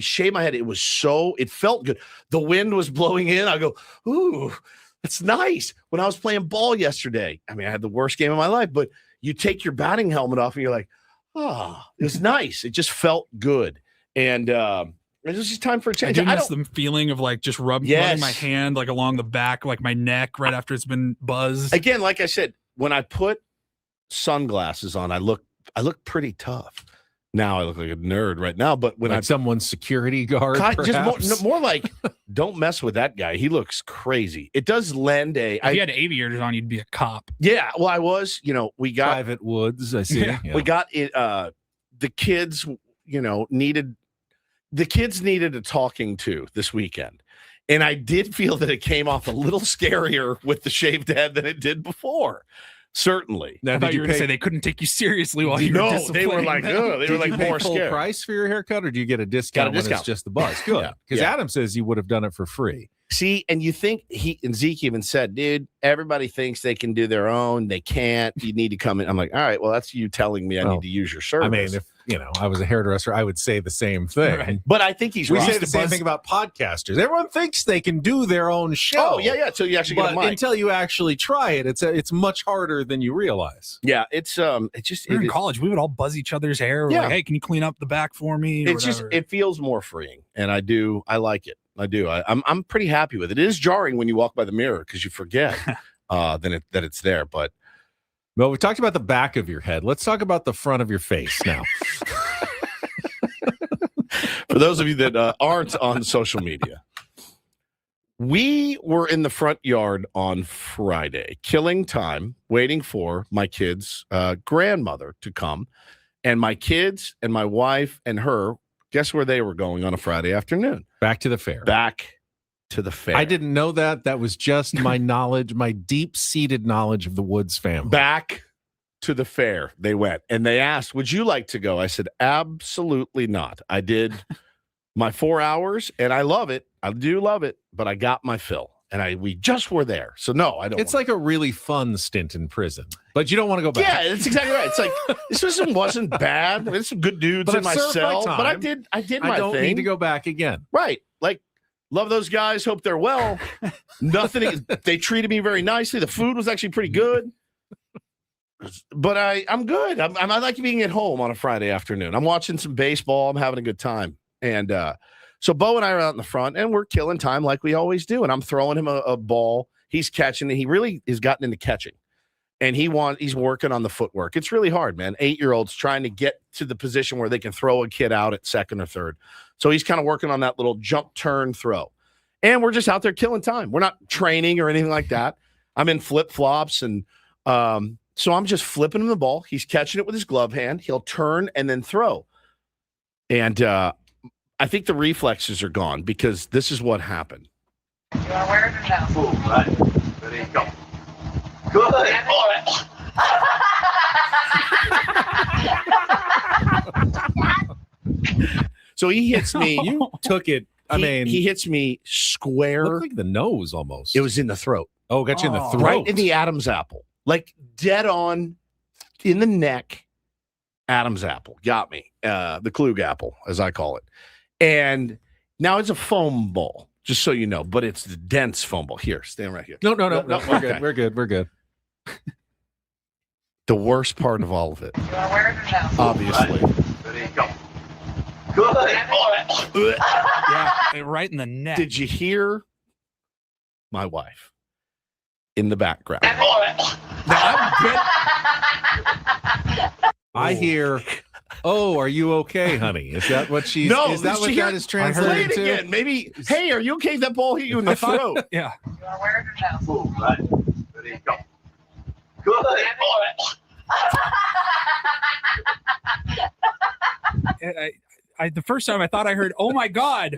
shaved my head, it felt good. The wind was blowing in. I go, ooh, that's nice. When I was playing ball yesterday, I mean, I had the worst game of my life, but you take your batting helmet off and you're like, oh, it was nice. It just felt good. And it was just time for a change. I do miss the feeling of like just rubbing my hand like along the back, like my neck right after it's been buzzed. Again, like I said, when I put sunglasses on, I look pretty tough. Now I look like a nerd right now, but when someone's security guard, just more like, don't mess with that guy. He looks crazy. It does lend if you had aviators on, you'd be a cop. Yeah, well, I was. We got Private Woods. I see. Yeah. We got it. The kids, needed a talking to this weekend, and I did feel that it came off a little scarier with the shaved head than it did before. Certainly. Now, I thought you were going to say they couldn't take you seriously while you were disciplining they were like, them. They were like more full scared. Price for your haircut, or do you get a discount when it's just the buzz? Good, because Adam says you would have done it for free. See, and you think Zeke even said, dude, everybody thinks they can do their own. They can't. You need to come in. I'm like, all right, well, that's you telling me I need to use your service. I mean, if I was a hairdresser, I would say the same thing. Right. But I think we say the same thing about podcasters. Everyone thinks they can do their own show. Oh, yeah. Until you actually get a mic. Until you actually try it, it's much harder than you realize. Yeah, it's in college, we would all buzz each other's hair. We're like, hey, can you clean up the back for me? It feels more freeing, and I like it. I do. I'm pretty happy with it. It is jarring when you walk by the mirror because you forget that it's there. But well, we talked about the back of your head. Let's talk about the front of your face now. For those of you that aren't on social media, we were in the front yard on Friday, killing time, waiting for my kids' grandmother to come, and my kids and my wife and her. Guess where they were going on a Friday afternoon? Back to the fair. Back to the fair. I didn't know that. That was just my knowledge, my deep-seated knowledge of the Woods family. Back to the fair they went. And they asked, would you like to go? I said, absolutely not. I did my 4 hours, and I love it. I do love it, but I got my fill. And we just were there. So no, I don't. It's like a really fun stint in prison, but you don't want to go back. Yeah, that's exactly right. It's like this wasn't bad. There's some good dudes in my cell, but I did my thing. I don't need to go back again. Right. Like, love those guys. Hope they're well. Nothing. They treated me very nicely. The food was actually pretty good. But I'm good. I like being at home on a Friday afternoon. I'm watching some baseball. I'm having a good time. And so Bo and I are out in the front, and we're killing time like we always do. And I'm throwing him a ball. He's catching, and he really has gotten into catching. And he's working on the footwork. It's really hard, man. 8-year-olds trying to get to the position where they can throw a kid out at second or third. So he's kind of working on that little jump turn throw. And we're just out there killing time. We're not training or anything like that. I'm in flip-flops, and so I'm just flipping him the ball. He's catching it with his glove hand. He'll turn and then throw. And I think the reflexes are gone because this is what happened. You want to wear it or no? Right. Ready, go. Good. So he hits me. You took it. I mean, he hits me square. Looked like the nose almost. It was in the throat. Oh, got you in the throat. Right in the Adam's apple. Like dead on in the neck. Adam's apple. Got me. The Klug apple, as I call it. And now it's a foam ball, just so you know, but it's the dense foam ball. Here, stand right here. No. We're okay. good. We're good. The worst part of all of it. You want to wear it or no? Obviously. Ready, go. Good. Yeah, right in the neck. Did you hear my wife in the background? I hear, "Oh, are you okay, honey?" Is that what she's? No, is that what that is Play translated it to? again. Maybe. Hey, are you okay? That ball hit you in the throat. Yeah. You want to wear it or no? Right. Ready, go. Good. The first time I thought I heard, "Oh my God,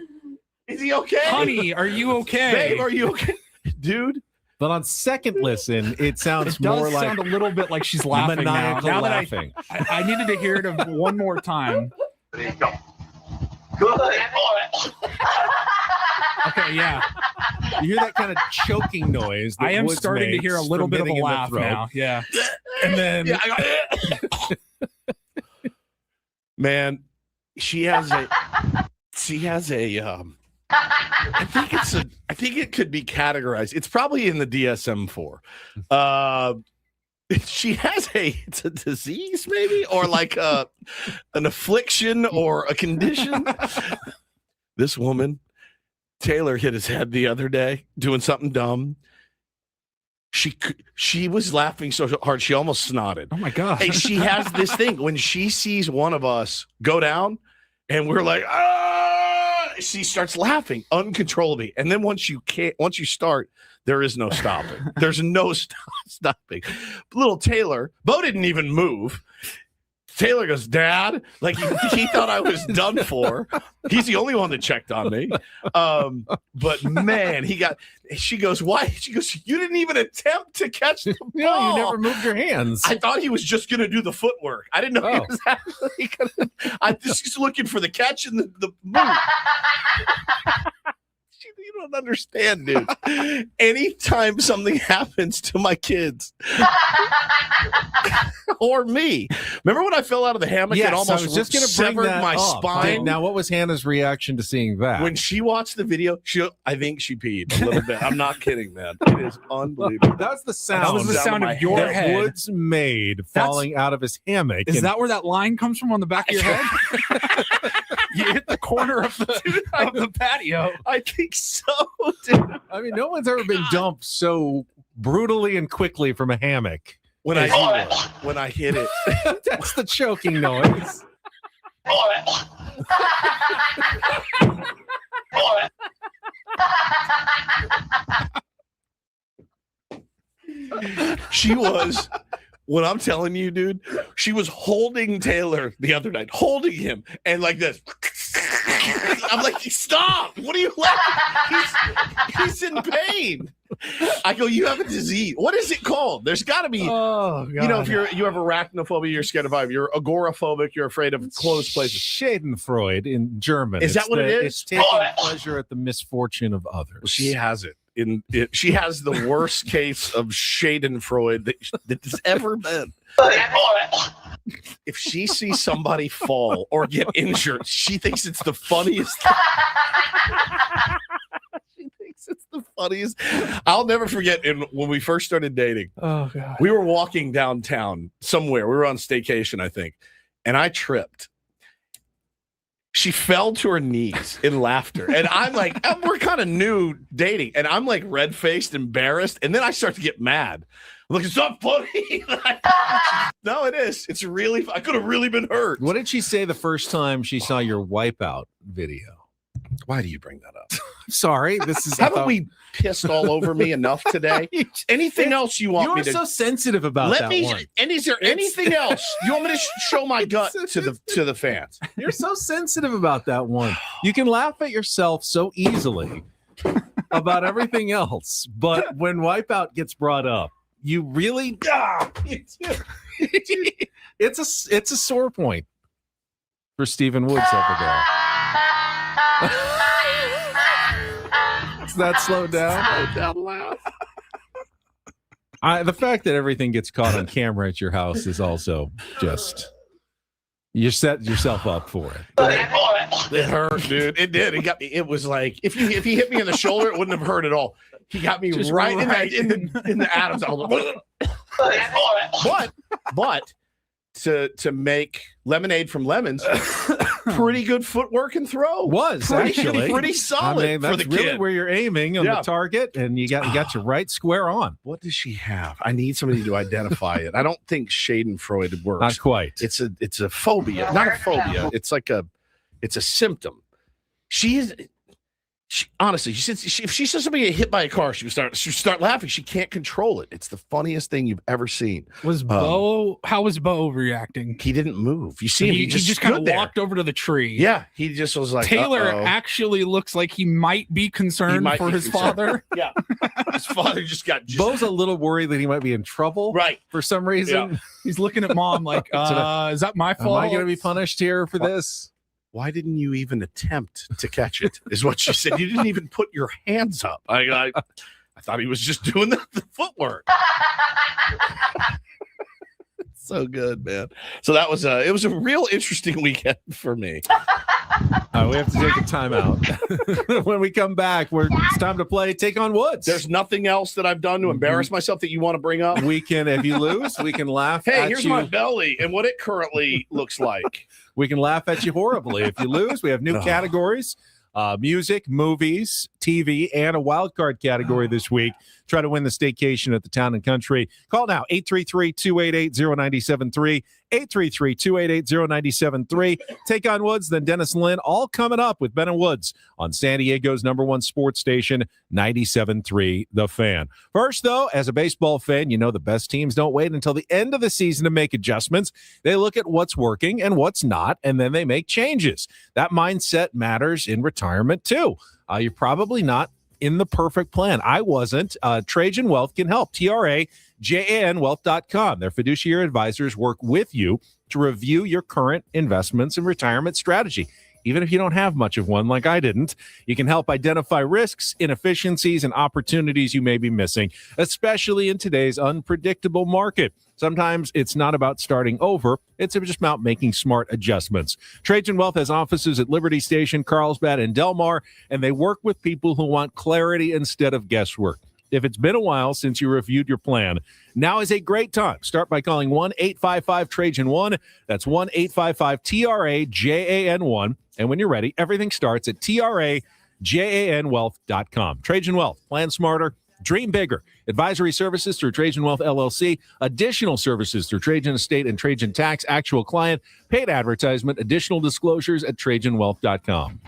is he okay? Honey, are you okay? Babe, are you okay, dude?" But on second listen, it sounds It does more like sound a little bit like she's laughing now. maniacal Now that laughing. I needed to hear it one more time. Ready, go. Good. Okay, yeah. You hear that kind of choking noise. That I am Woods starting to makes hear a little from bit of a getting in the laugh throat. now. Yeah. And then Man, she has a I think it could be categorized. It's probably in the DSM-4. She has it's a disease maybe, or like an affliction or a condition. This woman, Taylor, hit his head the other day doing something dumb. She was laughing so hard she almost snotted. Oh my God. Hey, she has this thing when she sees one of us go down and we're like, she starts laughing uncontrollably. And then once you start, there is no stopping. There's no stopping. Little Taylor, Bo didn't even move. Taylor goes, "Dad," like he thought I was done for. He's the only one that checked on me. But man, she goes, "Why?" She goes, "You didn't even attempt to catch the ball. No, you never moved your hands." I thought he was just going to do the footwork. I didn't know he was actually going to. I'm just looking for the catch and the move. You don't understand, dude. Anytime something happens to my kids or me, remember when I fell out of the hammock and almost I was just severed my spine? Now, what was Hannah's reaction to seeing that? When she watched the video, I think she peed a little bit. I'm not kidding, man. It is unbelievable. That's the sound. That was the sound of your that head. Woods made falling out of his hammock. Is that where that line comes from on the back of your head? You hit the corner of the patio. I think so, dude. I mean, no one's ever been dumped so brutally and quickly from a hammock. When I hit it. That's the choking noise. She was, what I'm telling you, dude, she was holding Taylor the other night, holding him, and like this. I'm like, stop! What are you laughing? He's in pain. I go, you have a disease. What is it called? There's got to be. Oh, God. You know, if you have arachnophobia, you're scared of heights. You're agoraphobic. You're afraid of closed places. Schadenfreude in German. Is that what it is? It's taking pleasure at the misfortune of others. She has it. She has the worst case of Schadenfreude that has ever been. If she sees somebody fall or get injured, she thinks it's the funniest thing. She thinks it's the funniest. I'll never forget when we first started dating. Oh, God. We were walking downtown somewhere. We were on staycation, I think, and I tripped. She fell to her knees in laughter. And I'm like, we're kind of new dating. And I'm like red-faced, embarrassed. And then I start to get mad. I'm like, it's not funny. No, it is. It's really, I could have really been hurt. What did she say the first time she saw your Wipeout video? Why do you bring that up? Sorry, this is. Haven't we pissed all over me enough today? Anything else you want me to? You're so sensitive about that one. And is there anything else you want me to show my gut to the fans? You're so sensitive about that one. You can laugh at yourself so easily. about everything else. But when Wipeout gets brought up, you really it's a sore point for Stephen Woods over there. Is that slowed down? Slowed down loud. The fact that everything gets caught on camera at your house is also just you set yourself up for it. It hurt, dude. It did. It got me. It was like if he hit me in the shoulder, it wouldn't have hurt at all. He got me Just right right in the Adam's. But to make lemonade from lemons, pretty good footwork and throw. Actually pretty solid. I mean, that's for the really kid. where you're aiming on the target, and you got your right square on. What does she have? I need somebody to identify it. I don't think Schadenfreude works. Not quite. It's a phobia, not a phobia. It's a symptom. Honestly, if she says somebody get hit by a car, she would start laughing. She can't control it. It's the funniest thing you've ever seen. How was Bo reacting? He didn't move. You see him. He just kind of walked over to the tree. Yeah, he just was like, Taylor uh-oh. actually looks like he might be concerned for his father. Yeah, his father just got. Bo's a little worried that he might be in trouble, right? For some reason, Yeah. He's looking at mom like, "Is that my fault? Am I going to be punished here for this?" Why didn't you even attempt to catch it? Is what she said. You didn't even put your hands up. I thought he was just doing the footwork. So good, man. So that was it was a real interesting weekend for me. We have to take a timeout. When we come back, it's time to play Take on Woods. There's nothing else that I've done to embarrass myself that you want to bring up. We can, if you lose, we can laugh. Hey, at here's you. my belly and what it currently looks like. We can laugh at you horribly. If you lose, we have new categories. Music, movies, TV, and a wild card category this week. Try to win the staycation at the Town and Country. Call now, 833-288-0973, 833-288-0973. Take on Woods, then Dennis Lynn, all coming up with Ben and Woods on San Diego's #1 sports station, 97.3 The Fan. First, though, as a baseball fan, you know the best teams don't wait until the end of the season to make adjustments. They look at what's working and what's not, and then they make changes. That mindset matters in retirement, too. You're probably not in the perfect plan. I wasn't. Trajan Wealth can help. TRAJANwealth.com. Their fiduciary advisors work with you to review your current investments and retirement strategy. Even if you don't have much of one like I didn't, you can help identify risks, inefficiencies, and opportunities you may be missing, especially in today's unpredictable market. Sometimes it's not about starting over. It's just about making smart adjustments. Trajan Wealth has offices at Liberty Station, Carlsbad, and Del Mar, and they work with people who want clarity instead of guesswork. If it's been a while since you reviewed your plan, now is a great time. Start by calling 1-855-TRAJAN1. That's 1-855-TRAJAN1. And when you're ready, everything starts at TRAJANwealth.com. Trajan Wealth. Plan smarter. Dream bigger. Advisory services through Trajan Wealth LLC. Additional services through Trajan Estate and Trajan Tax. Actual client. Paid advertisement. Additional disclosures at TrajanWealth.com.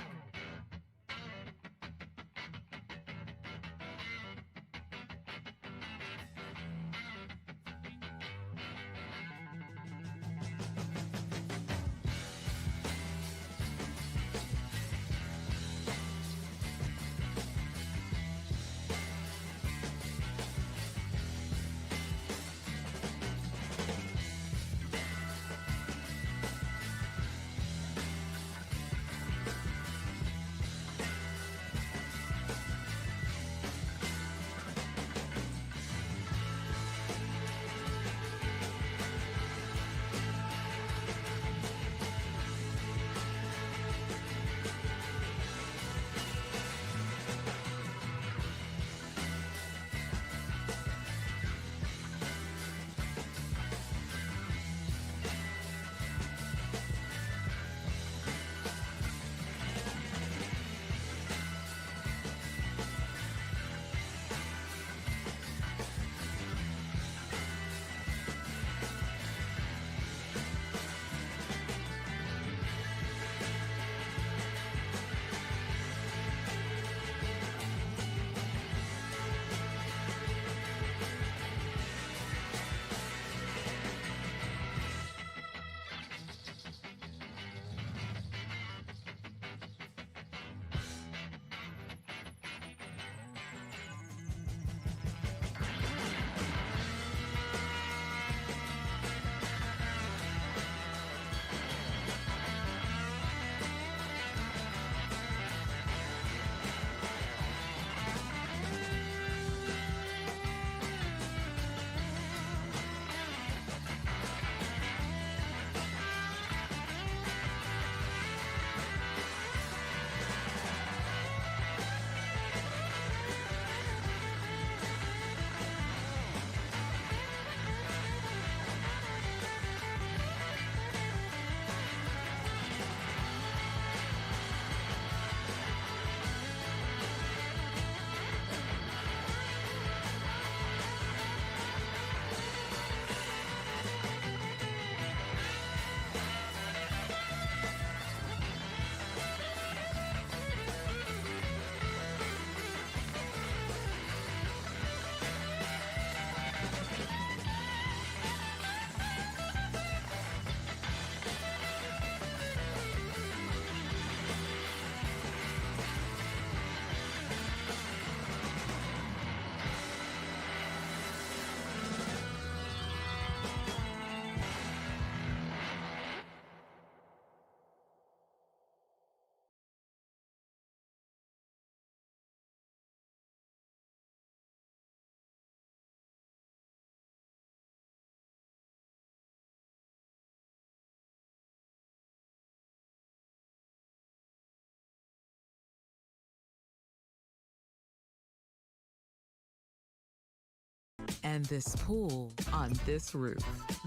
and this pool on this roof.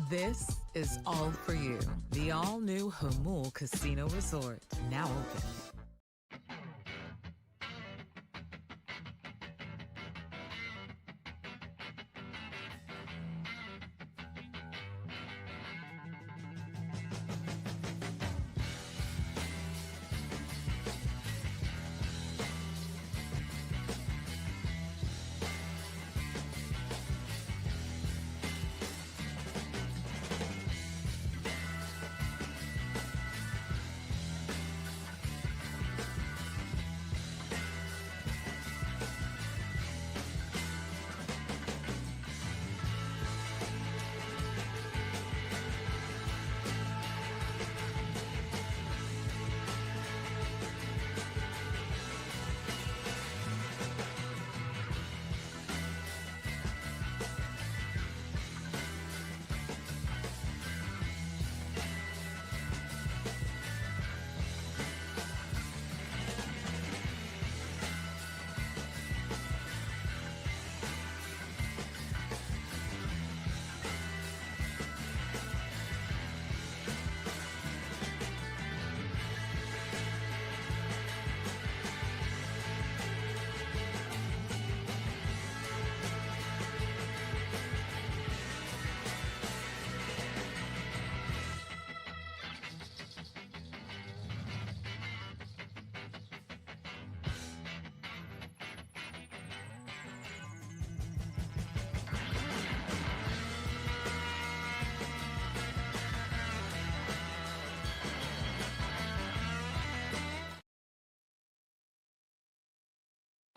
This is all for you. The all-new Hamul Casino Resort, now open.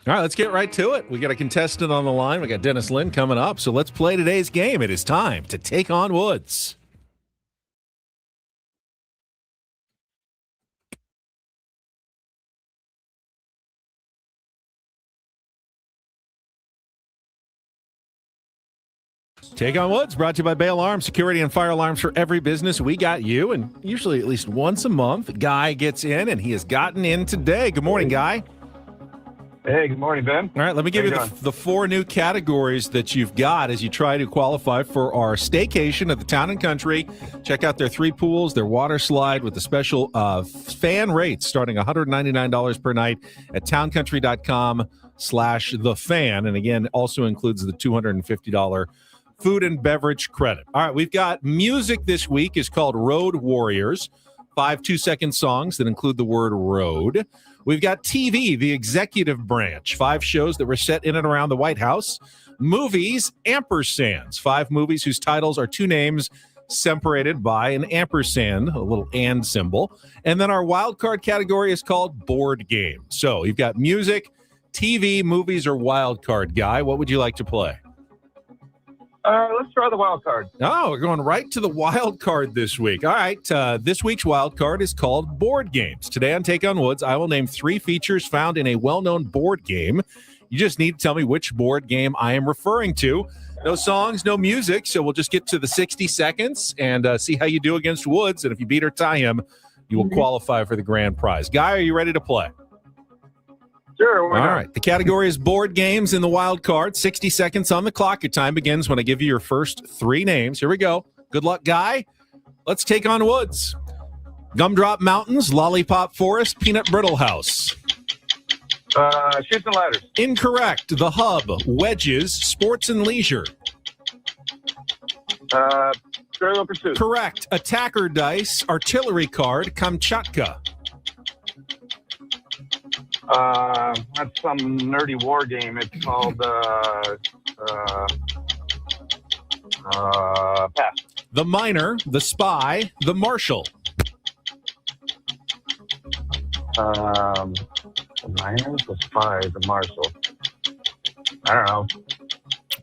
All right, let's get right to it. We got a contestant on the line. We got Dennis Lynn coming up. So let's play today's game. It is time to take on Woods. Take on Woods, brought to you by Bay Alarm, security and fire alarms for every business. We got you, and usually at least once a month, Guy gets in, and he has gotten in today. Good morning, Guy. Hey, good morning, Ben. All right, let me give you the four new categories that you've got as you try to qualify for our staycation at the Town and Country. Check out their 3 pools, their water slide with the special fan rates starting $199 per night at towncountry.com/thefan. And again, also includes the $250 food and beverage credit. All right, we've got music this week is called Road Warriors. 5 2-second songs that include the word road. We've got TV, the executive branch, 5 shows that were set in and around the White House. Movies, ampersands, 5 movies whose titles are 2 names separated by an ampersand, a little and symbol. And then our wild card category is called board game. So you've got music, TV, movies, or wild card. Guy, what would you like to play? Let's try the wild card. Oh, we're going right to the wild card this week. All right, this week's wild card is called board games. Today on Take on Woods, I will name 3 features found in a well-known board game. You just need to tell me which board game I am referring to. No songs, no music, so we'll just get to the 60 seconds and see how you do against Woods. And if you beat or tie him, you will qualify for the grand prize. Guy, are you ready to play? Sure. All right. The category is board games in the wild card. 60 seconds on the clock. Your time begins when I give you your first 3 names. Here we go. Good luck, Guy. Let's take on Woods. Gumdrop Mountains, Lollipop Forest, Peanut Brittle House. Shoots and ladders. Incorrect. The Hub, Wedges, Sports and Leisure. Trivial Pursuit. Correct. Attacker Dice, Artillery Card, Kamchatka. That's some nerdy war game. It's called pass. The Miner, The Spy, The Marshal. The Miner, The Spy, The Marshal. I don't know.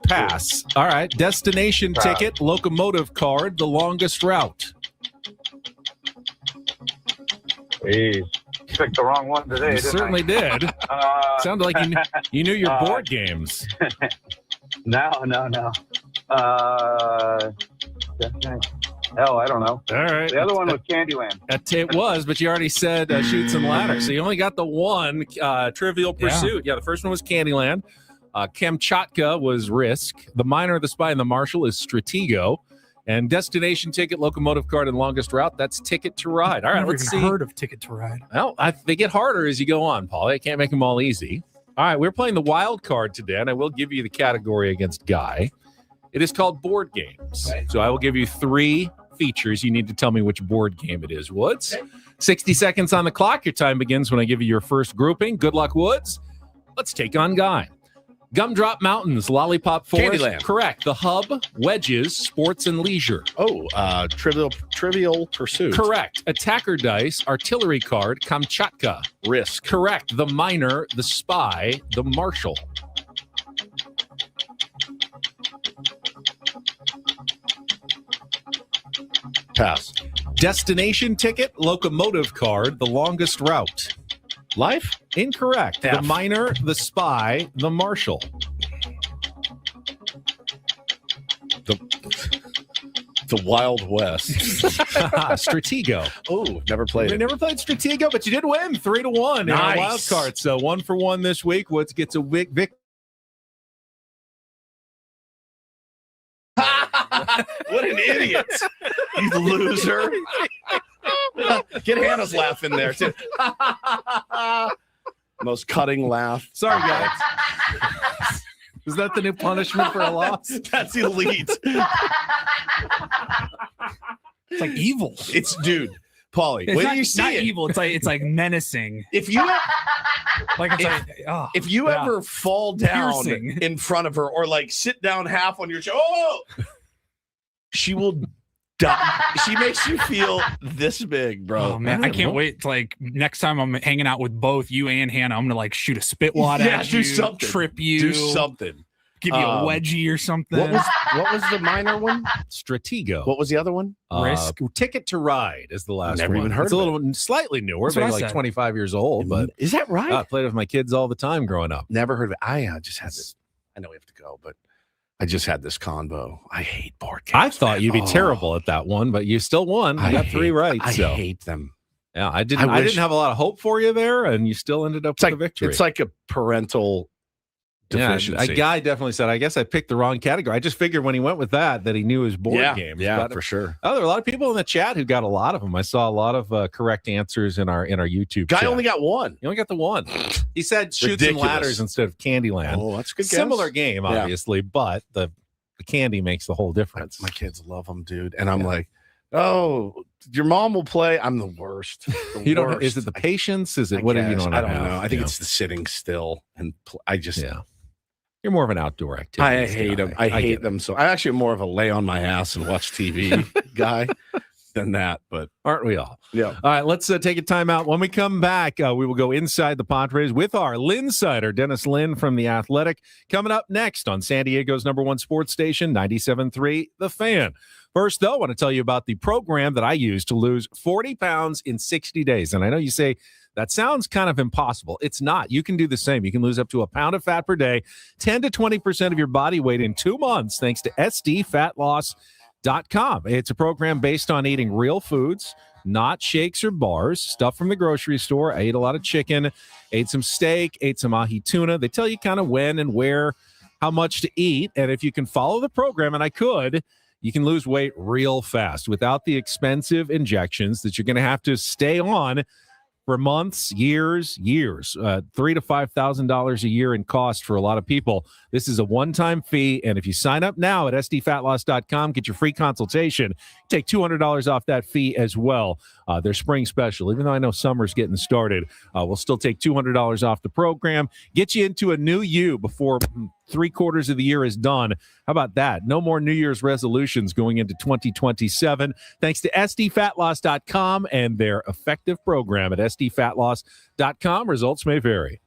Pass. All right. Destination Ticket, Locomotive Card, The Longest Route. Jeez. Picked the wrong one today. You certainly did. Sounded like you knew your board games. No. Hell, I don't know. All right. The other one was Candyland. It was, but you already said Shoots and Ladders. So you only got the one, Trivial Pursuit. Yeah, the first one was Candyland. Kamchatka was Risk. The Minor, the Spy, and the Marshal is Stratego. And destination ticket, locomotive card, and longest route, that's Ticket to Ride. All right, let's see. I've heard of Ticket to Ride. Well, they get harder as you go on, Paul. I can't make them all easy. All right, we're playing the wild card today, and I will give you the category against Guy. It is called board games. Okay. So I will give you 3 features. You need to tell me which board game it is, Woods. Okay. 60 seconds on the clock. Your time begins when I give you your first grouping. Good luck, Woods. Let's take on Guy. Gumdrop Mountains, Lollipop Forest. Candyland. Correct. The Hub, Wedges, Sports and Leisure. Oh, Trivial Pursuit. Correct. Attacker Dice, Artillery Card, Kamchatka. Risk. Correct. The Minor, the Spy, the Marshal. Pass. Destination ticket, locomotive card, the longest route. Life? Incorrect. F. The Minor, the Spy, the Marshal. The Wild West. Stratego. Oh, never played You it. never played Stratego, but you did win 3-1 in our wild card. So 1 for 1 this week. Woods gets a victory. What an idiot. You loser. Get Hannah's laugh in there, too. Most cutting laugh. Sorry, guys. Is that the new punishment for a loss? That's elite. It's like evil. It's, dude, Paulie, It's when not, you see not it, evil. It's like menacing. if you If you ever fall down Piercing. in front of her or like sit down half on your show, she will die. She makes you feel this big, bro. Oh man, I can't wait to, like, next time I'm hanging out with both you and Hannah, I'm gonna like shoot a spit wad at do you, something. trip you, Do something. give you a wedgie or something. What was the minor one? Stratego. What was the other one? Risk. Ticket to Ride is the last Never one. even heard it's of a little slightly newer, That's what maybe I like said. 25 years old. But Is that right? I played with my kids all the time growing up. Never heard of it. I just had this. I know we have to go, but I just had this convo. I hate board games. I thought you'd be Oh. terrible at that one, but you still won. You got 3 right. I So hate them. yeah, I didn't have a lot of hope for you there, and you still ended up with a victory. It's like a parental deficiency. A guy definitely said, I guess I picked the wrong category. I just figured when he went with that he knew his board games. Yeah, But, for sure. oh, there were a lot of people in the chat who got a lot of them. I saw a lot of correct answers in our YouTube Guy chat. only got one. You only got the one. He said Shoots and Ridiculous. Ladders instead of Candyland. Oh, that's a good. Similar guess. game, Yeah. obviously, but the candy makes the whole difference. My kids love them, dude. And I'm like, oh, your mom will play. I'm the worst. You don't. Is it the patience? Is it what? You guess. don't I don't have, know. I think you it's the sitting still and I just. Yeah. You're more of an outdoor activity. I hate them. I hate them. So I actually am more of a lay on my ass and watch TV guy than that. But aren't we all? Yeah. All right, let's take a time out. When we come back, we will go inside the Padres with our Linsider, Dennis Lin from The Athletic, coming up next on San Diego's #1 sports station, 97.3 The Fan. First, though, I want to tell you about the program that I use to lose 40 pounds in 60 days. And I know you say, that sounds kind of impossible. It's not. You can do the same. You can lose up to a pound of fat per day, 10 to 20% of your body weight in 2 months, thanks to SDFatLoss.com. It's a program based on eating real foods, not shakes or bars, stuff from the grocery store. I ate a lot of chicken, ate some steak, ate some ahi tuna. They tell you kind of when and where, how much to eat. And if you can follow the program, and I could, you can lose weight real fast without the expensive injections that you're going to have to stay on for months, years, $3,000 to $5,000 a year in cost for a lot of people. This is a one-time fee, and if you sign up now at sdfatloss.com, get your free consultation, take $200 off that fee as well. Their spring special, even though I know summer's getting started, we'll still take $200 off the program, get you into a new you before 3/4 of the year is done. How about that? No more New Year's resolutions going into 2027. Thanks to sdfatloss.com and their effective program at sdfatloss.com. Results may vary.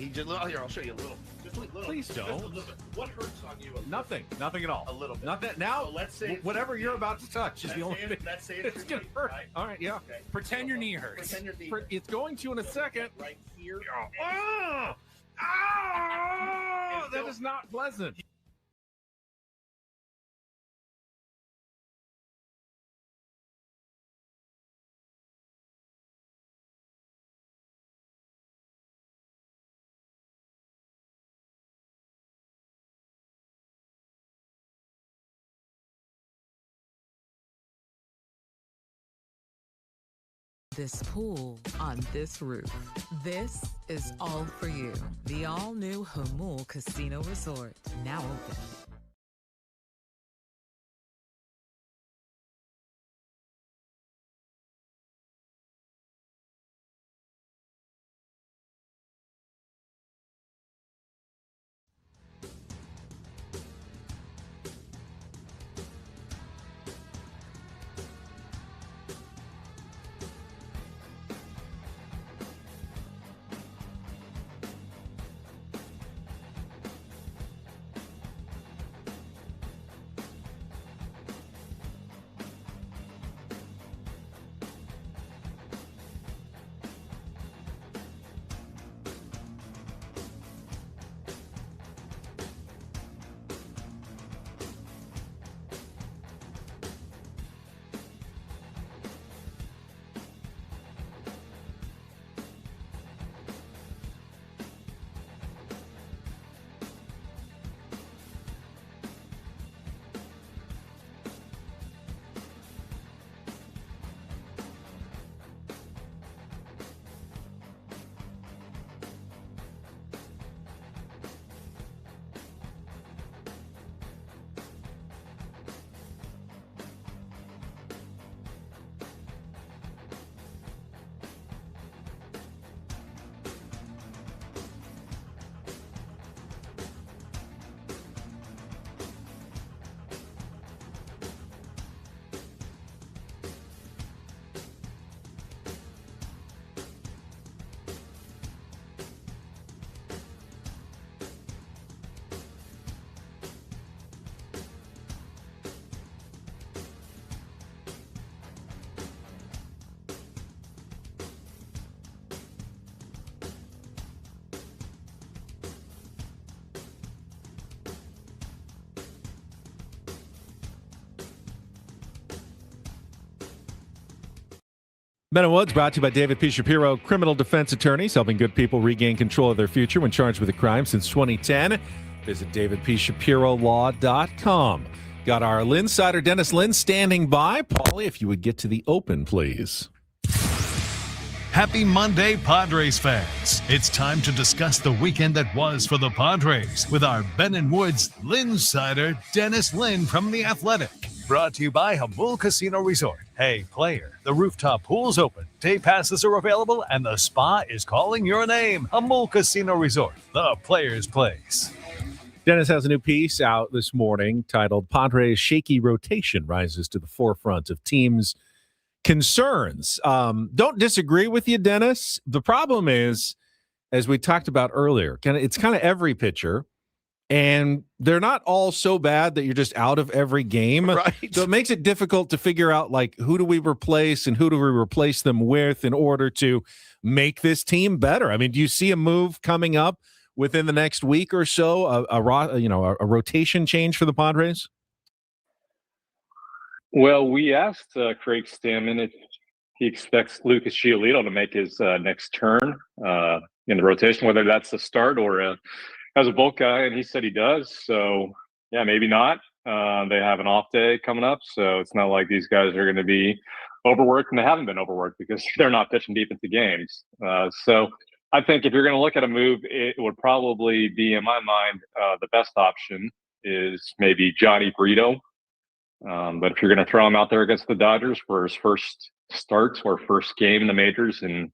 He just here. I'll show you a little. Just a little. Please don't. Just a little bit. What hurts on you? Nothing at all. A little bit. Not that now. So let's say whatever you're about to touch is the only thing. Let's say It's gonna hurt. Right? All right, yeah. Okay. Pretend your knee hurts. Pretend your knee. It's going to in a second. Right here. Oh, that is not pleasant. This pool on this roof. This is all for you. The all-new Hamul Casino Resort, now open. Men and Woods brought to you by David P. Shapiro, criminal defense attorneys helping good people regain control of their future when charged with a crime since 2010. Visit davidpshapirolaw.com. Got our Lynn Sider, Dennis Lynn, standing by. Paulie, if you would get to the open, please. Happy Monday, Padres fans. It's time to discuss the weekend that was for the Padres with our Ben and Woods Lynn Sider, Dennis Lynn from The Athletic. Brought to you by Hamul Casino Resort. Hey, player, the rooftop pool's open. Day passes are available, and the spa is calling your name. Hamul Casino Resort, the player's place. Dennis has a new piece out this morning titled Padres' Shaky Rotation Rises to the Forefront of Teams' Concerns. Don't disagree with you, Dennis. The problem is, as we talked about earlier, it's kind of every pitcher. And they're not all so bad that you're just out of every game. Right. So it makes it difficult to figure out, like, who do we replace and who do we replace them with in order to make this team better? I mean, do you see a move coming up within the next week or so, a rotation change for the Padres? Well, we asked Craig Stammen if he expects Lucas Giolito to make his next turn in the rotation, whether that's a start or as a bulk guy, and he said he does. So, yeah, maybe not. They have an off day coming up, so it's not like these guys are going to be overworked, and they haven't been overworked because they're not pitching deep into games. So I think if you're going to look at a move, it would probably be, in my mind, the best option is maybe Johnny Brito. But if you're going to throw him out there against the Dodgers for his first start or first game in the majors in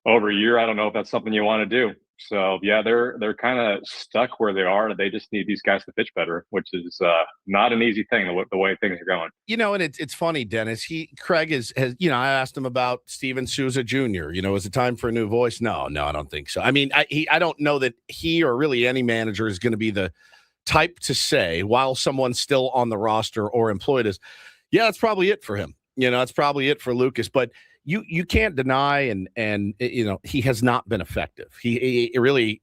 over a year, I don't know if that's something you want to do. So yeah, they're kind of stuck where they are. They just need these guys to pitch better, which is not an easy thing the way things are going. And it's funny, Dennis. Craig has I asked him about Steven Souza Jr. Is it time for a new voice? No, I don't think so. I mean, I don't know that he or really any manager is going to be the type to say while someone's still on the roster or employed is, yeah, that's probably it for him. That's probably it for Lucas. But you can't deny and he has not been effective. He really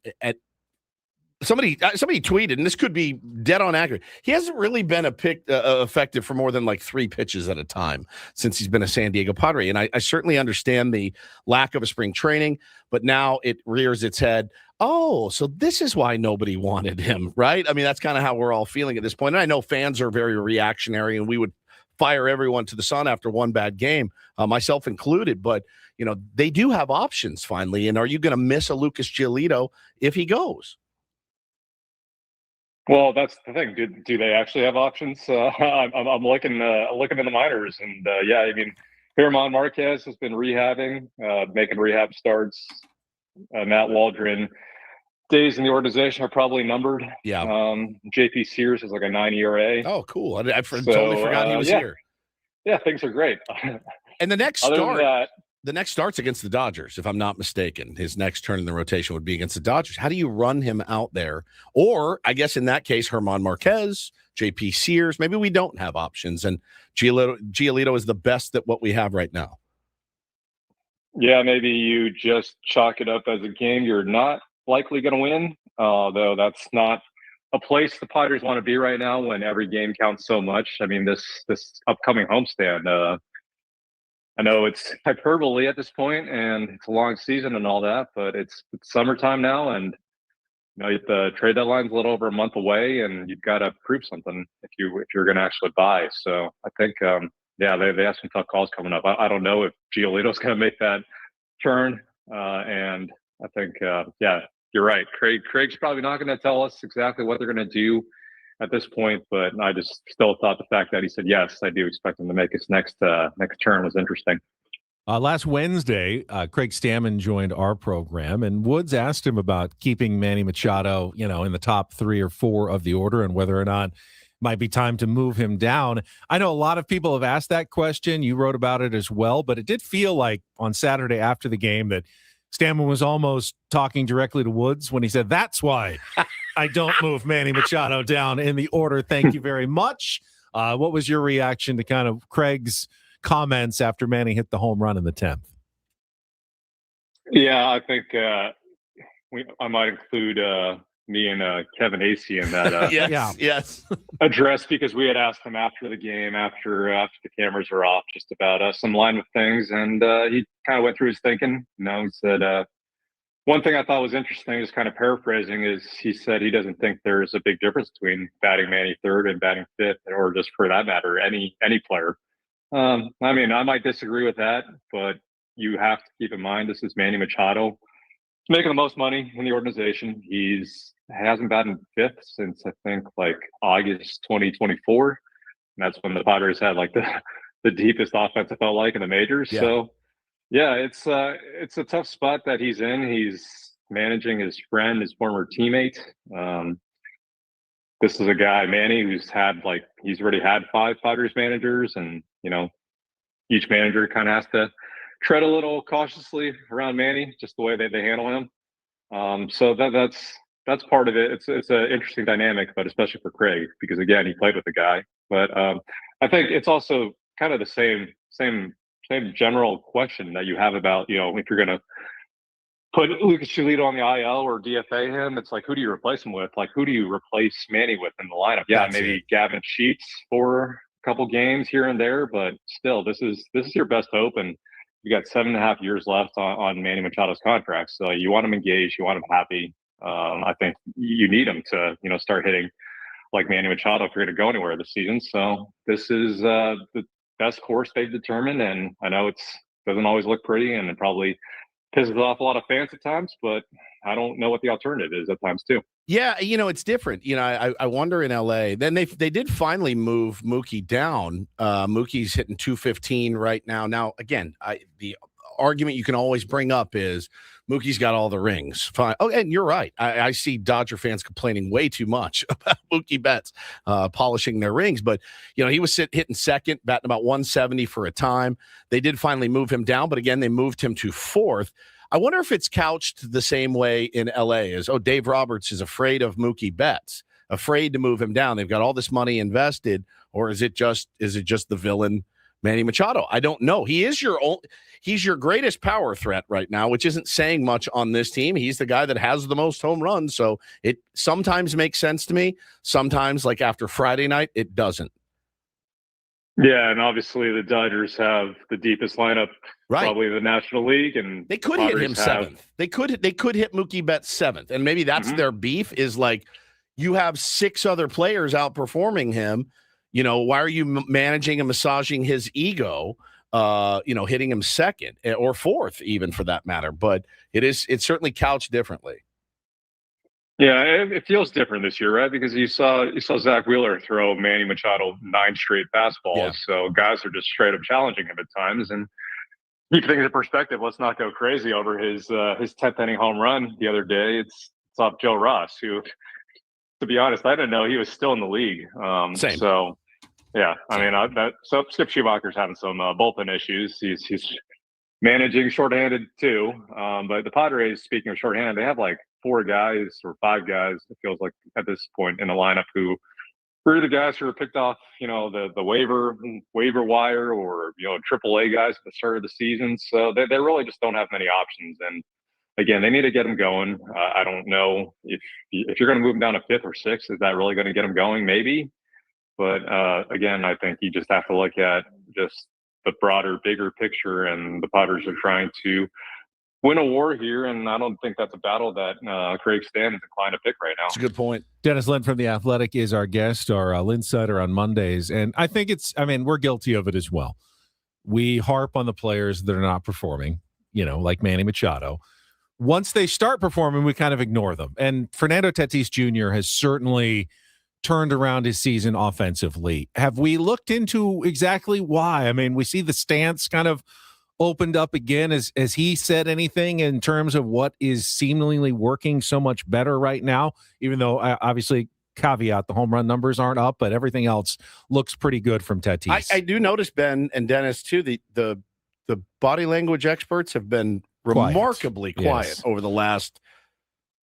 somebody tweeted, and this could be dead on accurate. He hasn't really been effective for more than like 3 pitches at a time since he's been a San Diego Padre. And I certainly understand the lack of a spring training, but now it rears its head. Oh, so this is why nobody wanted him, right? I mean, that's kind of how we're all feeling at this point. And I know fans are very reactionary, and we would fire everyone to the sun after one bad game, myself included. But, they do have options finally. And are you going to miss a Lucas Giolito if he goes? Well, that's the thing. Do they actually have options? I'm looking in the minors, and yeah, I mean, German Marquez has been rehabbing, making rehab starts. Matt Waldron days in the organization are probably numbered. Yeah. JP Sears is like a 9 ERA. Oh, cool. I totally forgot he was here. Yeah, things are great. And the next start's against the Dodgers, if I'm not mistaken. His next turn in the rotation would be against the Dodgers. How do you run him out there? Or I guess in that case, German Marquez, JP Sears. Maybe we don't have options, and Giolito is the best at what we have right now. Yeah, maybe you just chalk it up as a game you're not likely going to win, though that's not a place the Padres want to be right now when every game counts so much. I mean, this upcoming homestand, I know it's hyperbole at this point, and it's a long season and all that, but it's summertime now, and the trade deadline's a little over a month away, and you've got to prove something if you're going to actually buy. So I think, they have some tough calls coming up. I don't know if Giolito's going to make that turn, and I think, you're right. Craig's probably not going to tell us exactly what they're going to do at this point, but I just still thought the fact that he said, yes, I do expect him to make his next turn was interesting. Last Wednesday, Craig Stammen joined our program, and Woods asked him about keeping Manny Machado, in the top 3 or 4 of the order and whether or not it might be time to move him down. I know a lot of people have asked that question. You wrote about it as well, but it did feel like on Saturday after the game that Stammen was almost talking directly to Woods when he said, that's why I don't move Manny Machado down in the order. Thank you very much. What was your reaction to kind of Craig's comments after Manny hit the home run in the 10th? Yeah, I think I might include me and Kevin Acey in that yes address, because we had asked him after the game, after the cameras were off, just about some line of things, and he kind of went through his thinking. He said one thing I thought was interesting, just kind of paraphrasing, is he said he doesn't think there's a big difference between batting Manny third and batting fifth, or just for that matter, any player. I mean, I might disagree with that, but you have to keep in mind this is Manny Machado. He's making the most money in the organization. He hasn't batted fifth since I think like August 2024. And that's when the Padres had like the deepest offense, it felt like, in the majors. Yeah. So yeah, it's a tough spot that he's in. He's managing his friend, his former teammate. This is a guy, Manny, he's already had 5 Padres managers, and each manager kind of has to tread a little cautiously around Manny, just the way they handle him. So that's part of it. It's an interesting dynamic, but especially for Craig, because again, he played with the guy. But I think it's also kind of the same general question that you have about, if you're going to put Lucas Giolito on the IL or DFA him, it's like, who do you replace him with? Like, who do you replace Manny with in the lineup? Yeah, That's maybe it. Gavin Sheets for a couple games here and there, but still, this is your best hope, and you got 7.5 years left on Manny Machado's contract. So you want him engaged, you want him happy. I think you need him to, start hitting like Manny Machado if you're going to go anywhere this season. So this is the best course they've determined, and I know it doesn't always look pretty, and it probably pisses off a lot of fans at times, but I don't know what the alternative is at times too. Yeah, it's different. I wonder in LA. Then they did finally move Mookie down. Mookie's hitting 215 right now. Now again, the argument you can always bring up is Mookie's got all the rings. Fine. Oh, and you're right. I see Dodger fans complaining way too much about Mookie Betts polishing their rings. But, he was hitting second, batting about 170 for a time. They did finally move him down, but again, they moved him to fourth. I wonder if it's couched the same way in L.A. as, Dave Roberts is afraid of Mookie Betts, afraid to move him down. They've got all this money invested, or is it just the villain Manny Machado? I don't know. He's your greatest power threat right now, which isn't saying much on this team. He's the guy that has the most home runs, so it sometimes makes sense to me. Sometimes, like after Friday night, it doesn't. Yeah, and obviously the Dodgers have the deepest lineup probably in the National League, and they could hit him seventh. They could hit Mookie Betts seventh, and maybe that's their beef. Is like you have 6 other players outperforming him. Why are you managing and massaging his ego? Hitting him second or fourth, even for that matter. But it's certainly couched differently. Yeah, it feels different this year, right? Because you saw Zach Wheeler throw Manny Machado 9 straight fastballs. Yeah. So guys are just straight up challenging him at times. And keep things in perspective. Let's not go crazy over his 10th inning home run the other day. It's off Joe Ross, who, to be honest, I didn't know he was still in the league. Same. So, yeah, so Skip Schumacher's having some bullpen issues. He's managing shorthanded too. But the Padres, speaking of shorthanded, they have like 4 guys or 5 guys, it feels like, at this point in the lineup who are the guys who are picked off, the waiver wire or, AAA guys at the start of the season. So they really just don't have many options. And again, they need to get them going. I don't know if you're going to move them down to 5th or 6th, is that really going to get them going? Maybe. But again, I think you just have to look at just the broader, bigger picture, and the Padres are trying to win a war here, and I don't think that's a battle that Craig Stan is inclined to pick right now. That's a good point. Dennis Lynn from The Athletic is our guest, our Linsider on Mondays, and I think we're guilty of it as well. We harp on the players that are not performing, like Manny Machado. Once they start performing, we kind of ignore them. And Fernando Tatis Jr. has certainly turned around his season offensively. Have we looked into exactly why? We see the stance kind of opened up again. Has he said anything in terms of what is seemingly working so much better right now? Even though, obviously, caveat, the home run numbers aren't up, but everything else looks pretty good from Tatis. I do notice, Ben and Dennis, too, the body language experts have been remarkably quiet over the last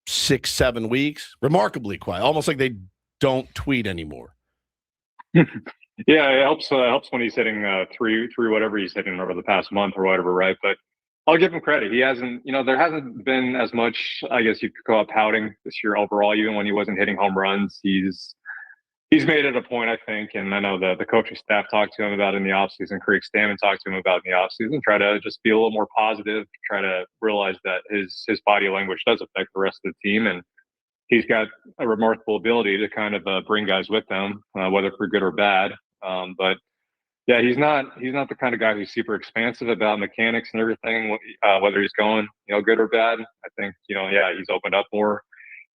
6-7 weeks. Remarkably quiet, almost like they don't tweet anymore. Yeah, it helps when he's hitting three whatever he's hitting over the past month or whatever, right? But I'll give him credit. He hasn't, there hasn't been as much, I guess you could call it pouting this year overall, even when he wasn't hitting home runs. He's made it a point, I think, and I know the coaching staff talked to him about it in the offseason. Craig Stammen talked to him about it in the offseason. Try to just be a little more positive, try to realize that his body language does affect the rest of the team, and he's got a remarkable ability to kind of bring guys with him, whether for good or bad. But yeah, he's not the kind of guy who's super expansive about mechanics and everything, whether he's going, good or bad. I think, he's opened up more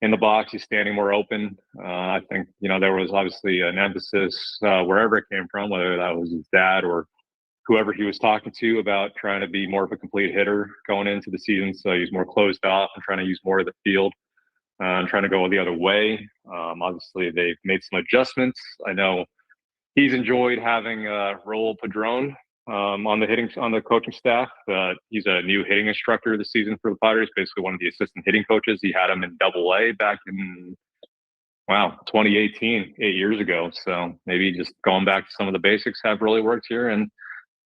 in the box. He's standing more open. I think, there was obviously an emphasis wherever it came from, whether that was his dad or whoever he was talking to, about trying to be more of a complete hitter going into the season. So he's more closed off and trying to use more of the field. And trying to go the other way. Obviously, they've made some adjustments. I know he's enjoyed having Raul Padrón on the coaching staff. He's a new hitting instructor this season for the Padres, basically one of the assistant hitting coaches. He had him in Double-A back in 2018, 8 years ago. So maybe just going back to some of the basics have really worked here. And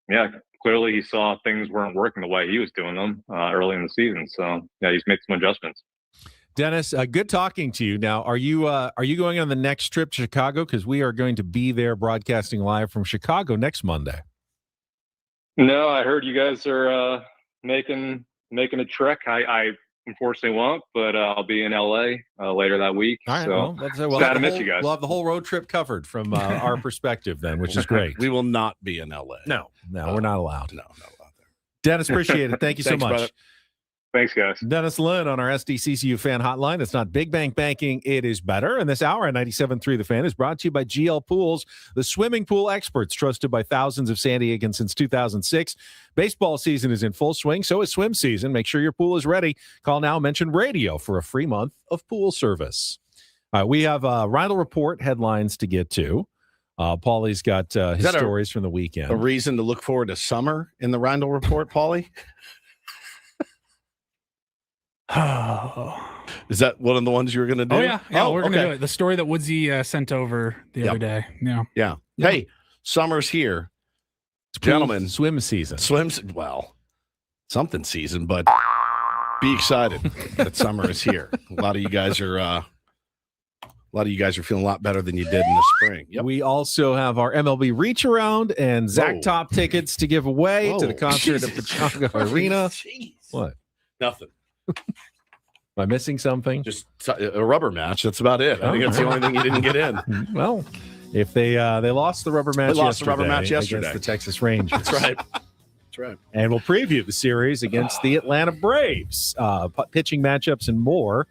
yeah, clearly he saw things weren't working the way he was doing them early in the season. So yeah, he's made some adjustments. Dennis, good talking to you. Now, are you going on the next trip to Chicago? Because we are going to be there broadcasting live from Chicago next Monday. No, I heard you guys are making a trek. I unfortunately won't, but I'll be in LA later that week. All right, so glad to miss you guys. We'll have the whole road trip covered from our perspective then, which is great. We will not be in LA. No, we're not allowed. No, not allowed there. Dennis, appreciate it. Thank you so much. Brother. Thanks, guys. Dennis Lynn on our SDCCU fan hotline. It's not big bank banking, it is better. And this hour on 97.3 The Fan is brought to you by GL Pools, the swimming pool experts trusted by thousands of San Diegans since 2006. Baseball season is in full swing, so is swim season. Make sure your pool is ready. Call now, mention radio for a free month of pool service. All right, we have Reindl Report headlines to get to. Paulie's got his stories from the weekend. A reason to look forward to summer in the Reindl Report, Paulie? Is that one of the ones you were going to do? Oh, yeah. We're going to do it. The story that Woodsy sent over the other day. Yeah. Hey, summer's here. Gentlemen. Swim season. Something season, but be excited that summer is here. A lot of you guys are feeling a lot better than you did in the spring. Yep. We also have our MLB Reacharound and Zach Top tickets to give away to the concert at Pechanga Arena. Jeez. What? Nothing. Am I missing something? Just a rubber match. That's about it. I think that's the only thing you didn't get in. Well, if they lost the rubber match yesterday against the Texas Rangers. That's right. That's right. And we'll preview the series against the Atlanta Braves, pitching matchups and more.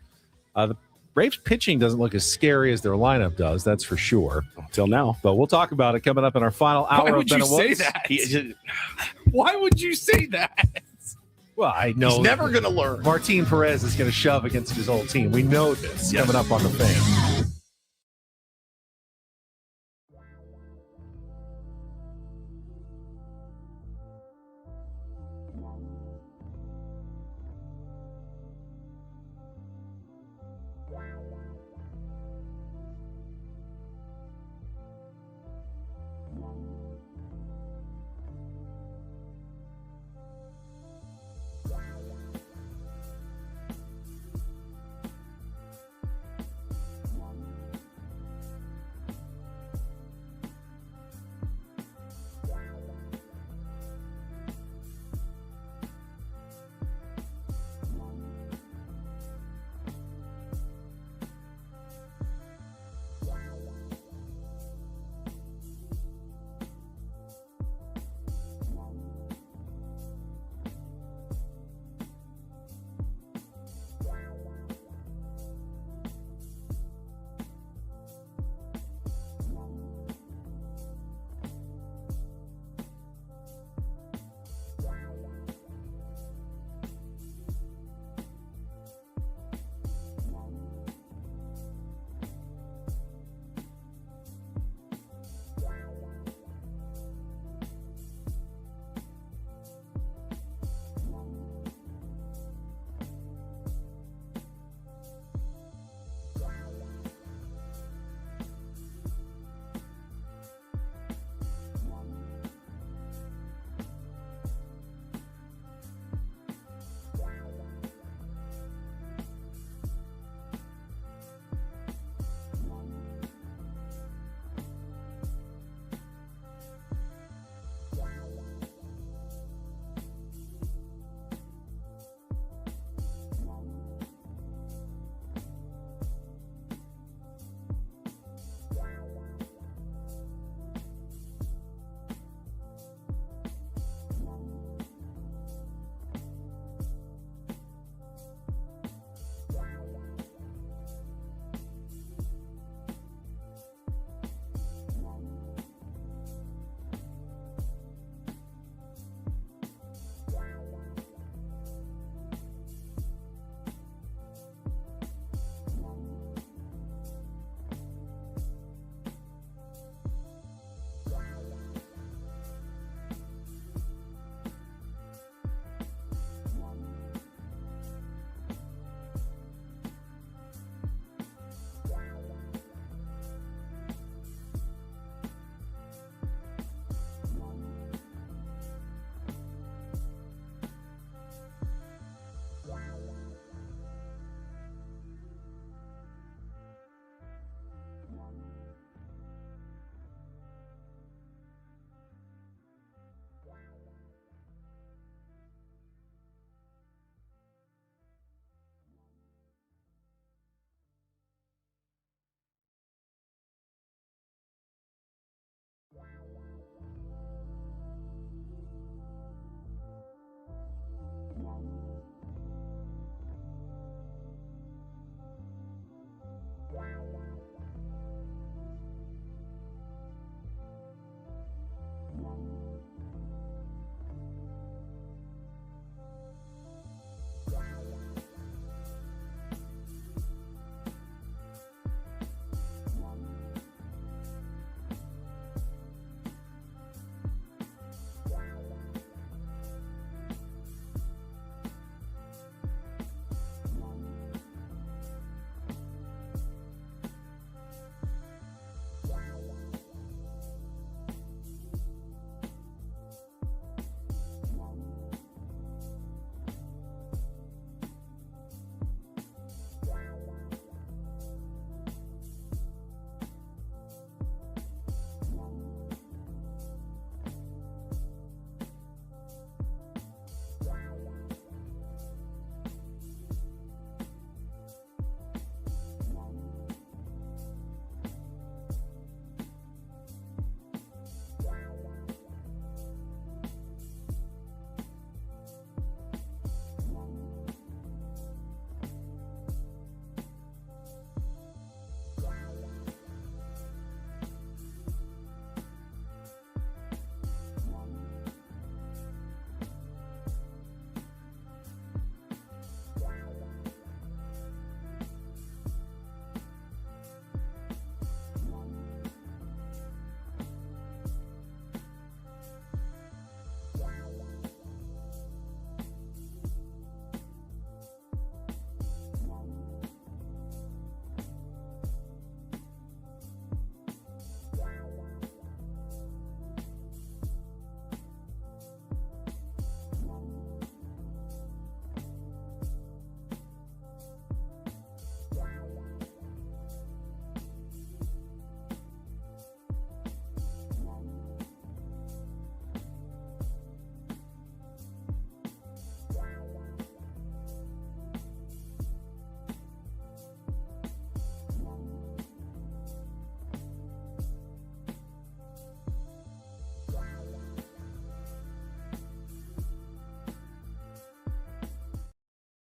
The Braves pitching doesn't look as scary as their lineup does, that's for sure. Until now. But we'll talk about it coming up in our final hour. Why would you say that? Why would you say that? Well, I know he's never going to learn. Martin Perez is going to shove against his old team. We know this. Coming up on The Fan.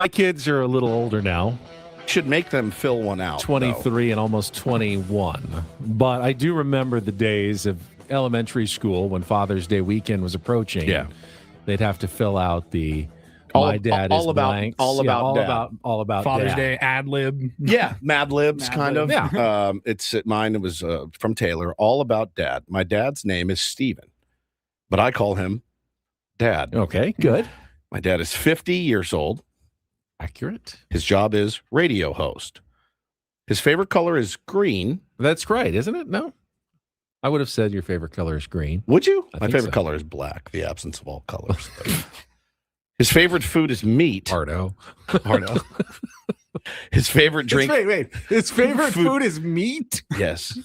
My kids are a little older now. Should make them fill one out. 23 and almost 21. But I do remember the days of elementary school when Father's Day weekend was approaching. Yeah. They'd have to fill out the all about Father's Dad. Day ad lib. Yeah, Mad Libs kind of. Yeah. It's mine. It was from Taylor. All about Dad. My dad's name is Steven, but I call him Dad. Okay, good. My dad is 50 years old. Accurate. His job is radio host. His favorite color is green. That's right, isn't it? No, I would have said your favorite color is green. Would you? I My think favorite so. color is black, the absence of all colors. His favorite food is meat. Hardo. His favorite drink. Wait. His favorite food is meat? Yes.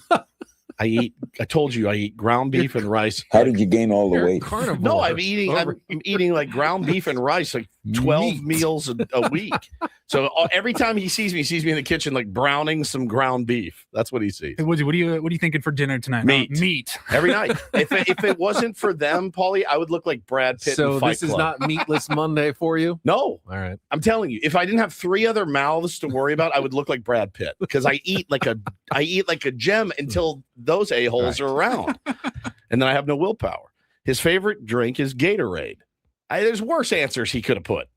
I told you I eat ground beef and rice. How did you gain all the weight? Carnivore. No, I'm eating like ground beef and rice, like 12 meals a week. So every time he sees me in the kitchen, like browning some ground beef. That's what he sees. Hey, Woodsy, what are you thinking for dinner tonight? Meat. Every night. If it wasn't for them, Paulie, I would look like Brad Pitt. So in Fight this is Club. not Meatless Monday for you? No. All right. I'm telling you, if I didn't have 3 other mouths to worry about, I would look like Brad Pitt because I eat like a gem until those a-holes are around. And then I have no willpower. His favorite drink is Gatorade. There's worse answers he could have put.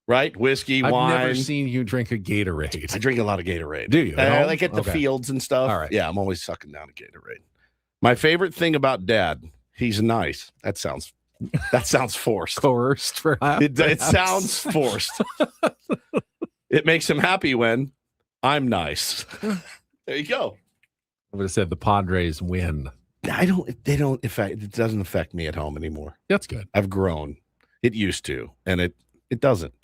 Right? Whiskey, wine. I've never seen you drink a Gatorade. I drink a lot of Gatorade. Do you? Like at the Okay. fields and stuff. All right. Yeah, I'm always sucking down a Gatorade. My favorite thing about Dad, he's nice. That sounds forced. Coerced, perhaps. It sounds forced. It makes him happy when I'm nice. There you go. I would have said the Padres win. It doesn't affect me at home anymore. That's good. I've grown. It used to, and it doesn't.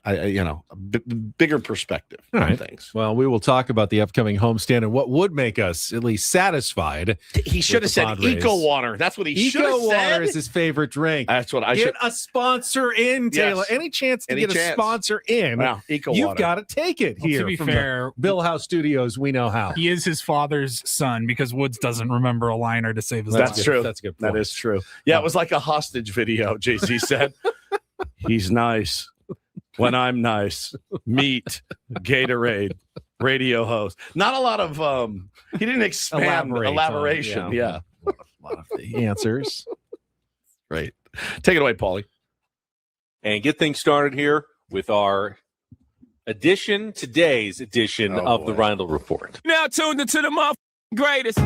Bigger perspective All on right. things. Well, we will talk about the upcoming homestand and what would make us at least satisfied. He should have said Padres. Eco Water. That's what he should have Eco said. Water is his favorite drink. That's what I Get should. a sponsor in, Taylor. Yes. Any chance to Any get a chance. sponsor in? Wow, Eco You've Water. got to take it Well, here. to be from fair, the Bill House Studios, we know how. he is his father's son because Woods doesn't remember a liner to save his life. That's true. That's a good point. That is true. Yeah, it was like a hostage video. Jay-Z said, "He's nice when I'm nice." Meat, Gatorade, radio host. Not a lot of. He didn't expand elaboration. Yeah. A lot of the answers. Right. Take it away, Paulie. And get things started here with our today's edition of the Reindl Report. Now tuned into the greatest.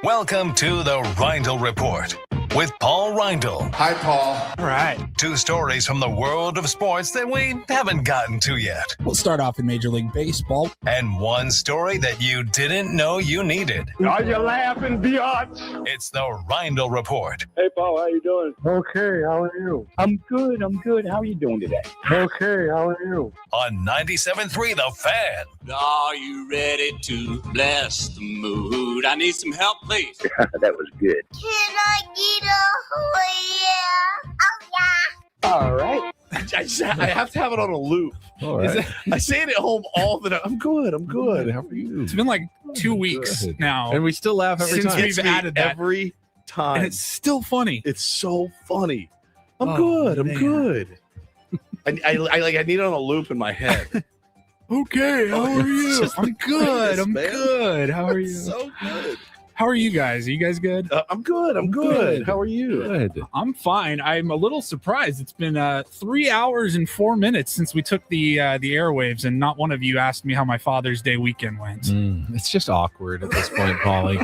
Welcome to the Reindl Report with Paul Reindl. Hi, Paul. All right. 2 stories from the world of sports that we haven't gotten to yet. We'll start off in Major League Baseball. And 1 story that you didn't know you needed. Are you laughing, biatch? It's the Reindl Report. Hey, Paul, how you doing? Okay, how are you? I'm good. How are you doing today? Okay, how are you? On 97.3 The Fan. Are you ready to bless the mood? I need some help, please. That was good. Can I get a All right. I have to have it on a loop. All right. I say it at home all the time. I'm good. How are you? It's been like 2 weeks now. And we still laugh every Since time. we've added that. Every time. And it's still funny. It's so funny. I'm Oh, good. I'm man. good. I need it on a loop in my head. Okay, how are you? Just I'm good. this, I'm man. good. How are you? So good. How are you guys? Are you guys good? I'm good. I'm good. How are you? Good. I'm fine. I'm a little surprised. It's been 3 hours and 4 minutes since we took the airwaves, and not one of you asked me how my Father's Day weekend went. It's just awkward at this point, Paulie.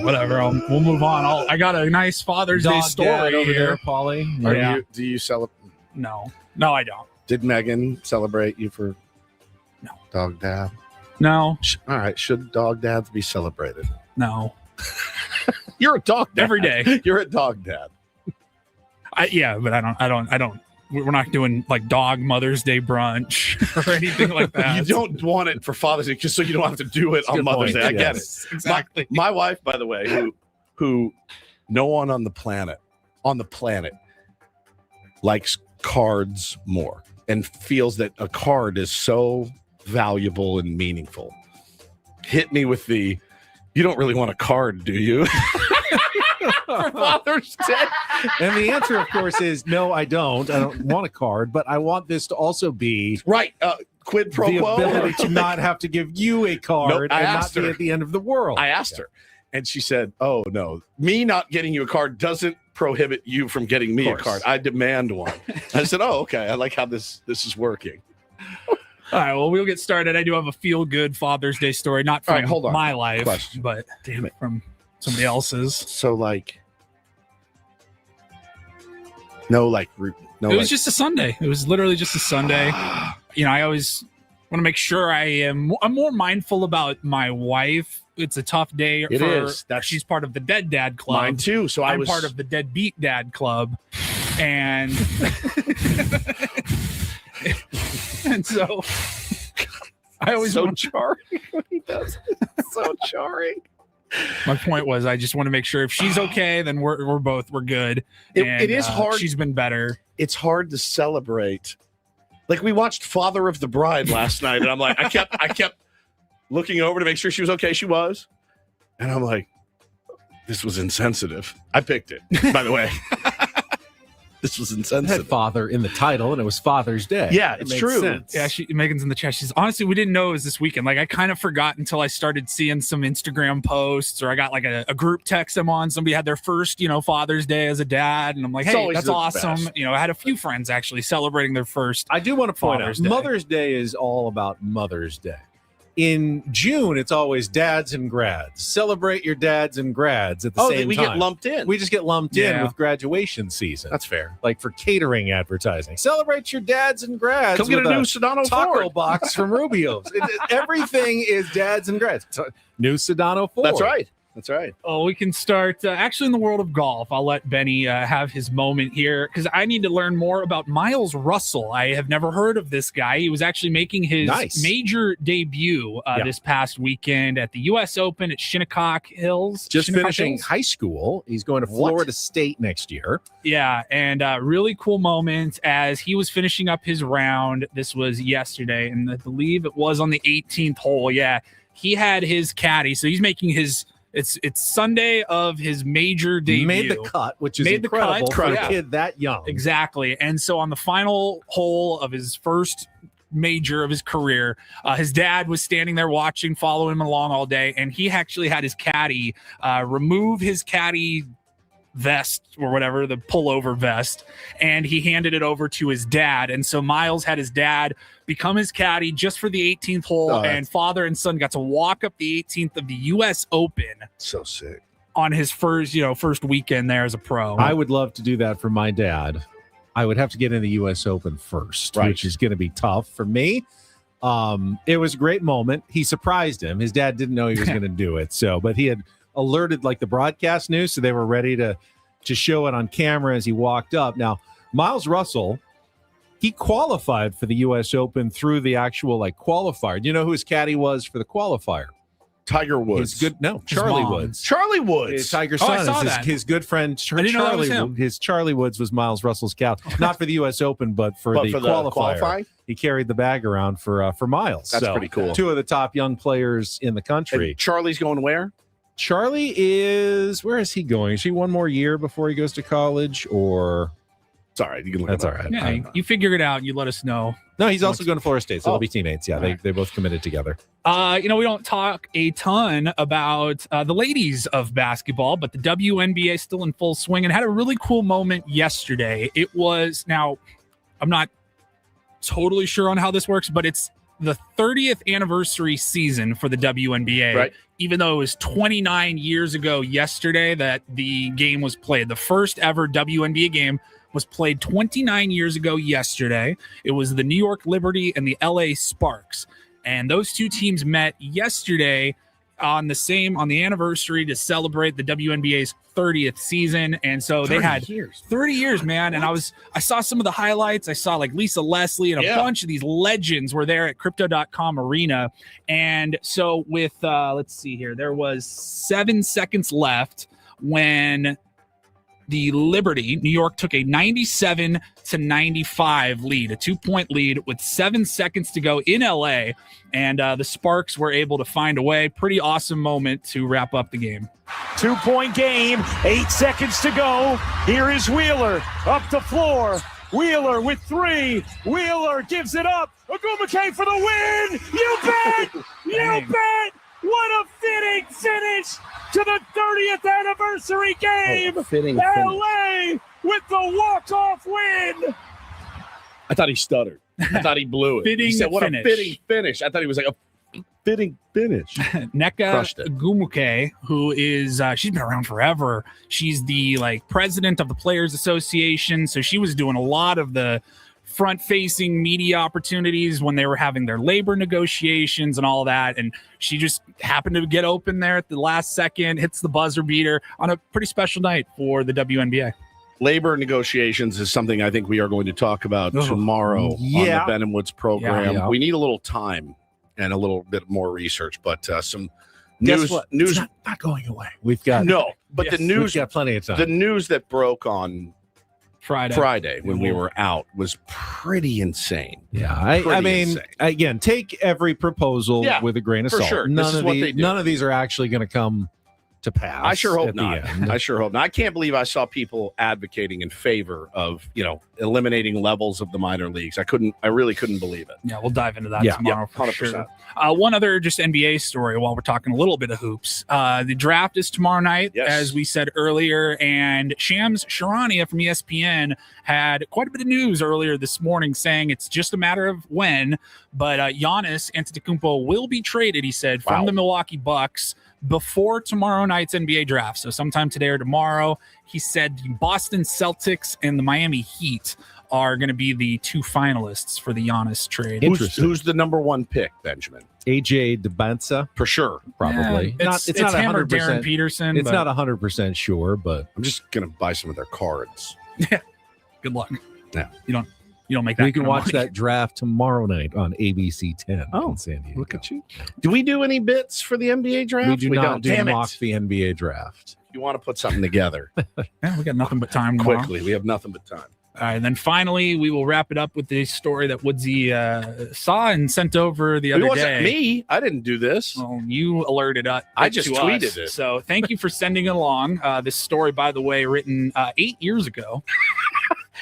Whatever. We'll move on. I got a nice Father's Day Dad story over there, here. Paulie. Do you celebrate? No, I don't. Did Megan celebrate you for No. Dog Dad? No, All right. Should dog dads be celebrated? no. You're a dog dad. Every day. You're a dog dad. Yeah, but I don't. We're not doing like dog Mother's Day brunch or anything like that. You don't want it for Father's Day just so you don't have to do it on Mother's Day. I get it. Exactly. My wife, by the way, who no one on the planet likes cards more and feels that a card is so valuable and meaningful, hit me with you don't really want a card, do you? for Father's Day? And the answer, of course, is no, I don't. I don't want a card, but I want this to also be right. Quid pro the quo. ability to not have to give you a card and not be at the end of the world. I asked her, and she said, "Oh no, me not getting you a card doesn't prohibit you from getting me a card. I demand one." I said, "Oh, okay. I like how this is working." All right, well, we'll get started. I do have a feel-good Father's Day story, not from hold on. my life, Question. but Damn it, from somebody else's. So, like, no, It was just a Sunday. It was literally just a Sunday. I always want to make sure I'm more mindful about my wife. It's a tough day It is. She's part of the Dead Dad Club. Mine too. So I'm part of the Deadbeat Dad Club, and and so I always jarring when he does it. So jarring. My point was, I just want to make sure if she's okay, then we're good. It is hard. She's been better. It's hard to celebrate. Like, we watched Father of the Bride last night, and I'm like, I kept looking over to make sure she was okay. She was, and I'm like, this was insensitive. I picked it, by the way. This was It insensitive. had father in the title, and it was Father's Day. Yeah, It it's makes true. sense. Yeah, Megan's in the chat. She's honestly, we didn't know it was this weekend. Like, I kind of forgot until I started seeing some Instagram posts, or I got like a group text I'm on. Somebody had their first, Father's Day as a dad, and I'm like, It's hey, always that's the awesome. best. I had a few friends actually celebrating their first. I do want to point Father's out, Day. Mother's Day is all about Mother's Day. In June, it's always dads and grads. Celebrate your dads and grads at the same time. We get lumped in. We just get lumped in Yeah. with graduation season. That's fair. Like for catering advertising. Celebrate your dads and grads. Come get with a new Sedano taco Ford. box from Rubio's. Everything is dads and grads. New Sedano Ford. That's right. That's right. Oh, we can start actually in the world of golf. I'll let Benny have his moment here because I need to learn more about Miles Russell. I have never heard of this guy. He was actually making his major debut this past weekend at the U.S. Open at Shinnecock Hills. Just finishing high school. He's going to Florida State next year. Yeah, and really cool moment as he was finishing up his round. This was yesterday, and I believe it was on the 18th hole. Yeah, he had his caddy, so he's making his. It's Sunday of his major debut. Made the cut, which is incredible for a kid that young. Exactly. And so on the final hole of his first major of his career, his dad was standing there watching, following him along all day, and he actually had his caddy remove his caddy vest or whatever, the pullover vest, and he handed it over to his dad. And so Miles had his dad become his caddy just for the 18th hole, and father and son got to walk up the 18th of the U.S. Open. So sick. On his first weekend there as a pro. I would love to do that for my dad. I would have to get in the U.S. Open first, which is going to be tough for me. It was a great moment. He surprised him. His dad didn't know he was going to do it. But he had alerted like the broadcast news, so they were ready to show it on camera as he walked up. Now, Miles Russell, he qualified for the U.S. Open through the actual qualifier. Do you know who his caddy was for the qualifier? Tiger Woods. Charlie Woods. Charlie Woods. His Tiger's son is his good friend Charlie. His Charlie Woods was Miles Russell's caddy, not for the U.S. Open, but for the qualifier. Qualifying? He carried the bag around for Miles. That's pretty cool. Two of the top young players in the country. And Charlie's going where? Charlie is, where is he going? Is he one more year before he goes to college, or? It's all right. You can look That's it all up. right. Yeah, you figure it out and you let us know. No, he's also going to Florida State, so they'll be teammates. Yeah, they both committed together. We don't talk a ton about the ladies of basketball, but the WNBA is still in full swing and had a really cool moment yesterday. It was, now, I'm not totally sure on how this works, but it's the 30th anniversary season for the WNBA. Right. Even though it was 29 years ago yesterday that the game was played. The first ever WNBA game was played 29 years ago yesterday. It was the New York Liberty and the LA Sparks. And those two teams met yesterday on the anniversary to celebrate the WNBA's 30th season. And so they had 30 years, man. And I saw some of the highlights. I saw Lisa Leslie and a bunch of these legends were there at Crypto.com Arena. And so with, let's see here, there was 7 seconds left when the Liberty, New York took a 97-95 lead, a 2-point lead with 7 seconds to go in LA, and the Sparks were able to find a way. Pretty awesome moment to wrap up the game. 2-point game, 8 seconds to go. Here is Wheeler up the floor. Wheeler with 3. Wheeler gives it up. Agumake for the win. You bet. You bet. What a fitting finish to the 30th anniversary game. LA with the walk-off win. I thought he stuttered. I thought he blew it. He said, what a fitting finish. I thought he was like a fitting finish. Neka Agumake, who is she's been around forever. She's the president of the Players Association, so she was doing a lot of the front-facing media opportunities when they were having their labor negotiations and all that, and she just happened to get open there at the last second, hits the buzzer beater on a pretty special night for the WNBA. Labor negotiations is something I think we are going to talk about tomorrow on the Ben and Woods program. Yeah. We need a little time and a little bit more research, but some Guess news. what? News It's not going away. We've got the news. We've got plenty of time. The news that broke on Friday when we were out was pretty insane. Yeah, I mean, insane. again, take every proposal with a grain of for salt. sure. None of these are actually going to come to pass. I sure hope at the not. end. I sure hope not. I can't believe I saw people advocating in favor of, eliminating levels of the minor leagues. I really couldn't believe it. Yeah, we'll dive into that tomorrow for 100%. sure. One other just NBA story while we're talking a little bit of hoops. The draft is tomorrow night, as we said earlier, and Shams Charania from ESPN had quite a bit of news earlier this morning saying it's just a matter of when, but Giannis Antetokounmpo will be traded, he said, from the Milwaukee Bucks before tomorrow night's NBA draft. So sometime today or tomorrow. He said the Boston Celtics and the Miami Heat are going to be the 2 finalists for the Giannis trade. Who's the number 1 pick, Benjamin? AJ DeBanza, for sure, probably. Yeah, it's not him or Darren Peterson. It's not 100% sure, but I'm just going to buy some of their cards. Yeah, good luck. Yeah, you don't make that. We can watch that draft tomorrow night on ABC 10 in San Diego. Look at you. Do we do any bits for the NBA draft? We do not don't. do Damn mock it. the NBA draft. You want to put something together Yeah, we got nothing but time tomorrow. quickly. We have nothing but time. All right, and then finally, we will wrap it up with the story that Woodsy saw and sent over the other It wasn't day. me. I didn't do this. Well, you alerted us. I just to tweeted us. it. So thank you for sending it along. This story, by the way, written 8 years ago.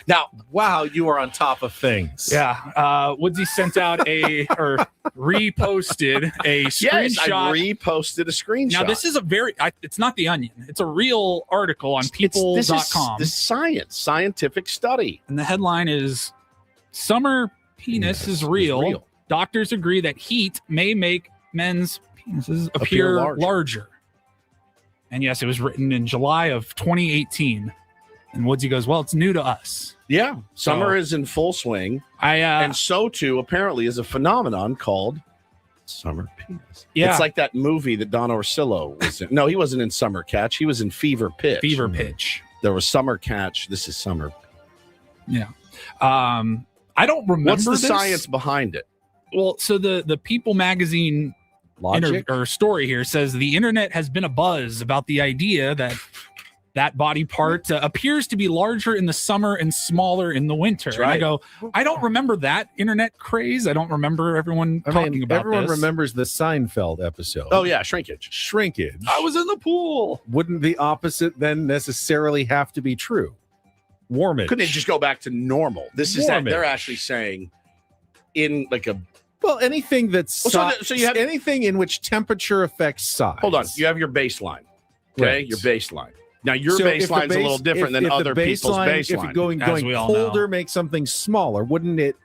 Now, wow, you are on top of things. Yeah, Woodsy sent out reposted a screenshot. Yes, I reposted a screenshot. Now, this is it's not The Onion. It's a real article on people.com. This is scientific study. And the headline is, Summer Penis is real. Doctors agree that heat may make men's penises appear larger. And yes, it was written in July of 2018. And Woodsy goes, well, it's new to us. Yeah, summer is in full swing. And so too, apparently, is a phenomenon called summer penis. Yeah. It's like that movie that Don Orsillo was in. No, he wasn't in Summer Catch. He was in Fever Pitch. Fever Pitch. There was Summer Catch. This is Summer. Yeah. I don't remember What's the this. science behind it? Well, so the People magazine story here says the internet has been abuzz about the idea that body part appears to be larger in the summer and smaller in the winter. Right. And I go, I don't remember that internet craze. I don't remember everyone talking about everyone this. remembers the Seinfeld episode. Oh, yeah, shrinkage. I was in the pool. Wouldn't the opposite then necessarily have to be true? Warmage. Couldn't it just go back to normal? This is that they're actually saying in like a anything that's so you have anything in which temperature affects size. Hold on, you have your baseline. Okay, Right. your baseline. Now your baseline's a little different than other people's baseline. If going colder makes something smaller, wouldn't it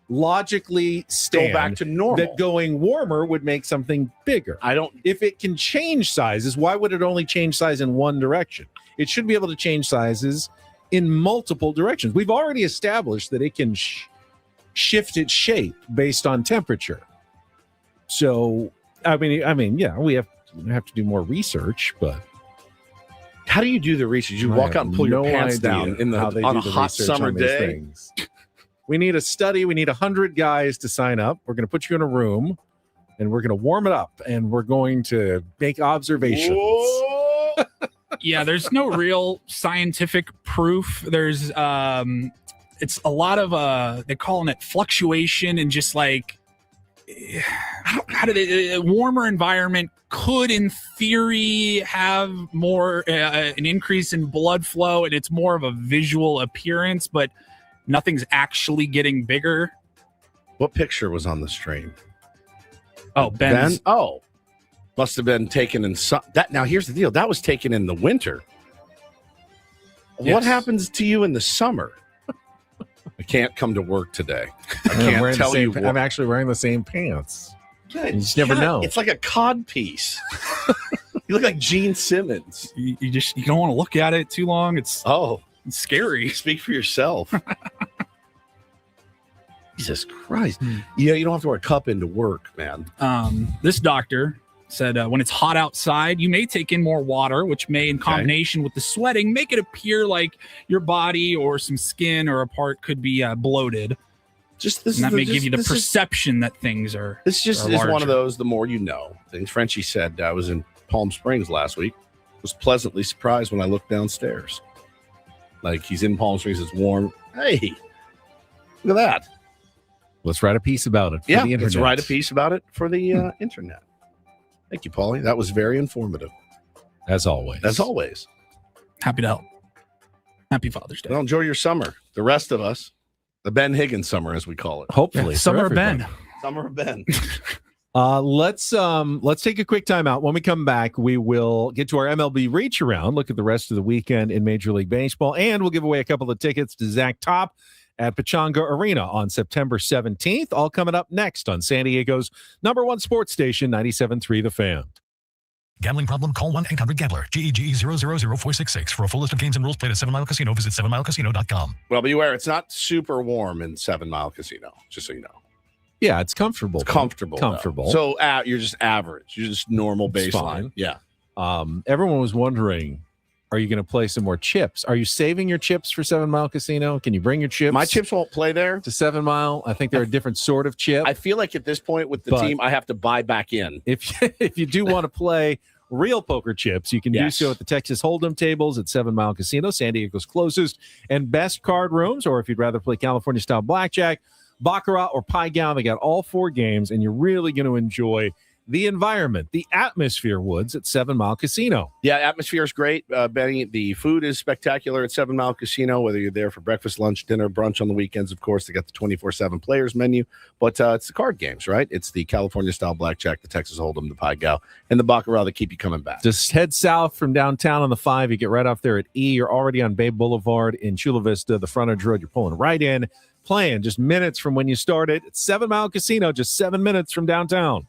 logically stand go back to normal? That going warmer would make something bigger? If it can change sizes, why would it only change size in one direction? It should be able to change sizes in multiple directions. We've already established that it can shift its shape based on temperature. So, I mean, yeah, we have to do more research, but how do you do the research? You walk out and pull your pants down on a hot summer day. We need a study. We need 100 guys to sign up. We're going to put you in a room, and we're going to warm it up, and we're going to make observations. Yeah, there's no real scientific proof. There's it's a lot of they're calling it fluctuation and just like how do they a warmer environment could in theory have more an increase in blood flow, and it's more of a visual appearance, but nothing's actually getting bigger. What picture was on the stream? Oh, Ben. Oh, must have been taken in that. Now here's the deal. That was taken in the winter. Yes. What happens to you in the summer? I can't come to work today. I I'm can't wearing tell the same, you what. I'm actually wearing the same pants. Yeah, You just never know. It's like a cod piece. You look like Gene Simmons. You don't want to look at it too long. It's scary. Speak for yourself. Jesus Christ. Yeah, you don't have to wear a cup into work, man. This doctor said when it's hot outside, you may take in more water, which may, in combination with the sweating, make it appear like your body or some skin or a part could be bloated. And that may give you the perception that things are. This just is one of those, the more you know things. Frenchie said, I was in Palm Springs last week, was pleasantly surprised when I looked downstairs. Like he's in Palm Springs, it's warm. Hey, look at that. Let's write a piece about it. Yeah, let's write a piece about it for the internet. Thank you, Paulie. That was very informative. As always. As always. Happy to help. Happy Father's Day. Well, enjoy your summer. The rest of us. The Ben Higgins summer, as we call it. Hopefully. Summer of Ben. Summer of Ben. Let's take a quick time out. When we come back, we will get to our MLB Reacharound, look at the rest of the weekend in Major League Baseball, and we'll give away a couple of tickets to Zach Top at Pechanga Arena on September 17th. All coming up next on San Diego's #1 sports station, 97.3 The Fan. Gambling problem? Call 1-800-GAMBLER. GEGE 000-466. For a full list of games and rules, play at 7 Mile Casino. Visit 7milecasino.com. Well, beware, it's not super warm in 7 Mile Casino, just so you know. Yeah, it's comfortable. It's comfortable. Comfortable. So you're just average. You're just normal It's baseline. fine. Yeah. Everyone was wondering, are you going to play some more chips? Are you saving your chips for 7 Mile Casino? Can you bring your chips? My chips won't play there. To 7 Mile? I think they're a different sort of chip. I feel like at this point with the team, I have to buy back in. If you do want to play real poker chips, you can do so at the Texas Hold'em tables at 7 Mile Casino, San Diego's closest and best card rooms. Or if you'd rather play California-style blackjack, baccarat, or pai gow, they got all 4 games, and you're really going to enjoy the environment, the atmosphere, Woods, at 7 Mile Casino. Yeah, atmosphere is great, Benny. The food is spectacular at 7 Mile Casino, whether you're there for breakfast, lunch, dinner, brunch on the weekends. Of course, they got the 24/7 players menu, but it's the card games, right? It's the California-style blackjack, the Texas Hold'em, the pai gow, and the baccarat that keep you coming back. Just head south from downtown on the 5. You get right off there at E. You're already on Bay Boulevard in Chula Vista, the frontage road. You're pulling right in, playing just minutes from when you started. It's 7 Mile Casino, just 7 minutes from downtown.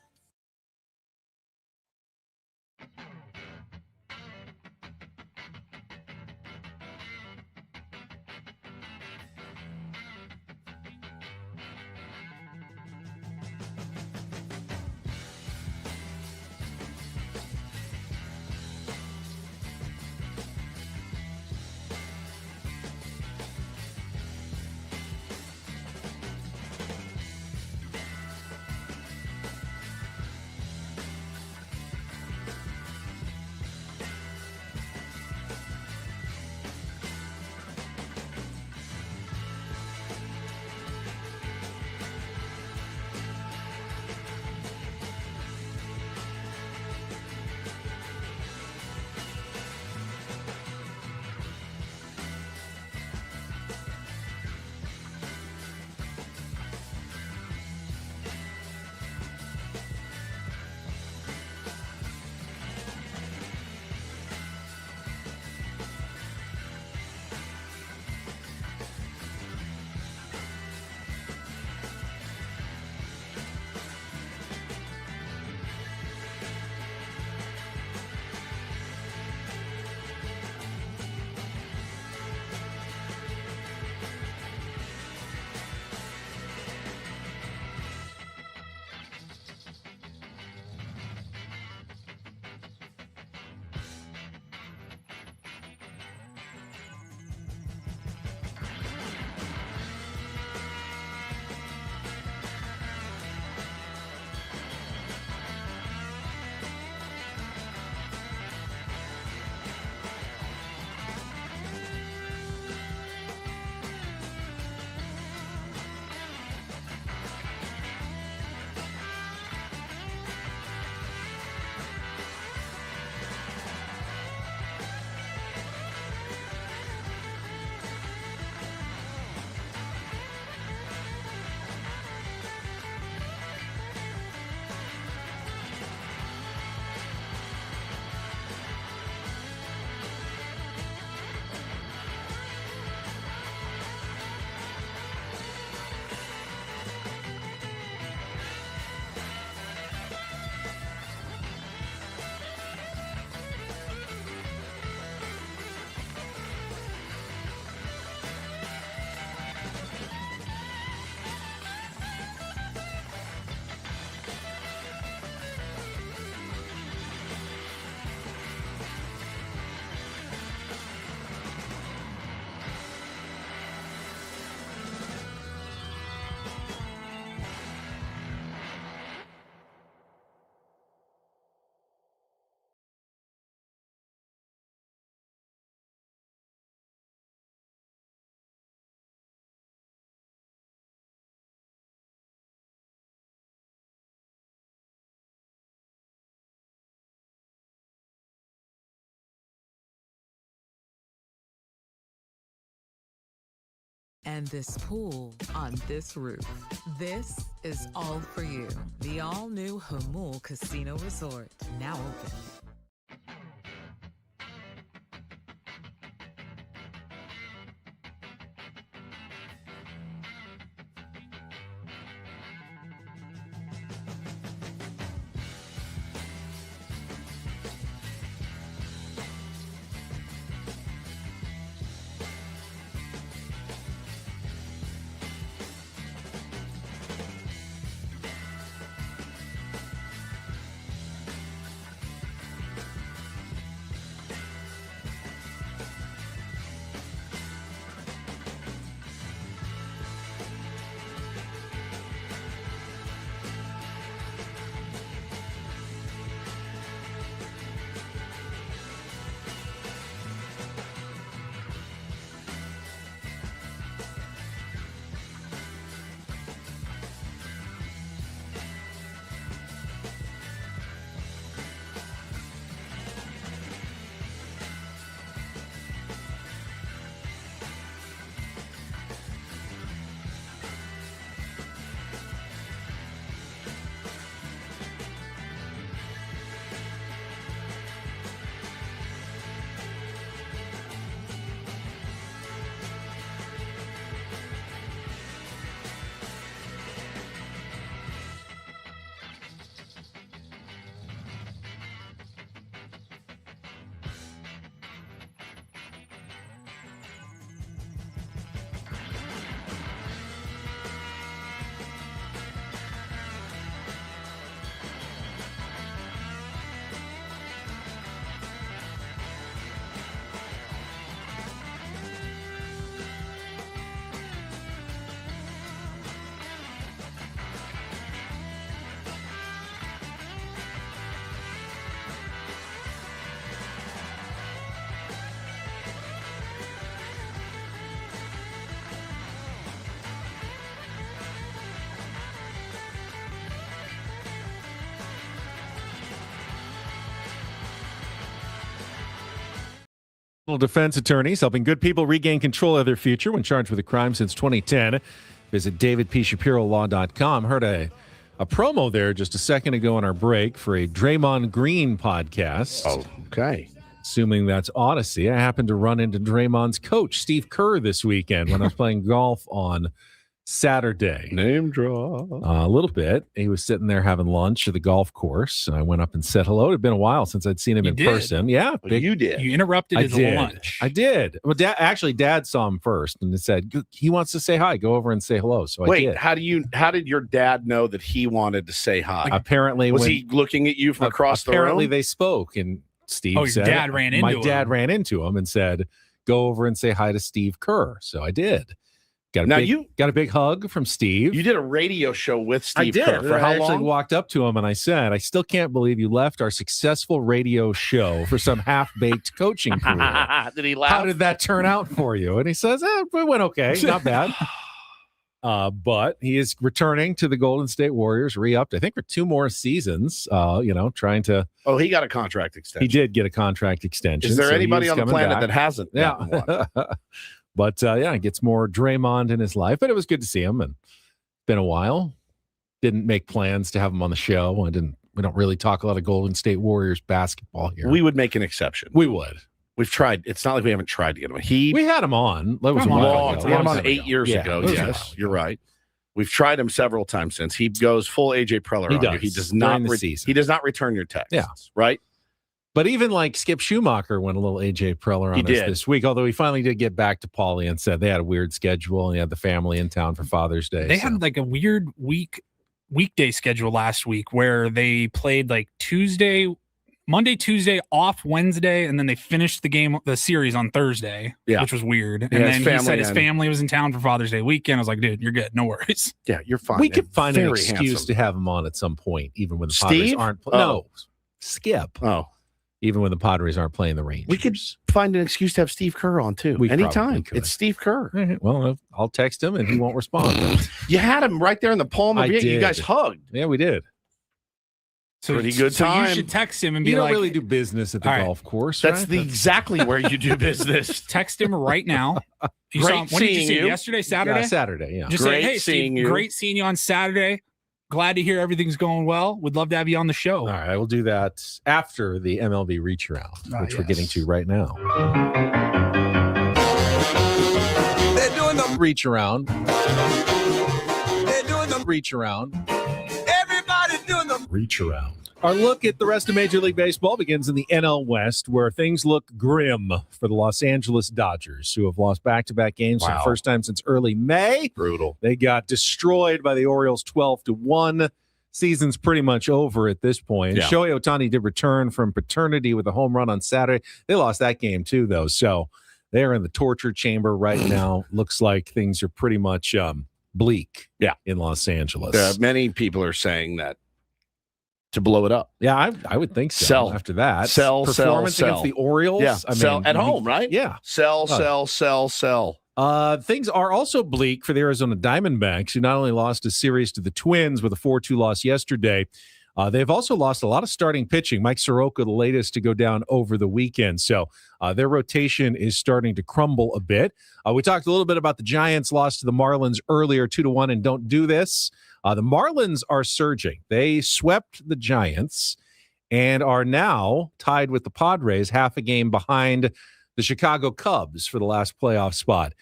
and this pool on this roof. This is all for you. The all-new Hamul Casino Resort, now open. Defense attorneys helping good people regain control of their future when charged with a crime since 2010. Visit davidpshapirolaw.com. Heard a promo there just a second ago on our break for a Draymond Green podcast. Oh, okay. Assuming that's Odyssey. I happened to run into Draymond's coach, Steve Kerr, this weekend when I was playing golf on Saturday. Name draw. A little bit. He was sitting there having lunch at the golf course, and I went up and said hello. It had been a while since I'd seen him in person. Yeah, you did. You interrupted his lunch. I did. Well, Dad saw him first and said he wants to say hi. Go over and say hello. So I did. How did your dad know that he wanted to say hi? Apparently, was he looking at you from across the room? Apparently, they spoke, and Steve said, "Your dad ran into him." My dad ran into him and said, "Go over and say hi to Steve Kerr." So I did. Got a big hug from Steve. You did a radio show with Steve I did. Kerr. For how I actually long? walked up to him and I said, I still can't believe you left our successful radio show for some half-baked coaching career. Did he laugh? How did that turn out for you? And he says, it went okay. Not bad. But he is returning to the Golden State Warriors, re-upped, I think, for 2 more seasons, trying to... Oh, he got a contract extension. He did get a contract extension. Is there so anybody he is on the coming planet back. that hasn't? Yeah. But, he gets more Draymond in his life. But it was good to see him. And it's been a while. Didn't make plans to have him on the show. We don't really talk a lot of Golden State Warriors basketball here. We would make an exception. We would. We've tried. It's not like we haven't tried to get him. We had him on. That was a long while ago. time. We had him on 8 years ago. Yes, you're right. We've tried him several times since. He goes full AJ Preller on you. He does not season. He does not return your texts. Yeah. Right? But even like Skip Schumacher went a little AJ Preller on us this week, although he finally did get back to Paulie and said they had a weird schedule and he had the family in town for Father's Day. They had like a weird weekday schedule last week where they played like Monday, Tuesday, off Wednesday, and then they finished the series on Thursday, which was weird. And then he said his family was in town for Father's Day weekend. I was like, dude, you're good. No worries. Yeah, you're fine. We could find an excuse to have him on at some point, even when the Padres aren't No, Skip. Oh. Even when the Padres aren't playing the Rangers. We could find an excuse to have Steve Kerr on, too. Anytime. It's Steve Kerr. Right. Well, I'll text him and he won't respond. You had him right there in the palm of your hand. You guys hugged. Yeah, we did. Pretty good So time. you should text him and be You don't like, really do business at the All right. golf course. That's right? exactly where you do business. text him right now. You Great saw him, when did you seeing see him? you. Yesterday, Saturday? Yeah, Saturday, yeah. Just Great say, hey, seeing Steve, you. great seeing you on Saturday. Glad to hear everything's going well. Would love to have you on the show. All right, I will do that after the MLB Reacharound, which we're getting to right now. They're doing the Reacharound. They're doing the Reacharound. Everybody's doing the Reacharound. Our look at the rest of Major League Baseball begins in the NL West, where things look grim for the Los Angeles Dodgers, who have lost back-to-back games for the first time since early May. Brutal. They got destroyed by the Orioles 12-1. Season's pretty much over at this point. Yeah. Shohei Ohtani did return from paternity with a home run on Saturday. They lost that game too, though. So they are in the torture chamber right now. Looks like things are pretty much bleak in Los Angeles. Many people are saying that to blow it up. Yeah, I would think so. Sell. After that. Performance against the Orioles. Yeah, sell at home, right? Yeah. Sell. Things are also bleak for the Arizona Diamondbacks, who not only lost a series to the Twins with a 4-2 loss yesterday, they've also lost a lot of starting pitching. Mike Soroka, the latest to go down over the weekend. So their rotation is starting to crumble a bit. We talked a little bit about the Giants' loss to the Marlins earlier, 2-1, and don't do this. The Marlins are surging. They swept the Giants and are now tied with the Padres, half a game behind the Chicago Cubs for the last playoff spot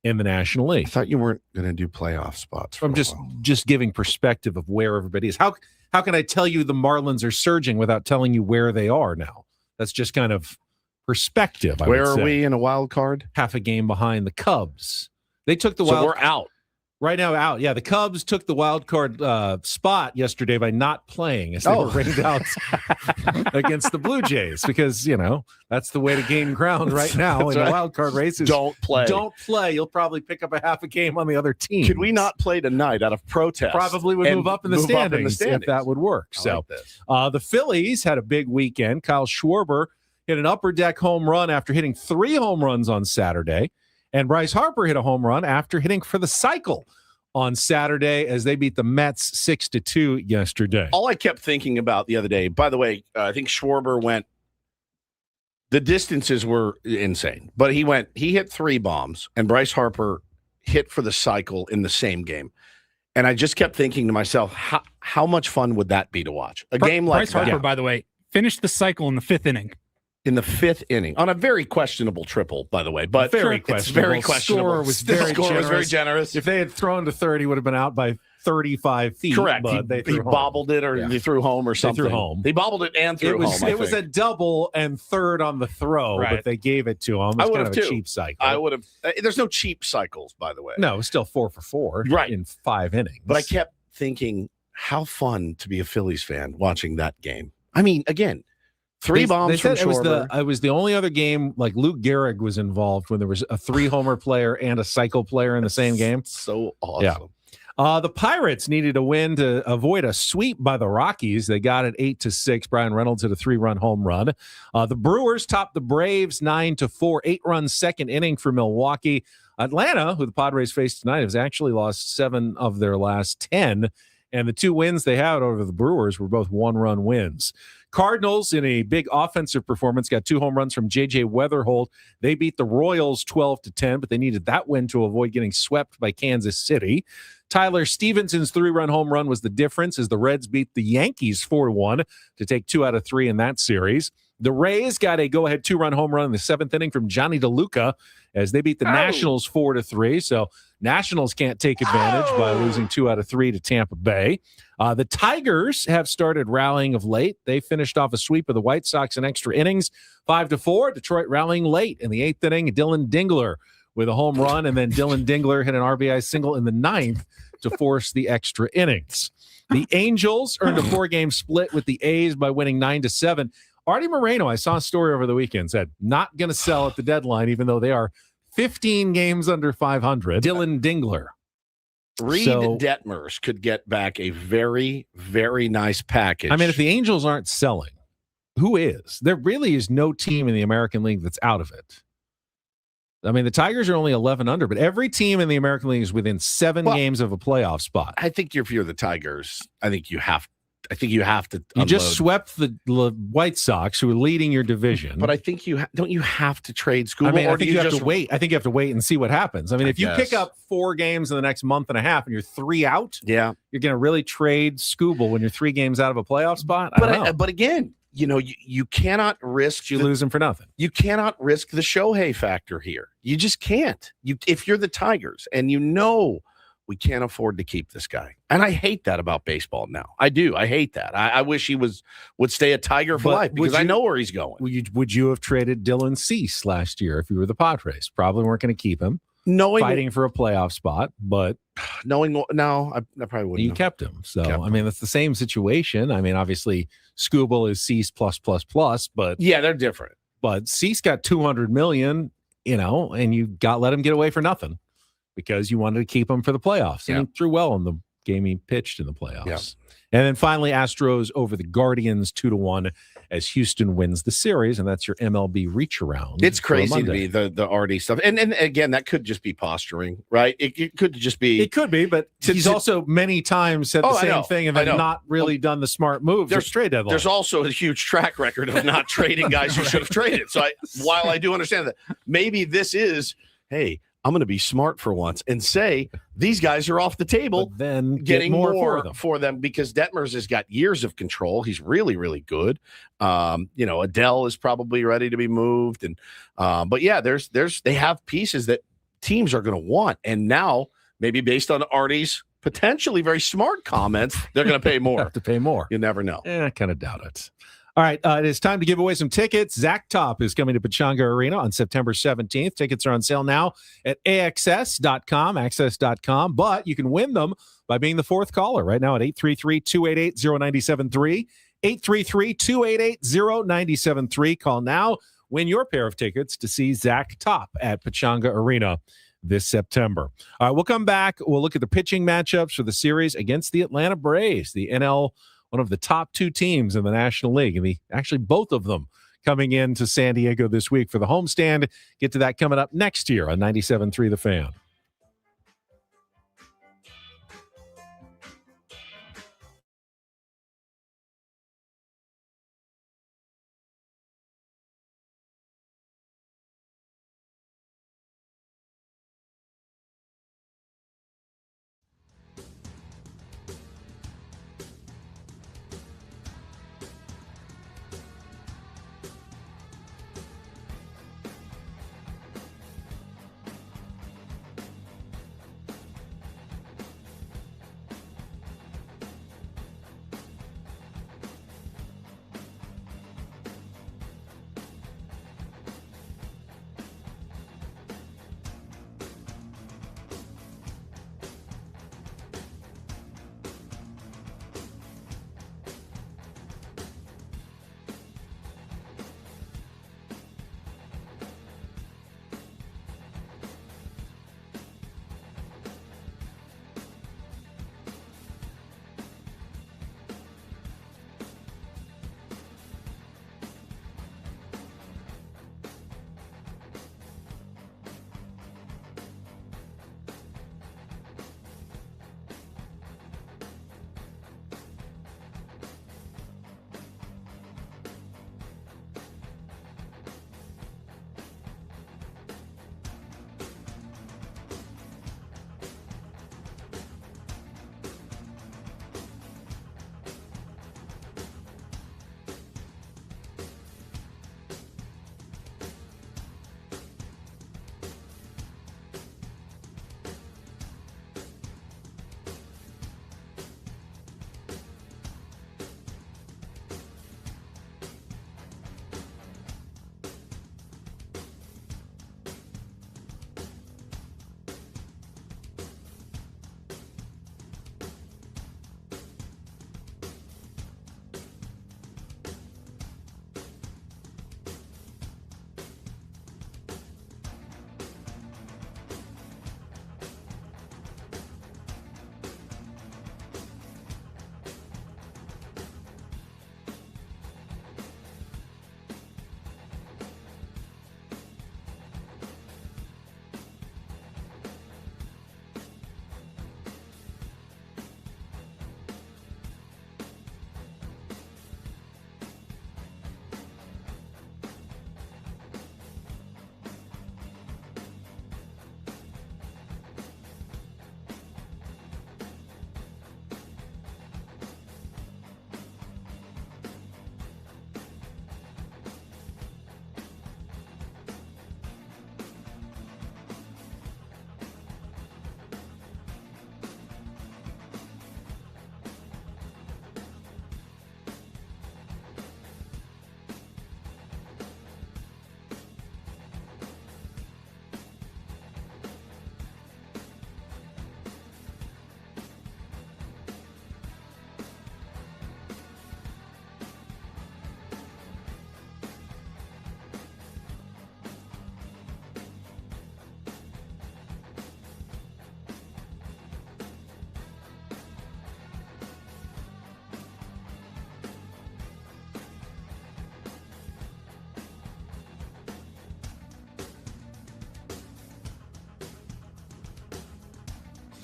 in the National League. I thought you weren't going to do playoff spots. I'm just giving perspective of where everybody is. How can I tell you the Marlins are surging without telling you where they are now? That's just kind of perspective. Where are we in a wild card? Half a game behind the Cubs. They took the wild. So we're out. Right now, out. Yeah, the Cubs took the wild card spot yesterday by not playing as they were rained out against the Blue Jays because, that's the way to gain ground right now in the wild card races. Don't play. Don't play. You'll probably pick up a half a game on the other team. Could we not play tonight out of protest? Probably would move up in the standings if that would work. The Phillies had a big weekend. Kyle Schwarber hit an upper deck home run after hitting 3 home runs on Saturday. And Bryce Harper hit a home run after hitting for the cycle on Saturday as they beat the Mets 6-2 yesterday. All I kept thinking about the other day, by the way, I think Schwarber the distances were insane, but he hit 3 bombs and Bryce Harper hit for the cycle in the same game. And I just kept thinking to myself, how much fun would that be to watch? A game like Bryce Harper, by the way, finished the cycle in the 5th inning. In the 5th inning on a very questionable triple, by the way, but very questionable. Score was very generous. If they had thrown to 30, he would have been out by 35 feet. Correct. But He bobbled it, or he threw home, or something. They threw home. They bobbled it and threw home. It was a double and third on the throw, but they gave it to him. It's kind of a cheap cycle. I would have. There's no cheap cycles, by the way. No, it was still 4 for 4 in 5 innings. But I kept thinking, how fun to be a Phillies fan watching that game. I mean, again. 3 bombs from Schwarber. It was the only other game like Luke Gehrig was involved when there was a 3-homer player and a cycle player in the same game. So awesome. Yeah. The Pirates needed a win to avoid a sweep by the Rockies. They got it 8-6. Brian Reynolds hit a 3-run home run. The Brewers topped the Braves 9-4. 8-run second inning for Milwaukee. Atlanta, who the Padres face tonight, has actually lost 7 of their last 10. And the 2 wins they had over the Brewers were both 1-run wins. Cardinals, in a big offensive performance, got 2 home runs from J.J. Weatherholt. They beat the Royals 12-10, but they needed that win to avoid getting swept by Kansas City. Tyler Stevenson's 3-run home run was the difference as the Reds beat the Yankees 4-1 to take 2 out of 3 in that series. The Rays got a go-ahead 2-run home run in the 7th inning from Johnny DeLuca as they beat the Nationals 4-3. So Nationals can't take advantage by losing 2 out of 3 to Tampa Bay. The Tigers have started rallying of late. They finished off a sweep of the White Sox in extra innings, 5-4. Detroit rallying late in the 8th inning. Dylan Dingler with a home run, and then Dylan Dingler hit an RBI single in the 9th to force the extra innings. The Angels earned a 4-game split with the A's by winning 9-7. Artie Moreno, I saw a story over the weekend, said not going to sell at the deadline, even though they are 15 games under 500. Dylan Dingler. Reed Detmers could get back a very, very nice package. I mean, if the Angels aren't selling, who is? There really is no team in the American League that's out of it. I mean, the Tigers are only 11 under, but every team in the American League is within 7 games of a playoff spot. I think if you're the Tigers, I think I think you have to. You just unload. swept the White Sox, who are leading your division. But I think don't you have to trade Skubal? I mean, or I think you have to wait. I think you have to wait and see what happens. I mean, if you pick up 4 games in the next month and a half and you're 3 out, yeah, you're going to really trade Skubal when you're 3 games out of a playoff spot. But again, you cannot risk you lose him for nothing. You cannot risk the Shohei factor here. You just can't. If you're the Tigers and we can't afford to keep this guy. And I hate that about baseball now. I do. I hate that. I wish he would stay a Tiger for life because I know where he's going. Would you have traded Dylan Cease last year if you were the Padres? Probably weren't going to keep him. Fighting for a playoff spot, but I probably wouldn't. You kept him. So, I mean, it's the same situation. I mean, obviously, Skubal is Cease plus, but yeah, they're different. But Cease got $200 million, and you let him get away for nothing because you wanted to keep him for the playoffs. And he threw well in the game he pitched in the playoffs. Yeah. And then finally, Astros over the Guardians 2-1 as Houston wins the series, and that's your MLB Reacharound. It's crazy to me, the Artie stuff. And again, that could just be posturing, right? It could just be. It could be, but he's also many times said the same thing and then not really done the smart moves. There's trade deadline. There's also a huge track record of not trading guys who should have traded. So while I do understand that, maybe this is, hey, I'm going to be smart for once and say these guys are off the table. But then getting more for them because Detmers has got years of control. He's really, really good. Adele is probably ready to be moved, and but yeah, they have pieces that teams are going to want, and now maybe based on Artie's potentially very smart comments, they're going to pay more. Have to pay more. You never know. I kind of doubt it. All right, it is time to give away some tickets. Zach Top is coming to Pechanga Arena on September 17th. Tickets are on sale now at axs.com, but you can win them by being the 4th caller right now at 833-288-0973, 833-288-0973. Call now. Win your pair of tickets to see Zach Top at Pechanga Arena this September. All right, we'll come back. We'll look at the pitching matchups for the series against the Atlanta Braves, the NL, one of the top 2 teams in the National League, and actually both of them coming into San Diego this week for the homestand. Get to that coming up next year on 97.3 The Fan.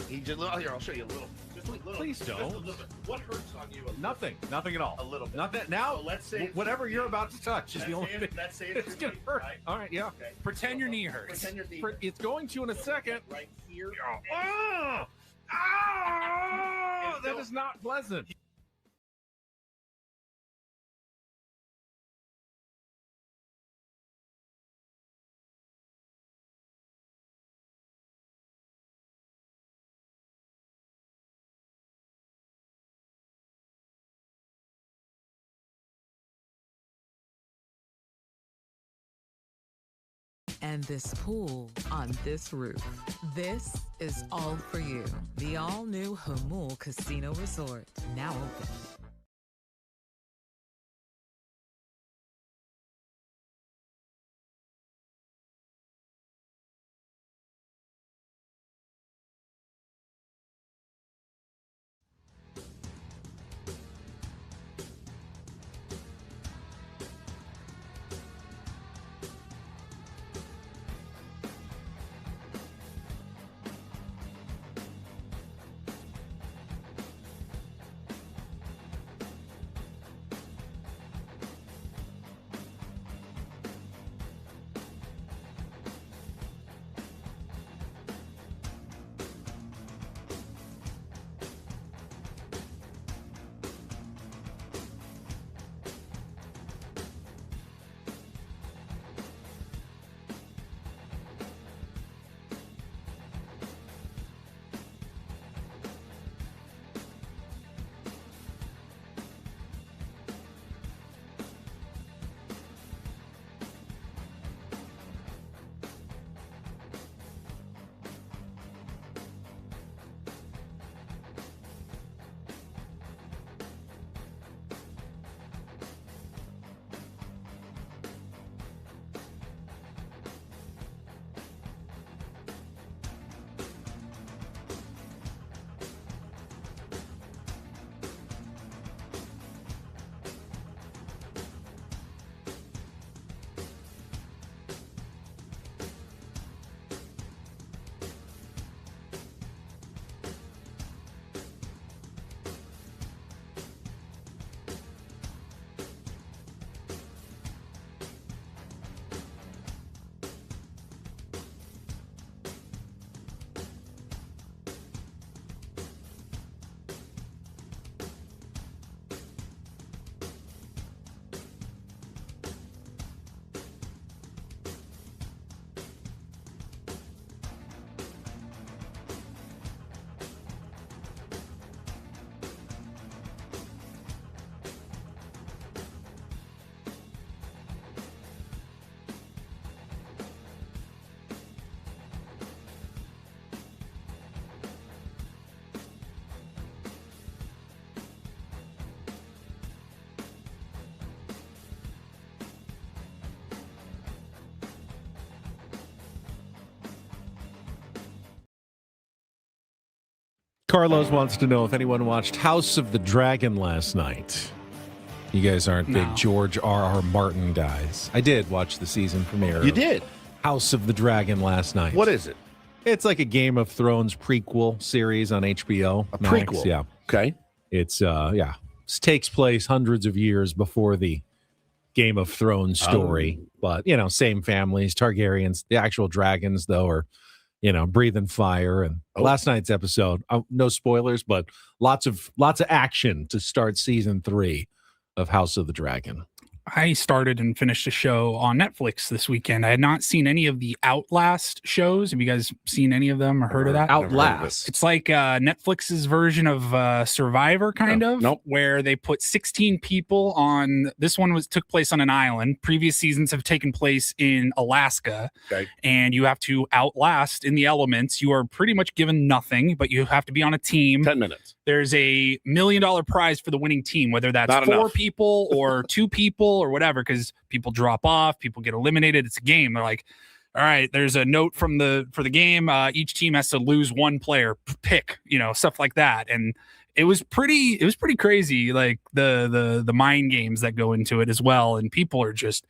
He just, here, I'll show you a little. Just a little. Please don't. Just a little bit. What hurts on you? Nothing at all. A little bit. Not that now. So let's say whatever you're about to touch is the only thing. Let's say it's gonna hurt. Right? All right, yeah. Okay. Pretend your knee hurts. Pretend your knee hurts. It's going to in a second. Right here. That is not pleasant. And this pool on this roof. This is all for you. The all-new Hamul Casino Resort, now open. Carlos wants to know if anyone watched House of the Dragon last night. You guys aren't big George R.R. Martin guys. I did watch the season premiere. You did? House of the Dragon last night. What is it? It's like a Game of Thrones prequel series on HBO. A prequel? Yeah. Okay. It's, It takes place hundreds of years before the Game of Thrones story. But, same families. Targaryens, the actual dragons, though, are breathing fire. And last night's episode, no spoilers, but lots of action to start season 3 of House of the Dragon. I started and finished a show on Netflix this weekend. I had not seen any of the Outlast shows. Have you guys seen any of them or heard of that? Outlast. It's like Netflix's version of Survivor, kind of. Nope. Where they put 16 people on. This one took place on an island. Previous seasons have taken place in Alaska. Okay. And you have to outlast in the elements. You are pretty much given nothing, but you have to be on a team. 10 minutes. There's a $1 million prize for the winning team, whether that's Not 4 enough. people or 2 people or whatever, because people drop off, people get eliminated. It's a game. They're like, all right, there's a note for the game. Each team has to lose one player, pick, stuff like that. And it was pretty crazy, like the mind games that go into it as well. And people are just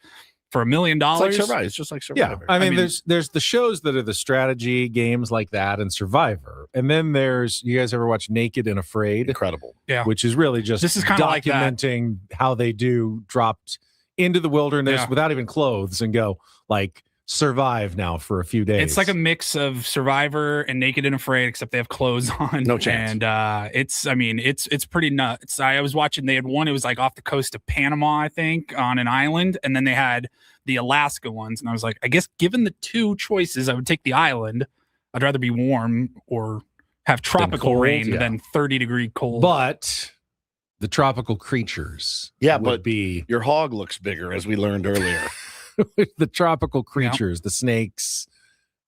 for $1 million. It's like Survivor. It's just like Survivor. Yeah, I mean, there's the shows that are the strategy games like that and Survivor, and then there's, you guys ever watch Naked and Afraid? Incredible. Yeah, which is really just this is kind of like documenting how they do dropped into the wilderness without even clothes and go like survive now for a few days. It's like a mix of Survivor and Naked and Afraid, except they have clothes on. No chance. And it's pretty nuts. I was watching, they had one, it was like off the coast of Panama, I think, on an island, and then they had the Alaska ones, and I was like, I guess given the two choices, I would take the island. I'd rather be warm or have tropical rain than 30-degree cold. But the tropical creatures would be, your hog looks bigger, as we learned earlier. The tropical creatures, the snakes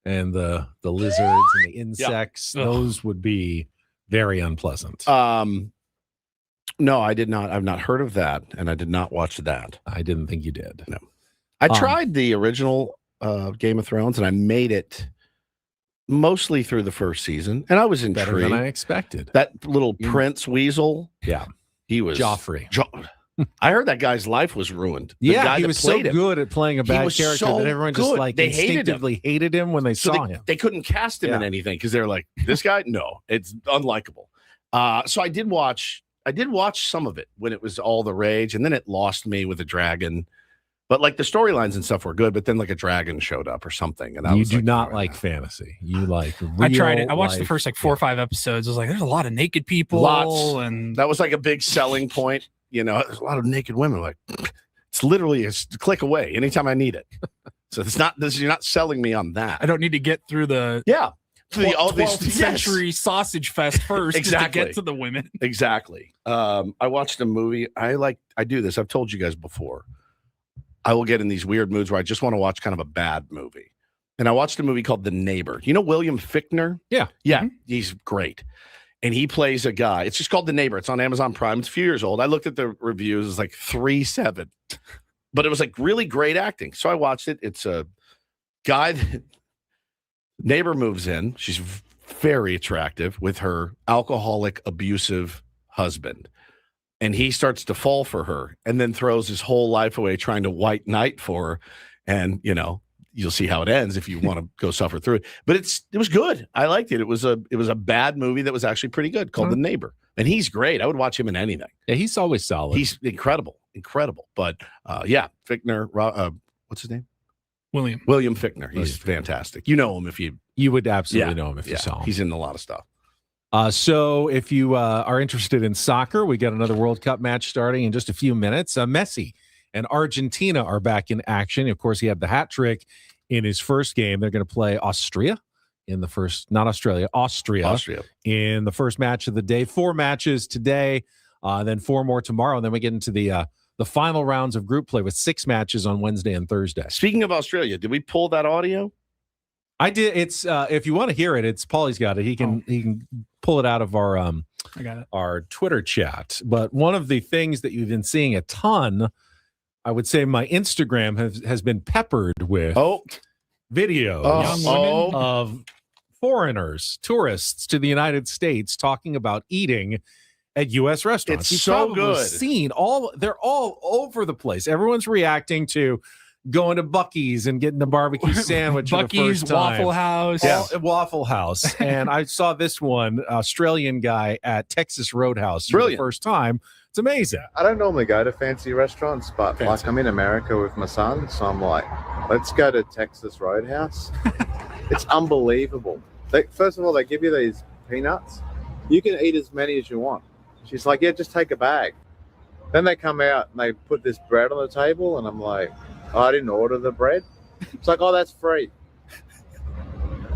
and the lizards and the insects, those would be very unpleasant. No, I did not. I've not heard of that, and I did not watch that. I didn't think you did. No. I tried the original Game of Thrones, and I made it mostly through the first season, and I was intrigued. Better than I expected. That little Prince Weasel. Yeah. He was Joffrey. I heard that guy's life was ruined. The Yeah, guy he that was so played him. good at playing a bad character that everyone just like they instinctively hated him when they saw him. They couldn't cast him in anything because they're like, this guy, no, it's unlikable. So I did watch some of it when it was all the rage, and then it lost me with a dragon. But like the storylines and stuff were good, but then like a dragon showed up or something, and you do not like fantasy. You like real I tried it. I watched the life. first like 4 or 5 episodes. I was like, there's a lot of naked people. And that was like a big selling point. You know, there's a lot of naked women. Like, it's literally a click away anytime I need it. So it's not this. You're not selling me on that. I don't need to get through the 12th century sausage fest first just to get to the women. Exactly. I watched a movie. I do this. I've told you guys before. I will get in these weird moods where I just want to watch kind of a bad movie. And I watched a movie called The Neighbor. You know William Fichtner? Yeah. Yeah. He's great. And he plays a guy. It's just called The Neighbor. It's on Amazon Prime. It's a few years old. I looked at the reviews. It's like 3.7. But it was like really great acting. So I watched it. It's a guy that neighbor moves in. She's very attractive with her alcoholic, abusive husband. And he starts to fall for her and then throws his whole life away trying to white knight for her. And, you know, you'll see how it ends if you want to go suffer through it. But it was good. I liked it. It was a bad movie that was actually pretty good called The Neighbor. And he's great. I would watch him in anything. Yeah, he's always solid. He's incredible. But Fichtner, what's his name? William Fichtner. He's fantastic. You know him if you would absolutely know him if you saw him. He's in a lot of stuff. So if you are interested in soccer, we got another World Cup match starting in just a few minutes. Messi and Argentina are back in action. Of course, he had the hat trick in his first game. They're going to play Austria in the first, not Australia, Austria in the first match of the day. 4 matches today, then 4 more tomorrow. And then we get into the final rounds of group play with 6 matches on Wednesday and Thursday. Speaking of Australia, did we pull that audio? I did. It's if you want to hear it, it's Paulie's got it. He can pull it out of our I got it. Our Twitter chat. But one of the things that you've been seeing a ton, I would say my Instagram has been peppered with videos of foreigners, tourists to the United States talking about eating at U.S. restaurants. It's so good. They're all over the place. Everyone's reacting to going to Buc-ee's and getting the barbecue sandwich for the Buc-ee's, first time. Waffle House. Waffle House. And I saw this one, Australian guy at Texas Roadhouse for the first time. It's amazing. I don't normally go to fancy restaurants, but like I'm in America with my son, so I'm like, let's go to Texas Roadhouse. It's unbelievable. First of all, they give you these peanuts. You can eat as many as you want. She's like, yeah, just take a bag. Then they come out and they put this bread on the table, and I'm like, I didn't order the bread. It's like, oh, that's free.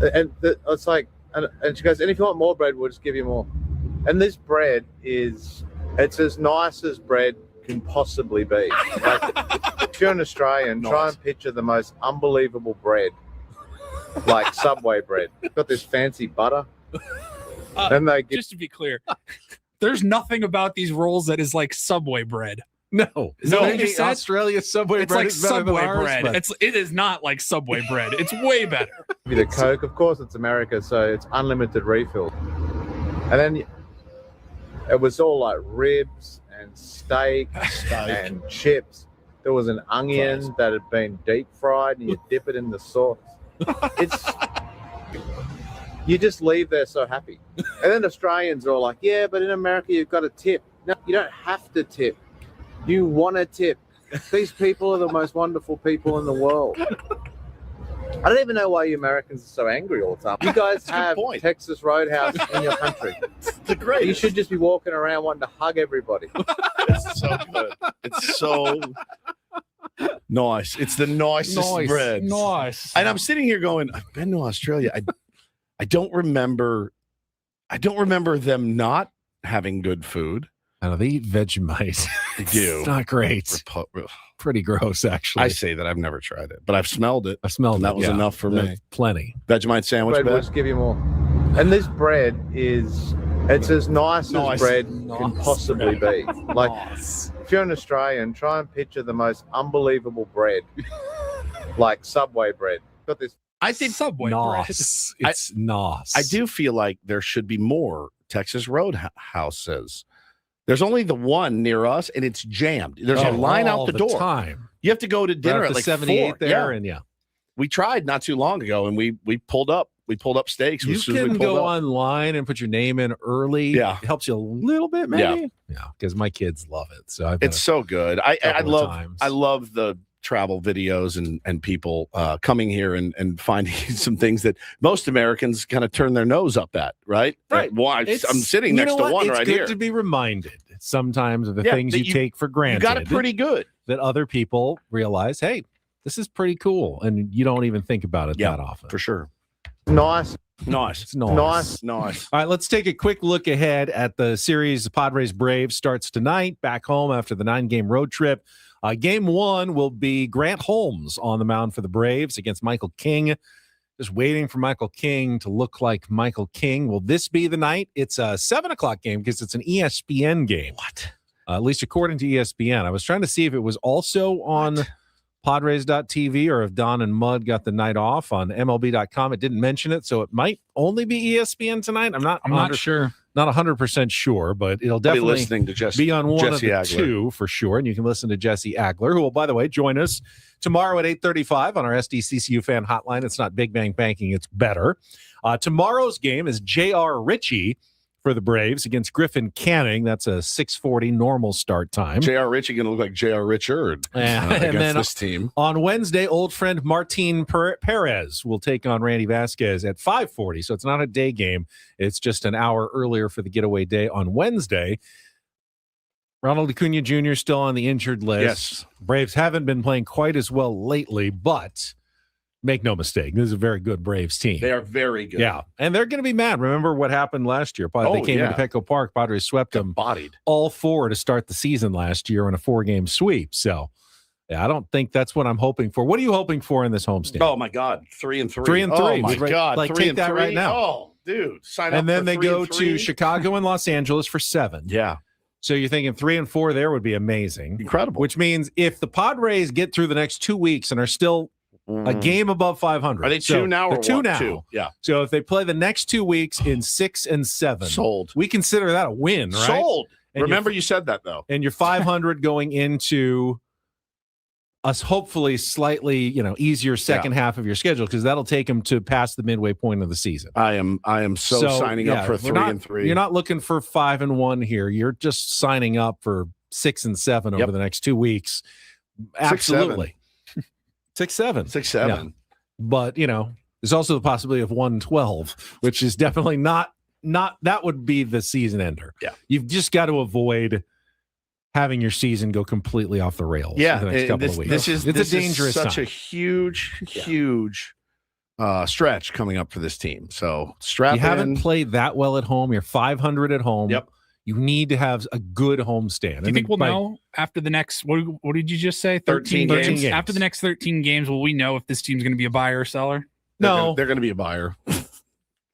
It's like, and she goes, and if you want more bread, we'll just give you more. And this bread it's as nice as bread can possibly be. Like, if you're an Australian, try and picture the most unbelievable bread, like Subway bread. Got this fancy butter. And they just to be clear, there's nothing about these rolls that is like Subway bread. No, Australia Subway it's bread like is better Subway than ours, bread. but- It is not like Subway bread. It's way better. Give you the Coke, of course, it's America, so it's unlimited refill. And then it was all like ribs and steak and chips. There was an onion that had been deep fried, and you dip it in the sauce. You just leave there so happy. And then Australians are all like, yeah, but in America, you've got to tip. No, you don't have to tip. You want to tip. These people are the most wonderful people in the world. I don't even know why you Americans are so angry all the time. You guys have Texas Roadhouse in your country. It's great. You should just be walking around wanting to hug everybody. It's so good. It's so nice. It's the nicest bread. Nice. And I'm sitting here going, I've been to Australia. I don't remember them not having good food. I know they eat Vegemite. They do. It's not great. Pretty gross, actually. I say that I've never tried it, but I've smelled it. I smelled it. That was enough for me. Plenty. Vegemite sandwich. Bread, we'll just give you more. And this bread it's as nice as bread can possibly be. Like, if you're an Australian, try and picture the most unbelievable bread, like Subway bread. Got this. I think Subway bread. It's nos. I do feel like there should be more Texas Roadhouses. There's only the one near us, and it's jammed. There's a line out the door. Time. You have to go to dinner at like 78 4. there, and we tried not too long ago, and we pulled up. We pulled up steaks. You can go online and put your name in early. Yeah, it helps you a little bit, maybe. Yeah, because my kids love it. So it's so good. I love the travel videos and people coming here and finding some things that most Americans kind of turn their nose up at, right? Right. I'm sitting next to one right here. It's good to be reminded sometimes of the things you take for granted. You got it pretty good. That other people realize, hey, this is pretty cool, and you don't even think about it that often. For sure. Nice. Nice. Nice. Nice. All right, let's take a quick look ahead at the series. The Padres Braves starts tonight, back home after the 9-game road trip. Game 1 will be Grant Holmes on the mound for the Braves against Michael King. Just waiting for Michael King to look like Michael King. Will this be the night? It's a 7:00 game because it's an ESPN game. What? At least according to ESPN. I was trying to see if it was also on Padres.tv or if Don and Mud got the night off on MLB.com. It didn't mention it, so it might only be ESPN tonight. I'm not sure. Not 100% sure, but it'll definitely listening to be on one Jesse of the Agler. two for sure. And you can listen to Jesse Agler, who will, by the way, join us tomorrow at 8:35 on our SDCCU fan hotline. It's not Big Bang Banking, it's better. Tomorrow's game is J.R. Ritchie for the Braves against Griffin Canning. That's a 6:40 normal start time. J.R. Ritchie going to look like J.R. Richard against this team. On Wednesday, old friend Martin Perez will take on Randy Vasquez at 5:40. So it's not a day game. It's just an hour earlier for the getaway day on Wednesday. Ronald Acuna Jr. still on the injured list. Yes. Braves haven't been playing quite as well lately, but make no mistake, this is a very good Braves team. They are very good. Yeah, and they're going to be mad. Remember what happened last year? They came into Petco Park. Padres swept them all 4 to start the season last year in a 4-game sweep. So, yeah, I don't think that's what I'm hoping for. What are you hoping for in this homestand? Oh, my God. 3-3. 3-3. Oh, my God. Like, 3-3. take that right now. Oh, dude. Sign up and then for they 3-3. go to Chicago and Los Angeles for 7. Yeah. So you're thinking 3-4 there would be amazing. Incredible. Which means if the Padres get through the next 2 weeks and are still a game above 500. Are they 2 now or 2 what? now? 2. Yeah. So if they play the next 2 weeks in 6 and 7, sold. We consider that a win, right? Sold. And remember you said that, though. And you're 500 going into us hopefully slightly, easier second half of your schedule because that'll take them to past the midway point of the season. I am so signing up for 3-3. You're not looking for 5-1 here. You're just signing up for 6 and 7 over the next 2 weeks. Absolutely. 6-7. 6-7. Yeah. But, there's also the possibility of 1-12, which is definitely not that would be the season ender. Yeah. You've just got to avoid having your season go completely off the rails. Yeah. For the next couple of weeks. It's a dangerous such time. a huge stretch coming up for this team. So strap in. You haven't played that well at home. You're 500 at home. Yep. You need to have a good homestand. Do you think we'll know after the next, what did you just say? 13 games. After the next 13 games, will we know if this team's going to be a buyer or seller? No. They're going to be a buyer.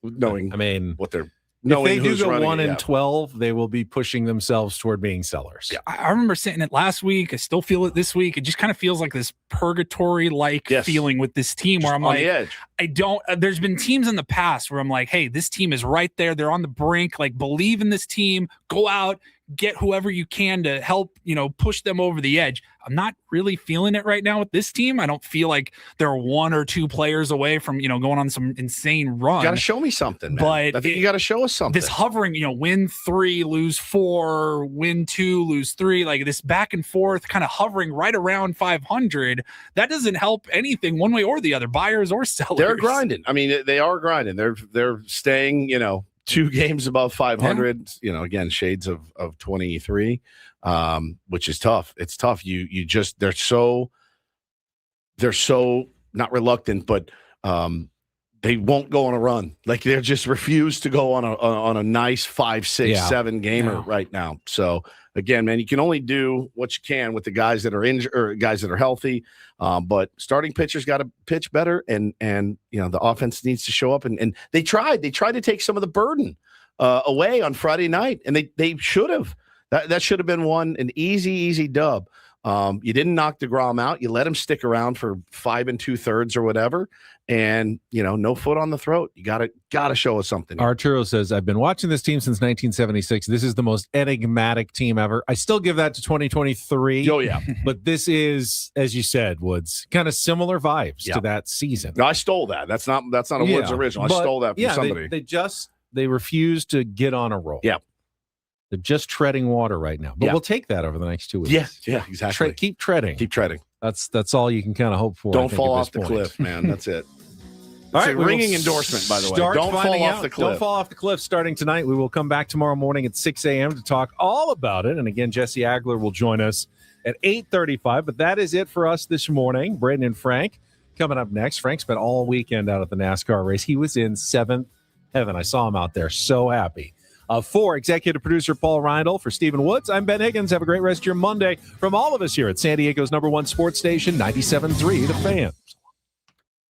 Knowing what they're if they do go 1-12, they will be pushing themselves toward being sellers. Yeah, I remember saying it last week. I still feel it this week. It just kind of feels like this purgatory-like feeling with this team where I'm on like, the edge. I don't. There's been teams in the past where I'm like, hey, this team is right there. They're on the brink. Like, believe in this team. Go out, get whoever you can to help, push them over the edge. I'm not really feeling it right now with this team. I don't feel like they're 1 or 2 players away from, going on some insane run. You got to show me something, man. But I think you got to show us something. This hovering, win 3, lose 4, win 2, lose 3, like this back and forth kind of hovering right around 500. That doesn't help anything one way or the other, buyers or sellers. They're grinding. I mean, they are grinding. They're staying, 2 games above 500, again, shades of 23, which is tough. It's tough. They're so not reluctant, but they won't go on a run. Like they just refuse to go on a nice 5, 6, 7 gamer right now. So again, man, you can only do what you can with the guys that are injured or guys that are healthy. But starting pitchers got to pitch better, and the offense needs to show up. And they tried to take some of the burden away on Friday night, and they should have. That should have been an easy dub. You didn't knock DeGrom out. You let him stick around for 5 2/3 or whatever, and no foot on the throat. You gotta show us something. Arturo says, I've been watching this team since 1976. This is the most enigmatic team ever. I still give that to 2023. Oh yeah, but this is, as you said, Woods, kind of similar vibes to that season. No, I stole that. That's not a Woods original. I stole that from somebody. They refuse to get on a roll. Yeah. They're just treading water right now, but we'll take that over the next 2 weeks. Yeah, exactly. Keep treading. That's all you can kind of hope for. Don't fall off the cliff, man. That's it. All right, ringing endorsement, by the way. Don't fall off the cliff. Don't fall off the cliff starting tonight. We will come back tomorrow morning at 6 a.m. to talk all about it. And again, Jesse Agler will join us at 8:35. But that is it for us this morning. Braden and Frank coming up next. Frank spent all weekend out at the NASCAR race. He was in 7th heaven. I saw him out there. So happy. For executive producer Paul Reindl, for Stephen Woods, I'm Ben Higgins. Have a great rest of your Monday from all of us here at San Diego's #1 sports station, 97.3 The Fan.